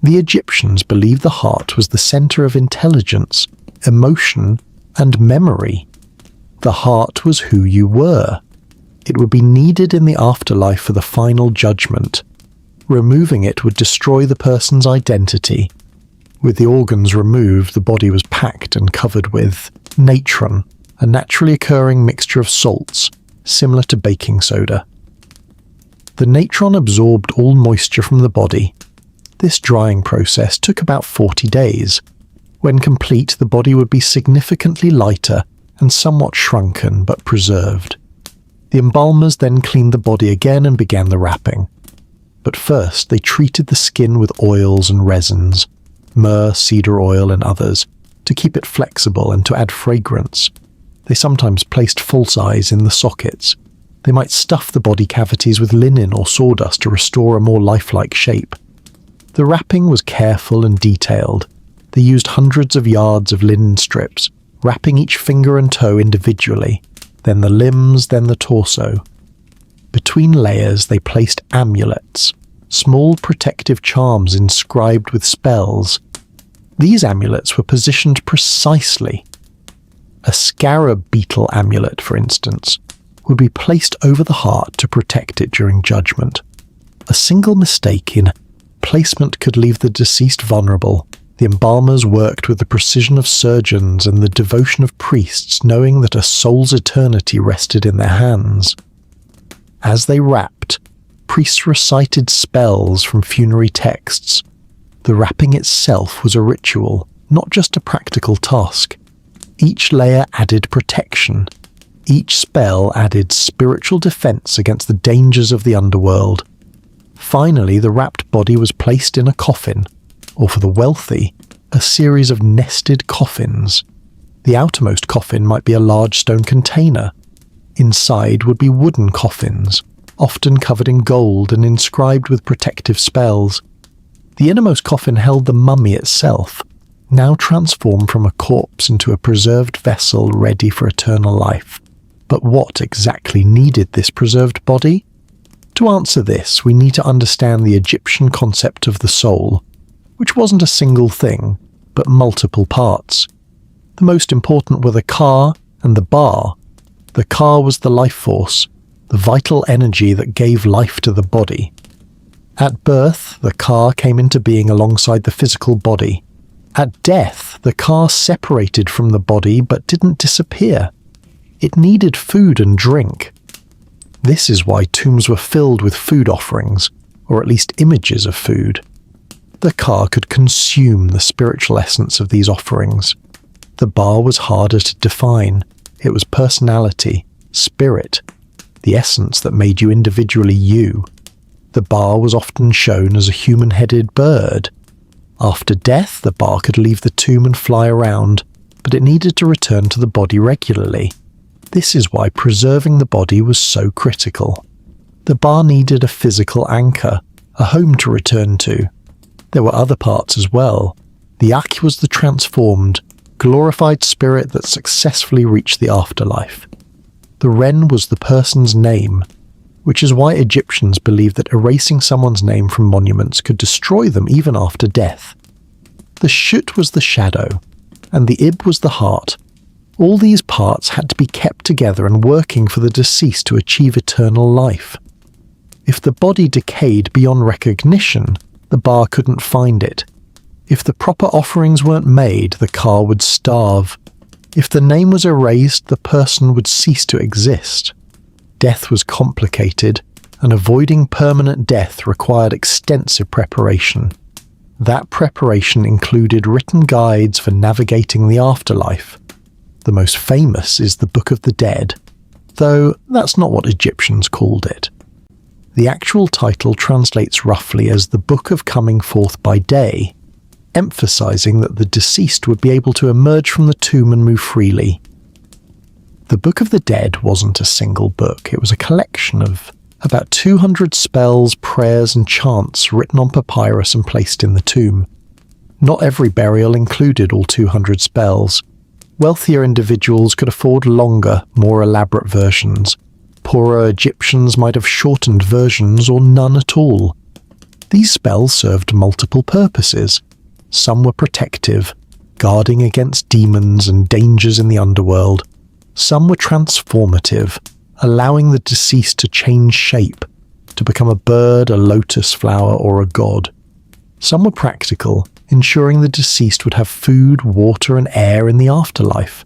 The Egyptians believed the heart was the center of intelligence, emotion, and memory. The heart was who you were. It would be needed in the afterlife for the final judgment. Removing it would destroy the person's identity. With the organs removed, the body was packed and covered with natron, a naturally occurring mixture of salts, similar to baking soda. The natron absorbed all moisture from the body. This drying process took about 40 days. When complete, the body would be significantly lighter and somewhat shrunken but preserved. The embalmers then cleaned the body again and began the wrapping. But first, they treated the skin with oils and resins, myrrh, cedar oil, and others, to keep it flexible and to add fragrance. They sometimes placed false eyes in the sockets. They might stuff the body cavities with linen or sawdust to restore a more lifelike shape. The wrapping was careful and detailed. They used hundreds of yards of linen strips, wrapping each finger and toe individually, then the limbs, then the torso. Between layers they placed amulets, small protective charms inscribed with spells. These amulets were positioned precisely. A scarab beetle amulet, for instance, would be placed over the heart to protect it during judgment. A single mistake in placement could leave the deceased vulnerable. The embalmers worked with the precision of surgeons and the devotion of priests, knowing that a soul's eternity rested in their hands. As they wrapped, priests recited spells from funerary texts. The wrapping itself was a ritual, not just a practical task. Each layer added protection. Each spell added spiritual defense against the dangers of the underworld. Finally, the wrapped body was placed in a coffin, or for the wealthy, a series of nested coffins. The outermost coffin might be a large stone container. Inside would be wooden coffins, often covered in gold and inscribed with protective spells. The innermost coffin held the mummy itself, now transformed from a corpse into a preserved vessel ready for eternal life. But what exactly needed this preserved body? To answer this, we need to understand the Egyptian concept of the soul, which wasn't a single thing, but multiple parts. The most important were the ka and the ba. The ka was the life force, the vital energy that gave life to the body. At birth, the ka came into being alongside the physical body. At death, the ka separated from the body but didn't disappear. It needed food and drink. This is why tombs were filled with food offerings, or at least images of food. The ka could consume the spiritual essence of these offerings. The ba was harder to define. It was personality, spirit, the essence that made you individually you. The ba was often shown as a human-headed bird. After death, the ba could leave the tomb and fly around, but it needed to return to the body regularly. This is why preserving the body was so critical. The ba needed a physical anchor, a home to return to. There were other parts as well. The Akh was the transformed, glorified spirit that successfully reached the afterlife. The Ren was the person's name, which is why Egyptians believed that erasing someone's name from monuments could destroy them even after death. The Shut was the shadow, and the Ib was the heart. All these parts had to be kept together and working for the deceased to achieve eternal life. If the body decayed beyond recognition, the ba couldn't find it. If the proper offerings weren't made, the ka would starve. If the name was erased, the person would cease to exist. Death was complicated, and avoiding permanent death required extensive preparation. That preparation included written guides for navigating the afterlife. The most famous is the Book of the Dead, though that's not what Egyptians called it. The actual title translates roughly as the Book of Coming Forth by Day, emphasizing that the deceased would be able to emerge from the tomb and move freely. The Book of the Dead wasn't a single book, it was a collection of about 200 spells, prayers and chants written on papyrus and placed in the tomb. Not every burial included all 200 spells. Wealthier individuals could afford longer, more elaborate versions. Poorer Egyptians might have shortened versions or none at all. These spells served multiple purposes. Some were protective, guarding against demons and dangers in the underworld. Some were transformative, allowing the deceased to change shape, to become a bird, a lotus flower, or a god. Some were practical, ensuring the deceased would have food, water, and air in the afterlife.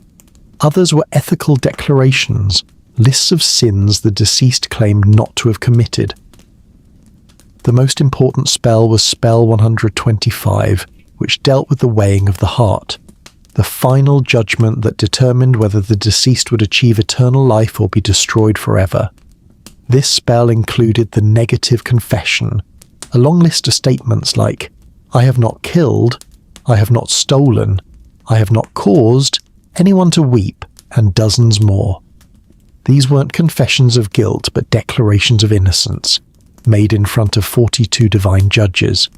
Others were ethical declarations, lists of sins the deceased claimed not to have committed. The most important spell was Spell 125, which dealt with the weighing of the heart, the final judgment that determined whether the deceased would achieve eternal life or be destroyed forever. This spell included the negative confession, a long list of statements like, "I have not killed, I have not stolen, I have not caused anyone to weep," and dozens more. These weren't confessions of guilt, but declarations of innocence, made in front of 42 divine judges.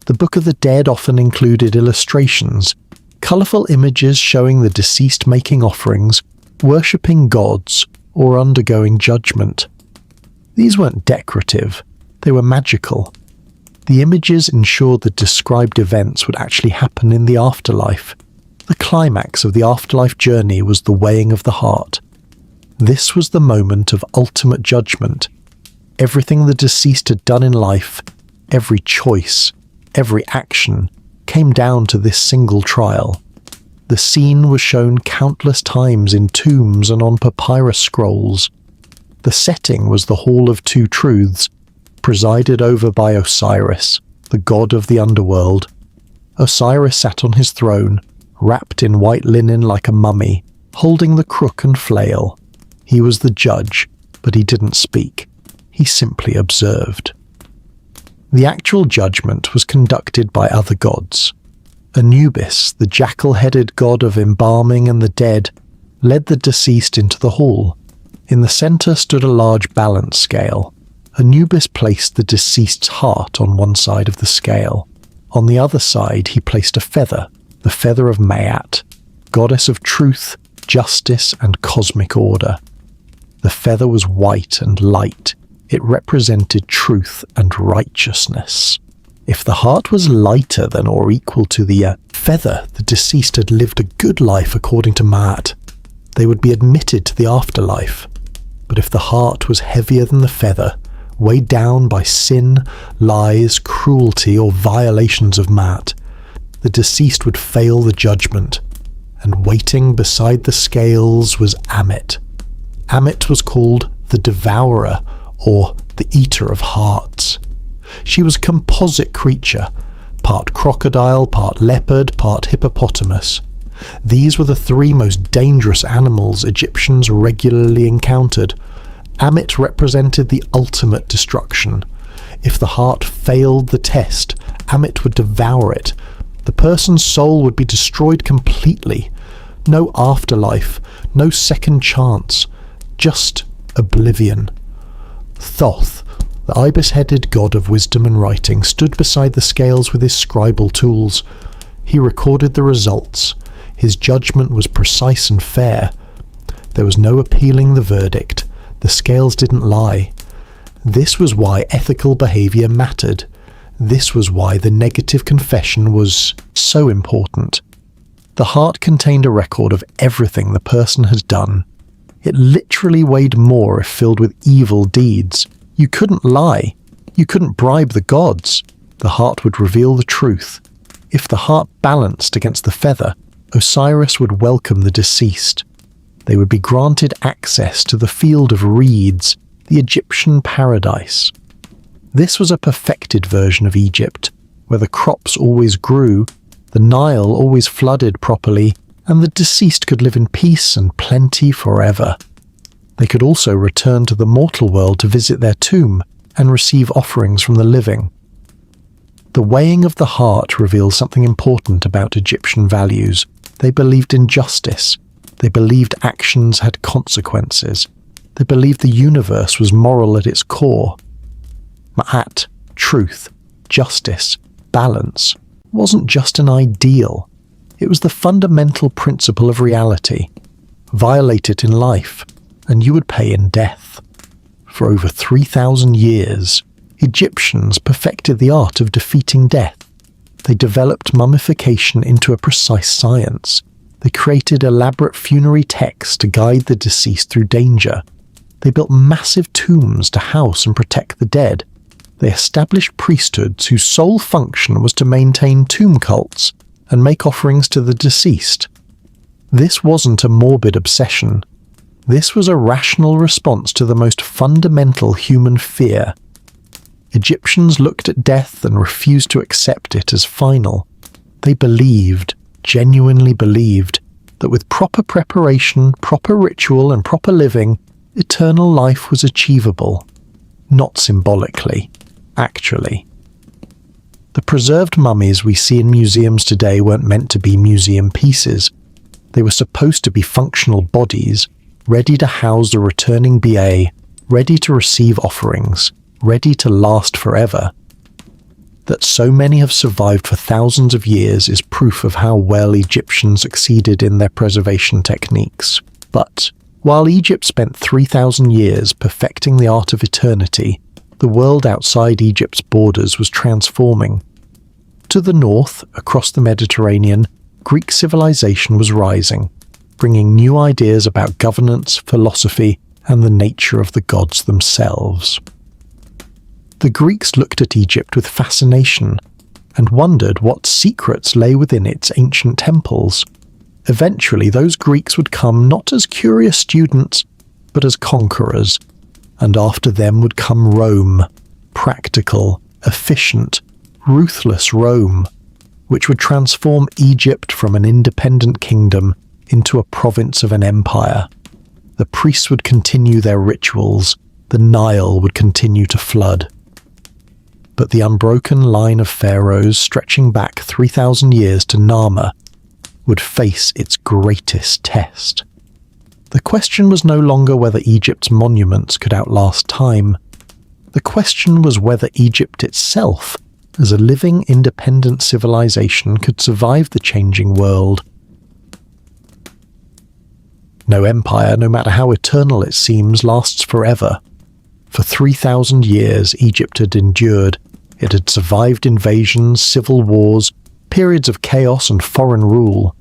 The Book of the Dead often included illustrations, colourful images showing the deceased making offerings, worshipping gods, or undergoing judgment. These weren't decorative, they were magical. The images ensured the described events would actually happen in the afterlife. The climax of the afterlife journey was the weighing of the heart. This was the moment of ultimate judgment. Everything the deceased had done in life, every choice, every action, came down to this single trial. The scene was shown countless times in tombs and on papyrus scrolls. The setting was the Hall of Two Truths, presided over by Osiris, the god of the underworld. Osiris sat on his throne, wrapped in white linen like a mummy, holding the crook and flail. He was the judge, but he didn't speak. He simply observed. The actual judgment was conducted by other gods. Anubis, the jackal-headed god of embalming and the dead, led the deceased into the hall. In the centre stood a large balance scale. Anubis placed the deceased's heart on one side of the scale. On the other side he placed a feather, the feather of Maat, goddess of truth, justice, and cosmic order. The feather was white and light. It represented truth and righteousness. If the heart was lighter than or equal to the feather, the deceased had lived a good life according to Maat. They would be admitted to the afterlife. But if the heart was heavier than the feather, weighed down by sin, lies, cruelty, or violations of Maat, the deceased would fail the judgment. And waiting beside the scales was Ammit. Ammit was called the Devourer, or the Eater of Hearts. She was a composite creature, part crocodile, part leopard, part hippopotamus. These were the three most dangerous animals Egyptians regularly encountered. Ammit represented the ultimate destruction. If the heart failed the test, Ammit would devour it. The person's soul would be destroyed completely. No afterlife, no second chance, just oblivion. Thoth, the ibis-headed god of wisdom and writing, stood beside the scales with his scribal tools. He recorded the results. His judgment was precise and fair. There was no appealing the verdict. The scales didn't lie. This was why ethical behaviour mattered. This was why the negative confession was so important. The heart contained a record of everything the person had done. It literally weighed more if filled with evil deeds. You couldn't lie. You couldn't bribe the gods. The heart would reveal the truth. If the heart balanced against the feather, Osiris would welcome the deceased. They would be granted access to the field of reeds, the Egyptian paradise. This was a perfected version of Egypt, where the crops always grew, the Nile always flooded properly, and the deceased could live in peace and plenty forever. They could also return to the mortal world to visit their tomb and receive offerings from the living. The weighing of the heart reveals something important about Egyptian values. They believed in justice. They believed actions had consequences. They believed the universe was moral at its core. Ma'at, truth, justice, balance, wasn't just an ideal. It was the fundamental principle of reality. Violate it in life, and you would pay in death. For over 3,000 years, Egyptians perfected the art of defeating death. They developed mummification into a precise science. They created elaborate funerary texts to guide the deceased through danger. They built massive tombs to house and protect the dead. They established priesthoods whose sole function was to maintain tomb cults and make offerings to the deceased. This wasn't a morbid obsession. This was a rational response to the most fundamental human fear. Egyptians looked at death and refused to accept it as final. They believed, genuinely believed, that with proper preparation, proper ritual, and proper living, eternal life was achievable. Not symbolically, actually. The preserved mummies we see in museums today weren't meant to be museum pieces. They were supposed to be functional bodies, ready to house the returning BA, ready to receive offerings, ready to last forever. That so many have survived for thousands of years is proof of how well Egyptians succeeded in their preservation techniques. But while Egypt spent 3,000 years perfecting the art of eternity, the world outside Egypt's borders was transforming. To the north, across the Mediterranean, Greek civilization was rising, bringing new ideas about governance, philosophy, and the nature of the gods themselves. The Greeks looked at Egypt with fascination and wondered what secrets lay within its ancient temples. Eventually, those Greeks would come not as curious students, but as conquerors, and after them would come Rome, practical, efficient, ruthless Rome, which would transform Egypt from an independent kingdom into a province of an empire. The priests would continue their rituals, the Nile would continue to flood. But the unbroken line of pharaohs stretching back 3,000 years to Narmer would face its greatest test. The question was no longer whether Egypt's monuments could outlast time. The question was whether Egypt itself, as a living independent civilization, could survive the changing world. No empire, no matter how eternal it seems, lasts forever. For 3,000 years, Egypt had endured. It had survived invasions, civil wars, periods of chaos and foreign rule.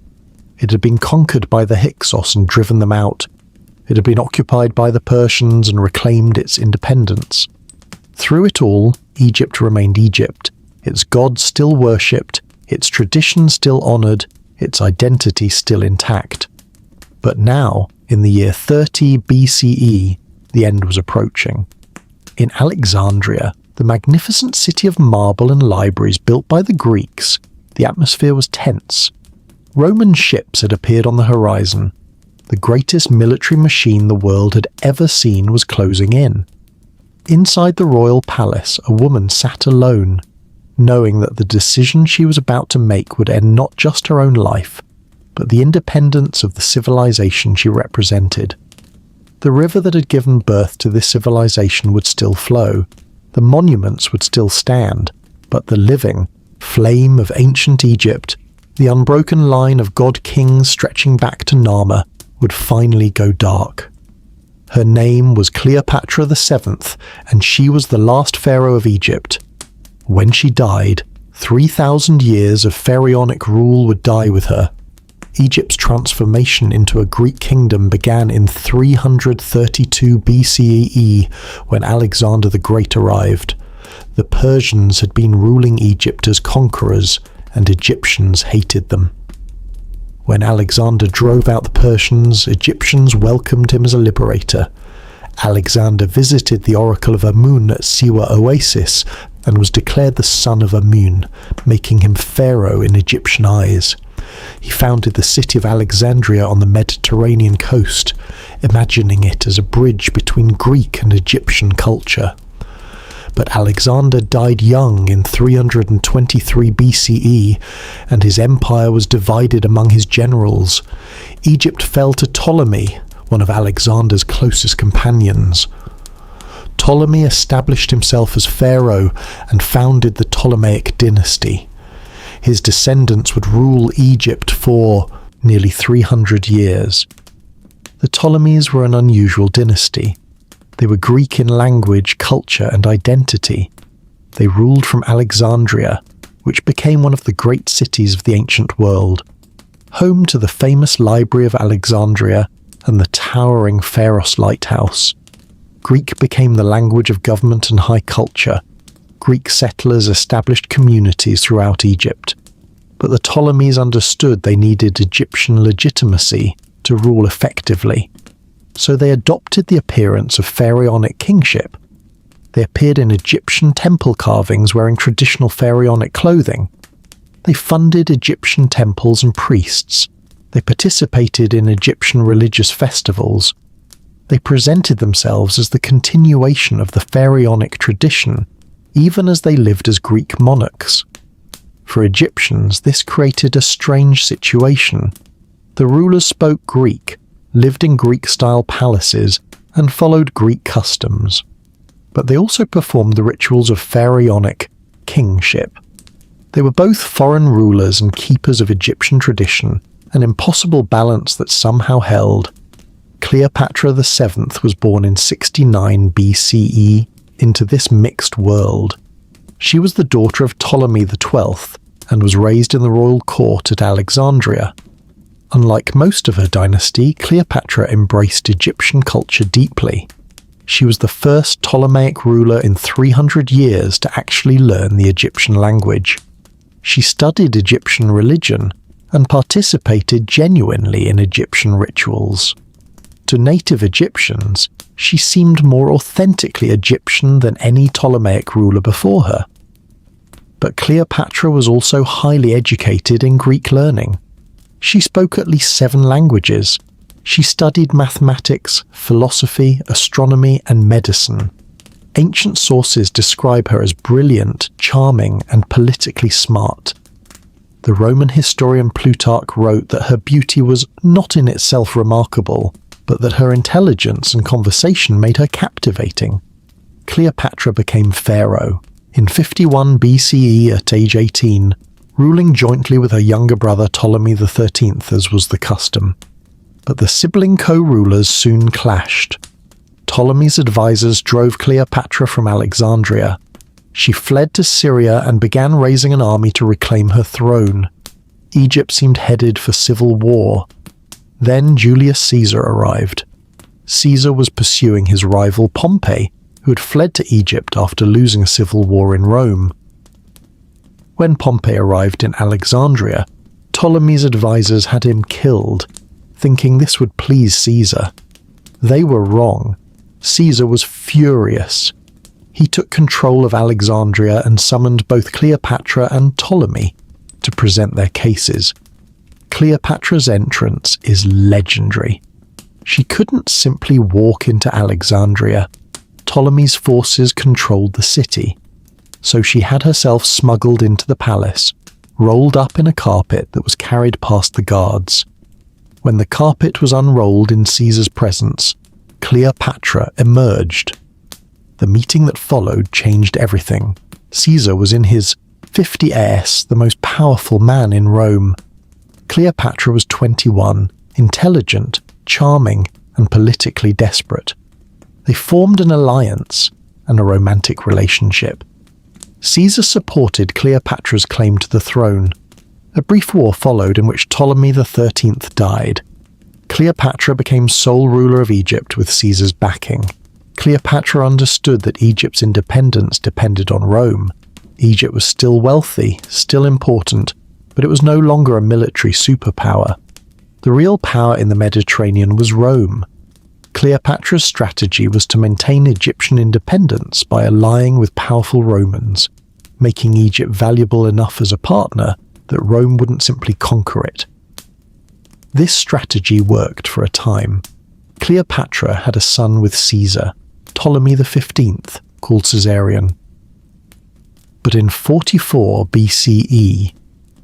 It had been conquered by the Hyksos and driven them out. It had been occupied by the Persians and reclaimed its independence. Through it all, Egypt remained Egypt, its gods still worshipped, its traditions still honoured, its identity still intact. But now, in the year 30 BCE, the end was approaching. In Alexandria, the magnificent city of marble and libraries built by the Greeks, the atmosphere was tense. Roman ships had appeared on the horizon. The greatest military machine the world had ever seen was closing in. Inside the royal palace, a woman sat alone, knowing that the decision she was about to make would end not just her own life, but the independence of the civilization she represented. The river that had given birth to this civilization would still flow, the monuments would still stand, but the living flame of ancient Egypt, the unbroken line of god-kings stretching back to Narmer, would finally go dark. Her name was Cleopatra VII, and she was the last pharaoh of Egypt. When she died, 3,000 years of pharaonic rule would die with her. Egypt's transformation into a Greek kingdom began in 332 BCE when Alexander the Great arrived. The Persians had been ruling Egypt as conquerors, and Egyptians hated them. When Alexander drove out the Persians, Egyptians welcomed him as a liberator. Alexander visited the oracle of Amun at Siwa Oasis and was declared the son of Amun, making him pharaoh in Egyptian eyes. He founded the city of Alexandria on the Mediterranean coast, imagining it as a bridge between Greek and Egyptian culture. But Alexander died young in 323 BCE, and his empire was divided among his generals. Egypt fell to Ptolemy, one of Alexander's closest companions. Ptolemy established himself as pharaoh and founded the Ptolemaic dynasty. His descendants would rule Egypt for nearly 300 years. The Ptolemies were an unusual dynasty. They were Greek in language, culture, and identity. They ruled from Alexandria, which became one of the great cities of the ancient world, home to the famous Library of Alexandria and the towering Pharos lighthouse. Greek became the language of government and high culture. Greek settlers established communities throughout Egypt, but the Ptolemies understood they needed Egyptian legitimacy to rule effectively, so they adopted the appearance of pharaonic kingship. They appeared in Egyptian temple carvings wearing traditional pharaonic clothing. They funded Egyptian temples and priests. They participated in Egyptian religious festivals. They presented themselves as the continuation of the pharaonic tradition, even as they lived as Greek monarchs. For Egyptians, this created a strange situation. The rulers spoke Greek, lived in Greek-style palaces, and followed Greek customs. But they also performed the rituals of pharaonic kingship. They were both foreign rulers and keepers of Egyptian tradition, an impossible balance that somehow held. Cleopatra VII was born in 69 BCE into this mixed world. She was the daughter of Ptolemy XII and was raised in the royal court at Alexandria. Unlike most of her dynasty, Cleopatra embraced Egyptian culture deeply. She was the first Ptolemaic ruler in 300 years to actually learn the Egyptian language. She studied Egyptian religion and participated genuinely in Egyptian rituals. To native Egyptians, she seemed more authentically Egyptian than any Ptolemaic ruler before her. But Cleopatra was also highly educated in Greek learning. She spoke at least 7 languages. She studied mathematics, philosophy, astronomy, and medicine. Ancient sources describe her as brilliant, charming, and politically smart. The Roman historian Plutarch wrote that her beauty was not in itself remarkable, but that her intelligence and conversation made her captivating. Cleopatra became pharaoh in 51 BCE at age 18, ruling jointly with her younger brother Ptolemy XIII as was the custom. But the sibling co-rulers soon clashed. Ptolemy's advisors drove Cleopatra from Alexandria. She fled to Syria and began raising an army to reclaim her throne. Egypt seemed headed for civil war. Then Julius Caesar arrived. Caesar was pursuing his rival Pompey, who had fled to Egypt after losing a civil war in Rome. When Pompey arrived in Alexandria, Ptolemy's advisors had him killed, thinking this would please Caesar. They were wrong. Caesar was furious. He took control of Alexandria and summoned both Cleopatra and Ptolemy to present their cases. Cleopatra's entrance is legendary. She couldn't simply walk into Alexandria. Ptolemy's forces controlled the city, so she had herself smuggled into the palace, rolled up in a carpet that was carried past the guards. When the carpet was unrolled in Caesar's presence, Cleopatra emerged. The meeting that followed changed everything. Caesar was in his 50s, the most powerful man in Rome. Cleopatra was 21, intelligent, charming, and politically desperate. They formed an alliance and a romantic relationship. Caesar supported Cleopatra's claim to the throne. A brief war followed in which Ptolemy XIII died. Cleopatra became sole ruler of Egypt with Caesar's backing. Cleopatra understood that Egypt's independence depended on Rome. Egypt was still wealthy, still important, but it was no longer a military superpower. The real power in the Mediterranean was Rome. Cleopatra's strategy was to maintain Egyptian independence by allying with powerful Romans, making Egypt valuable enough as a partner that Rome wouldn't simply conquer it. This strategy worked for a time. Cleopatra had a son with Caesar, Ptolemy XV, called Caesarion. But in 44 BCE,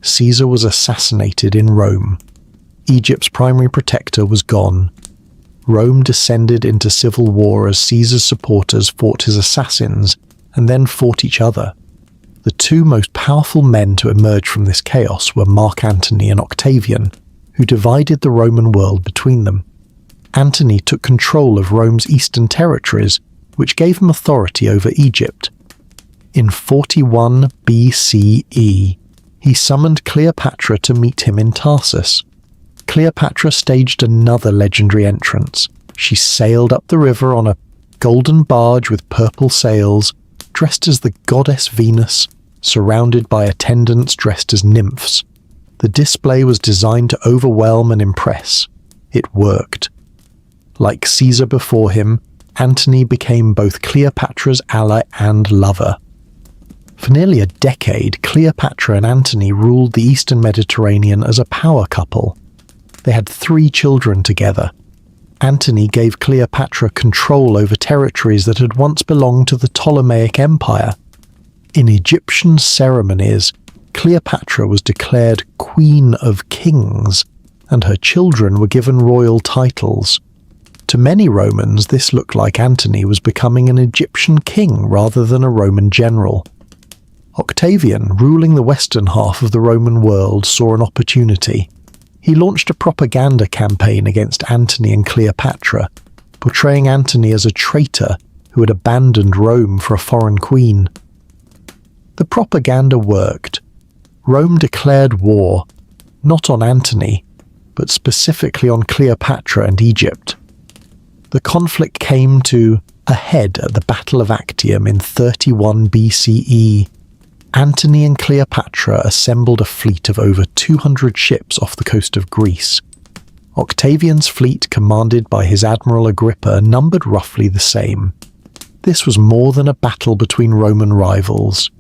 Caesar was assassinated in Rome. Egypt's primary protector was gone. Rome descended into civil war as Caesar's supporters fought his assassins and then fought each other. The two most powerful men to emerge from this chaos were Mark Antony and Octavian, who divided the Roman world between them. Antony took control of Rome's eastern territories, which gave him authority over Egypt. In 41 BCE, he summoned Cleopatra to meet him in Tarsus. Cleopatra staged another legendary entrance. She sailed up the river on a golden barge with purple sails, dressed as the goddess Venus, surrounded by attendants dressed as nymphs. The display was designed to overwhelm and impress. It worked. Like Caesar before him, Antony became both Cleopatra's ally and lover. For nearly a decade, Cleopatra and Antony ruled the Eastern Mediterranean as a power couple. They had 3 children together. Antony gave Cleopatra control over territories that had once belonged to the Ptolemaic Empire. In Egyptian ceremonies, Cleopatra was declared Queen of Kings, and her children were given royal titles. To many Romans, this looked like Antony was becoming an Egyptian king rather than a Roman general. Octavian, ruling the western half of the Roman world, saw an opportunity. He launched a propaganda campaign against Antony and Cleopatra, portraying Antony as a traitor who had abandoned Rome for a foreign queen. The propaganda worked. Rome declared war, not on Antony, but specifically on Cleopatra and Egypt. The conflict came to a head at the Battle of Actium in 31 BCE. Antony and Cleopatra assembled a fleet of over 200 ships off the coast of Greece. Octavian's fleet, commanded by his admiral Agrippa, numbered roughly the same. This was more than a battle between Roman rivals.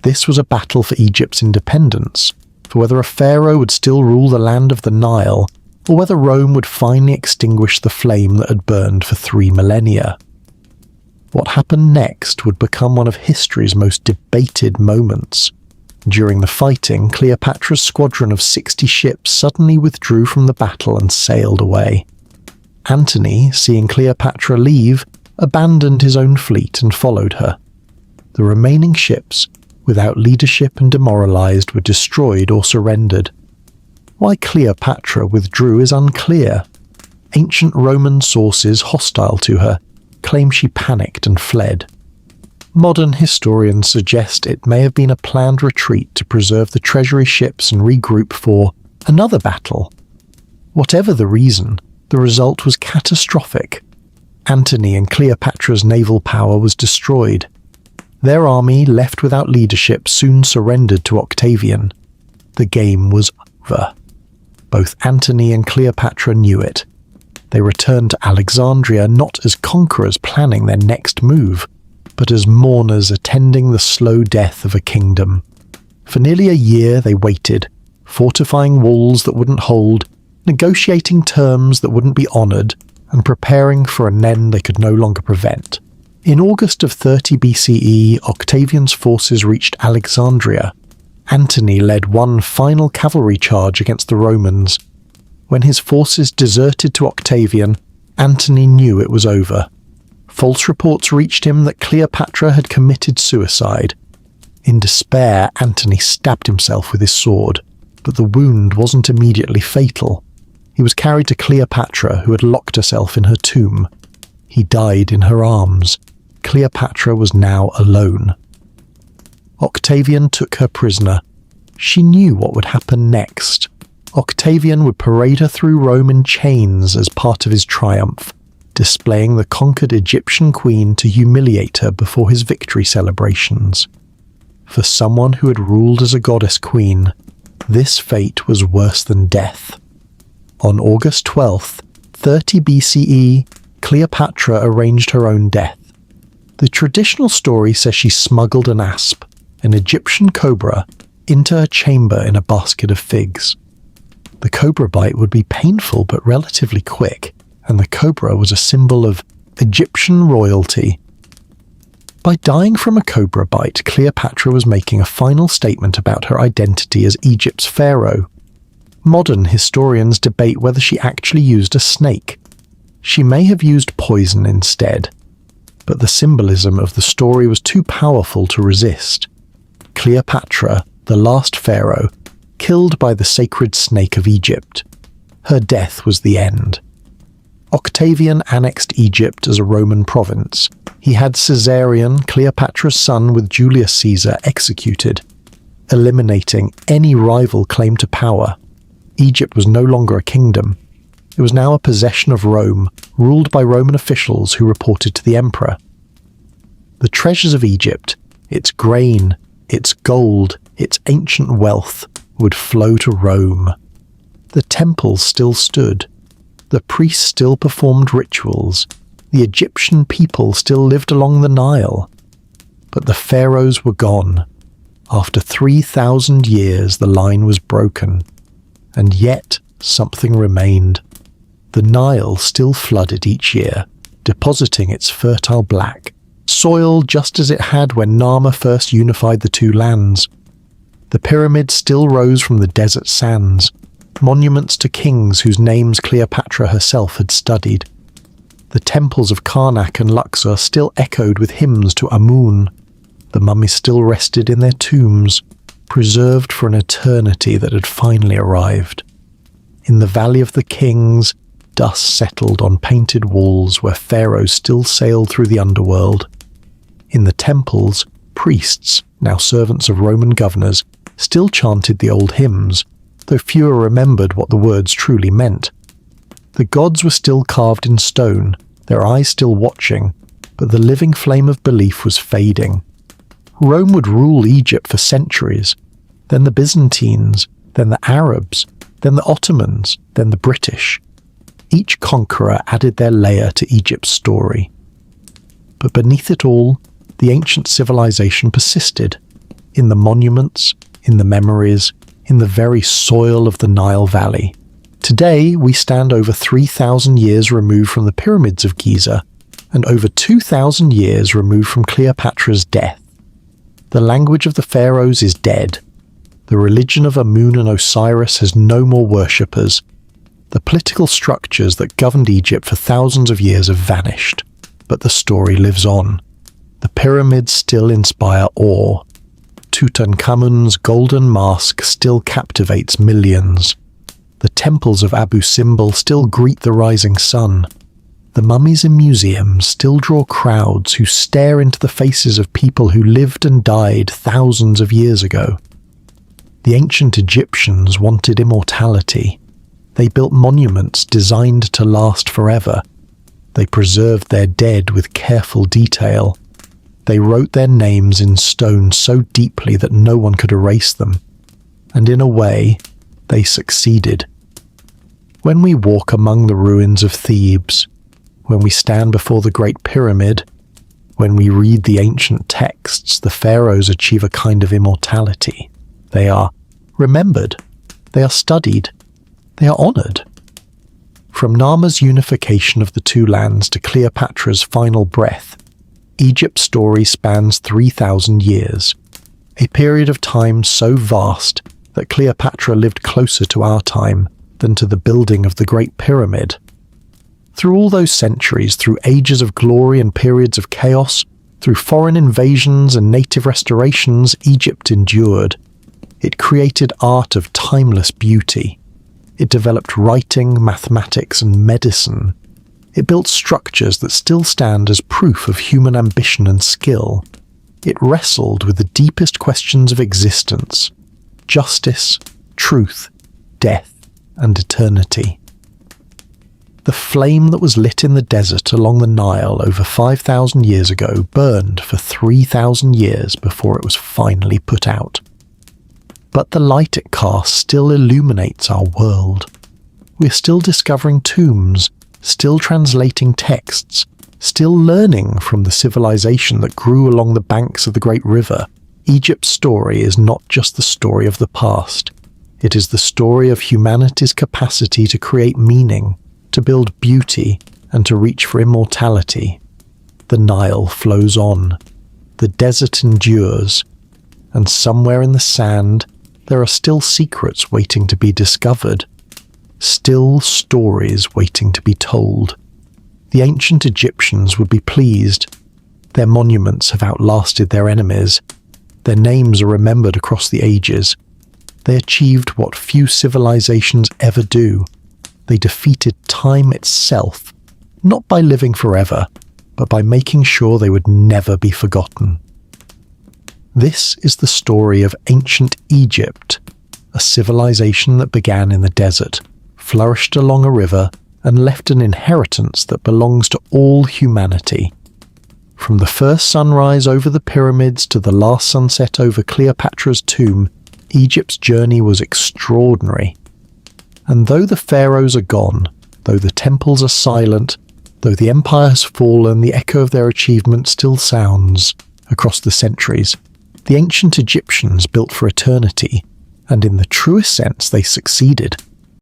This was a battle for Egypt's independence, for whether a pharaoh would still rule the land of the Nile, or whether Rome would finally extinguish the flame that had burned for 3 millennia. What happened next would become one of history's most debated moments. During the fighting, Cleopatra's squadron of 60 ships suddenly withdrew from the battle and sailed away. Antony, seeing Cleopatra leave, abandoned his own fleet and followed her. The remaining ships, without leadership and demoralized, were destroyed or surrendered. Why Cleopatra withdrew is unclear. Ancient Roman sources hostile to her claim she panicked and fled. Modern historians suggest it may have been a planned retreat to preserve the treasury ships and regroup for another battle. Whatever the reason, the result was catastrophic. Antony and Cleopatra's naval power was destroyed. Their army, left without leadership, soon surrendered to Octavian. The game was over. Both Antony and Cleopatra knew it. They returned to Alexandria not as conquerors planning their next move, but as mourners attending the slow death of a kingdom. For nearly a year they waited, fortifying walls that wouldn't hold, negotiating terms that wouldn't be honoured, and preparing for an end they could no longer prevent. In August of 30 BCE, Octavian's forces reached Alexandria. Antony led one final cavalry charge against the Romans. When his forces deserted to Octavian, Antony knew it was over. False reports reached him that Cleopatra had committed suicide. In despair, Antony stabbed himself with his sword, but the wound wasn't immediately fatal. He was carried to Cleopatra, who had locked herself in her tomb. He died in her arms. Cleopatra was now alone. Octavian took her prisoner. She knew what would happen next. Octavian would parade her through Rome in chains as part of his triumph, displaying the conquered Egyptian queen to humiliate her before his victory celebrations. For someone who had ruled as a goddess queen, this fate was worse than death. On August 12th, 30 BCE, Cleopatra arranged her own death. The traditional story says she smuggled an asp, an Egyptian cobra, into her chamber in a basket of figs. The cobra bite would be painful but relatively quick, and the cobra was a symbol of Egyptian royalty. By dying from a cobra bite, Cleopatra was making a final statement about her identity as Egypt's pharaoh. Modern historians debate whether she actually used a snake. She may have used poison instead, but the symbolism of the story was too powerful to resist. Cleopatra, the last pharaoh, killed by the sacred snake of Egypt. Her death was the end. Octavian annexed Egypt as a Roman province. He had Caesarion, Cleopatra's son with Julius Caesar, executed, eliminating any rival claim to power. Egypt was no longer a kingdom. It was now a possession of Rome, ruled by Roman officials who reported to the emperor. The treasures of Egypt, its grain, its gold, its ancient wealth, would flow to Rome. The temples still stood. The priests still performed rituals. The Egyptian people still lived along the Nile. But the pharaohs were gone. After 3,000 years, the line was broken. And yet, something remained. The Nile still flooded each year, depositing its fertile black, soil just as it had when Narmer first unified the two lands. The pyramids still rose from the desert sands, monuments to kings whose names Cleopatra herself had studied. The temples of Karnak and Luxor still echoed with hymns to Amun. The mummies still rested in their tombs, preserved for an eternity that had finally arrived. In the Valley of the Kings, dust settled on painted walls where pharaohs still sailed through the underworld. In the temples, priests, now servants of Roman governors, still chanted the old hymns, though fewer remembered what the words truly meant. The gods were still carved in stone, their eyes still watching, but the living flame of belief was fading. Rome would rule Egypt for centuries, then the Byzantines, then the Arabs, then the Ottomans, then the British. Each conqueror added their layer to Egypt's story. But beneath it all, the ancient civilization persisted, in the monuments, in the memories, in the very soil of the Nile Valley. Today, we stand over 3,000 years removed from the pyramids of Giza, and over 2,000 years removed from Cleopatra's death. The language of the pharaohs is dead. The religion of Amun and Osiris has no more worshippers. The political structures that governed Egypt for thousands of years have vanished, but the story lives on. The pyramids still inspire awe. Tutankhamun's golden mask still captivates millions. The temples of Abu Simbel still greet the rising sun. The mummies in museums still draw crowds who stare into the faces of people who lived and died thousands of years ago. The ancient Egyptians wanted immortality. They built monuments designed to last forever. They preserved their dead with careful detail. They wrote their names in stone so deeply that no one could erase them. And in a way, they succeeded. When we walk among the ruins of Thebes, when we stand before the Great Pyramid, when we read the ancient texts, the pharaohs achieve a kind of immortality. They are remembered. They are studied. They are honored. From Narmer's unification of the two lands to Cleopatra's final breath, Egypt's story spans 3,000 years, a period of time so vast that Cleopatra lived closer to our time than to the building of the Great Pyramid. Through all those centuries, through ages of glory and periods of chaos, through foreign invasions and native restorations, Egypt endured. It created art of timeless beauty. It developed writing, mathematics, and medicine. It built structures that still stand as proof of human ambition and skill. It wrestled with the deepest questions of existence: justice, truth, death, and eternity. The flame that was lit in the desert along the Nile over 5,000 years ago burned for 3,000 years before it was finally put out. But the light it casts still illuminates our world. We are still discovering tombs, still translating texts, still learning from the civilization that grew along the banks of the great river. Egypt's story is not just the story of the past. It is the story of humanity's capacity to create meaning, to build beauty, and to reach for immortality. The Nile flows on. The desert endures. And somewhere in the sand, there are still secrets waiting to be discovered. Still stories waiting to be told. The ancient Egyptians would be pleased. Their monuments have outlasted their enemies. Their names are remembered across the ages. They achieved what few civilizations ever do. They defeated time itself, not by living forever, but by making sure they would never be forgotten. This is the story of ancient Egypt, a civilization that began in the desert, flourished along a river, and left an inheritance that belongs to all humanity. From the first sunrise over the pyramids to the last sunset over Cleopatra's tomb, Egypt's journey was extraordinary. And though the pharaohs are gone, though the temples are silent, though the empire has fallen, the echo of their achievement still sounds across the centuries. The ancient Egyptians built for eternity, and in the truest sense they succeeded.